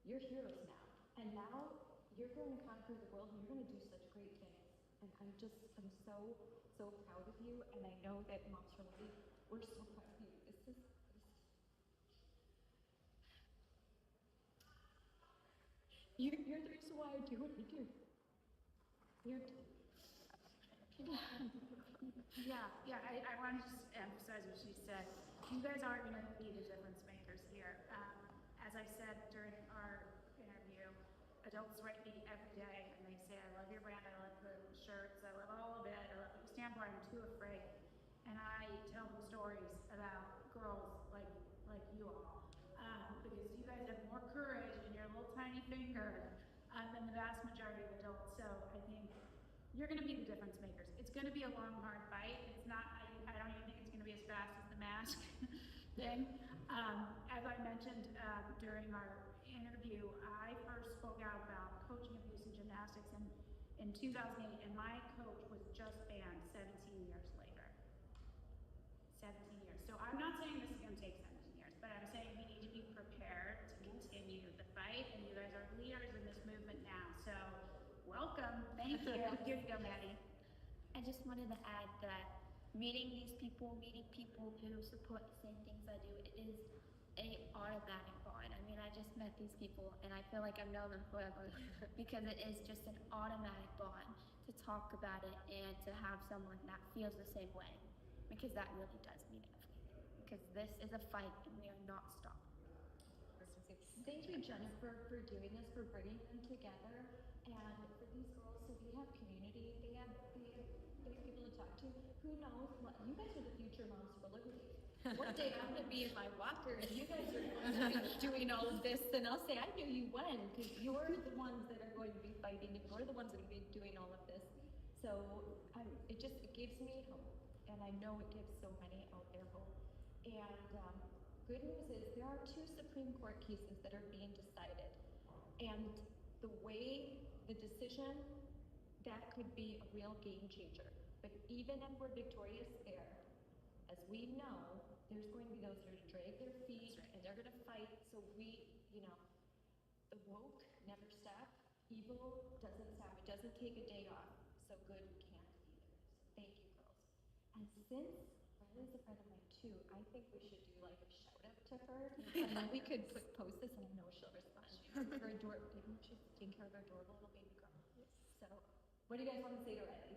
You're heroes now. And now you're going to conquer the world and you're going to do such great things. And I'm so proud of you. And I know that Moms for Liberty, we're so proud of you. You're the reason why I do what I do. I want to just emphasize what she said. You guys are going to be the difference makers here. As I said during our interview, adults write me every day and they say, I love your brand, I love the shirts, I love all of it, I love what you stand for, I'm too afraid. And I tell them stories about girls like you all. Because you guys have more courage in your little tiny finger than the vast majority of adults. So I think you're going to be the difference makers. It's going to be a long, hard fight. It's not, I don't even think it's going to be as fast as the mask thing. As I mentioned during our interview, I first spoke out about coaching abuse in gymnastics in 2008, and my coach was just banned 17 years later. 17 years. So I'm not saying this is going to take 17 years, but I'm saying we need to be prepared to continue the fight, and you guys are leaders in this movement now. So welcome. Thank you. Here you go, Maddie. I just wanted to add that meeting people who support the same things I do, it is an automatic bond. I mean, I just met these people and I feel like I've known them forever because it is just an automatic bond to talk about it and to have someone that feels the same way, because that really does mean everything. Because this is a fight and we are not stopping. Thank you, Jennifer, for doing this, for bringing them together. And for these girls, so they have community, they have people to talk to. Who knows? You guys are the future Moms for Liberty. One day I'm going to be in my walker and you guys are going to be doing all of this, and I'll say, I knew you when, because you're the ones that are going to be fighting, and you're the ones that are going to be doing all of this. So it gives me hope, and I know it gives so many out there hope. And good news is there are 2 Supreme Court cases that are being decided, and the decision, that could be a real game changer. But even if we're victorious there, as we know, there's going to be those that are drag their feet and they're going to fight. So the woke never stop. Evil doesn't stop. It doesn't take a day off. So good can't either. So thank you, girls. And since Riley's a friend of mine too, I think we should do like a shout out to her, and then we could post this, and I know she'll respond. She's taking care of her adorable little baby girl. So, what do you guys want to say to Riley?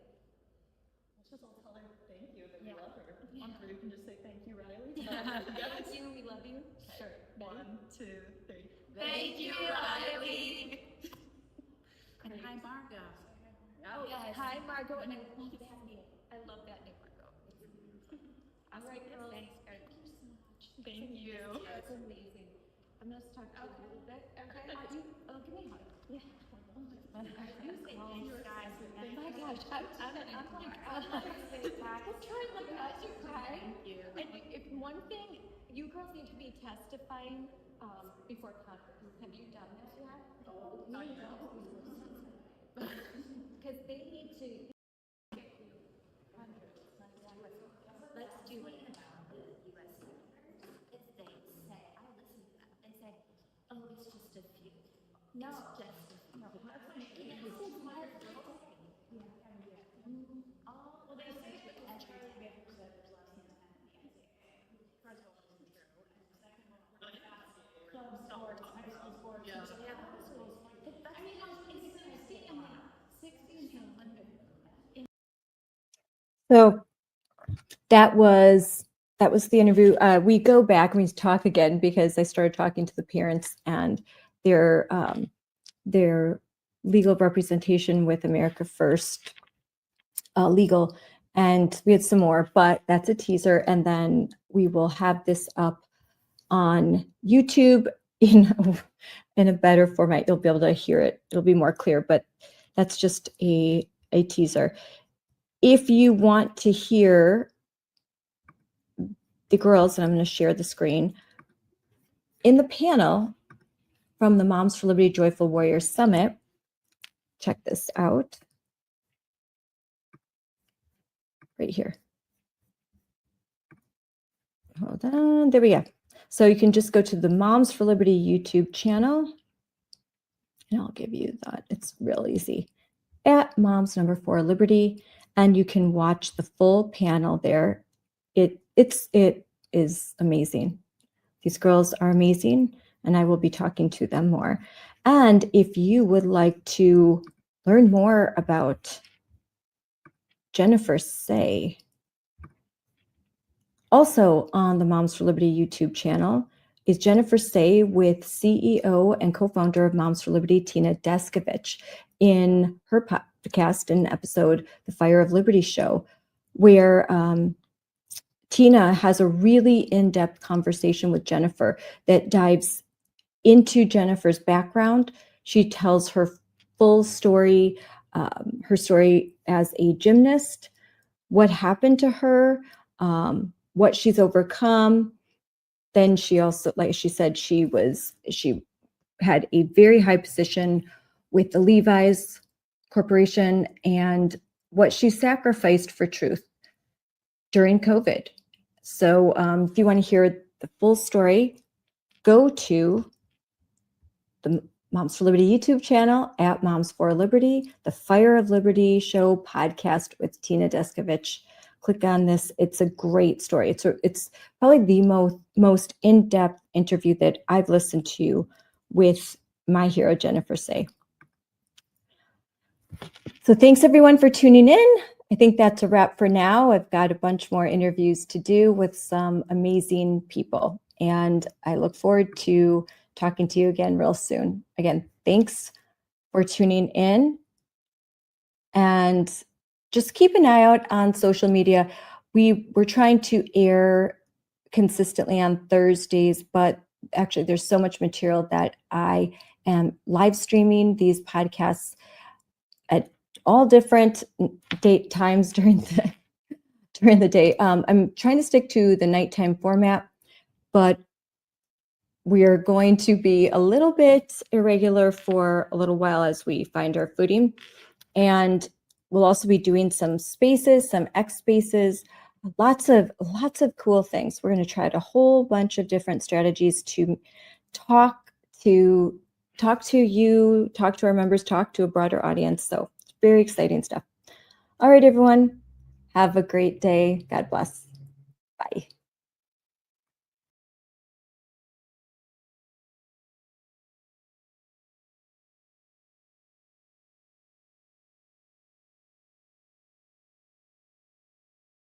Let's just all tell her thank you, that we love her. On 3, you can just say thank you, Riley. Thank you, we love you. Sure. 1, 2, 3. Thank you, Riley. Hi, Margot. Oh, yes. Hi, Margot, and I love that name. I love that name, Margot. All right, girls. Thanks, guys. Thank you so much. Thank you. It's amazing. I'm gonna talk to you a little bit. Okay. You, give me a hug. Yeah. You say thank you, guys. Oh my gosh, I'm like, I'm trying like not to cry. Thank you. And if one thing, you girls need to be testifying before conference. Have you done this yet? Oh, no. Because they need to. Let's do it about the U.S. If they say, I'll listen to that. They say, oh, it's just a few. No. It's just a few. No. Well, they say that entertainment. So that was the interview. We go back and we talk again because I started talking to the parents and their legal representation with America First Legal, and we had some more, but that's a teaser. And then we will have this up on YouTube in a better format. You'll be able to hear it. It'll be more clear, but that's just a teaser. If you want to hear the girls, and I'm going to share the screen, in the panel from the Moms for Liberty Joyful Warriors Summit, check this out right here. Hold on, there we go. So you can just go to the Moms for Liberty YouTube channel, and I'll give you that. It's real easy. At Moms4Liberty, and you can watch the full panel there. It is amazing. These girls are amazing, and I will be talking to them more. And if you would like to learn more about Jennifer Say, also on the Moms for Liberty YouTube channel is Jennifer Say with CEO and co-founder of Moms for Liberty, Tina Descovich, in her podcast and episode, The Fire of Liberty Show, where Tina has a really in-depth conversation with Jennifer that dives into Jennifer's background. She tells her full story, her story as a gymnast, what happened to her, what she's overcome. Then she also, like she said, she had a very high position with the Levi's Corporation and what she sacrificed for truth during COVID. So if you want to hear the full story, go to the Moms for Liberty YouTube channel at Moms for Liberty, the Fire of Liberty Show podcast with Tina Descovich. Click on this. It's a great story. It's probably the most in-depth interview that I've listened to with my hero, Jennifer Say. So thanks everyone for tuning in. I think that's a wrap for now. I've got a bunch more interviews to do with some amazing people, and I look forward to talking to you again real soon. Again, thanks for tuning in, and just keep an eye out on social media. We're trying to air consistently on Thursdays, but actually there's so much material that I am live streaming these podcasts at all different date times during the day. I'm trying to stick to the nighttime format, but we are going to be a little bit irregular for a little while as we find our footing. And we'll also be doing some spaces, some X spaces, lots of cool things. We're going to try out a whole bunch of different strategies to talk to you, talk to our members, talk to a broader audience. So it's very exciting stuff. All right, everyone. Have a great day. God bless. Bye.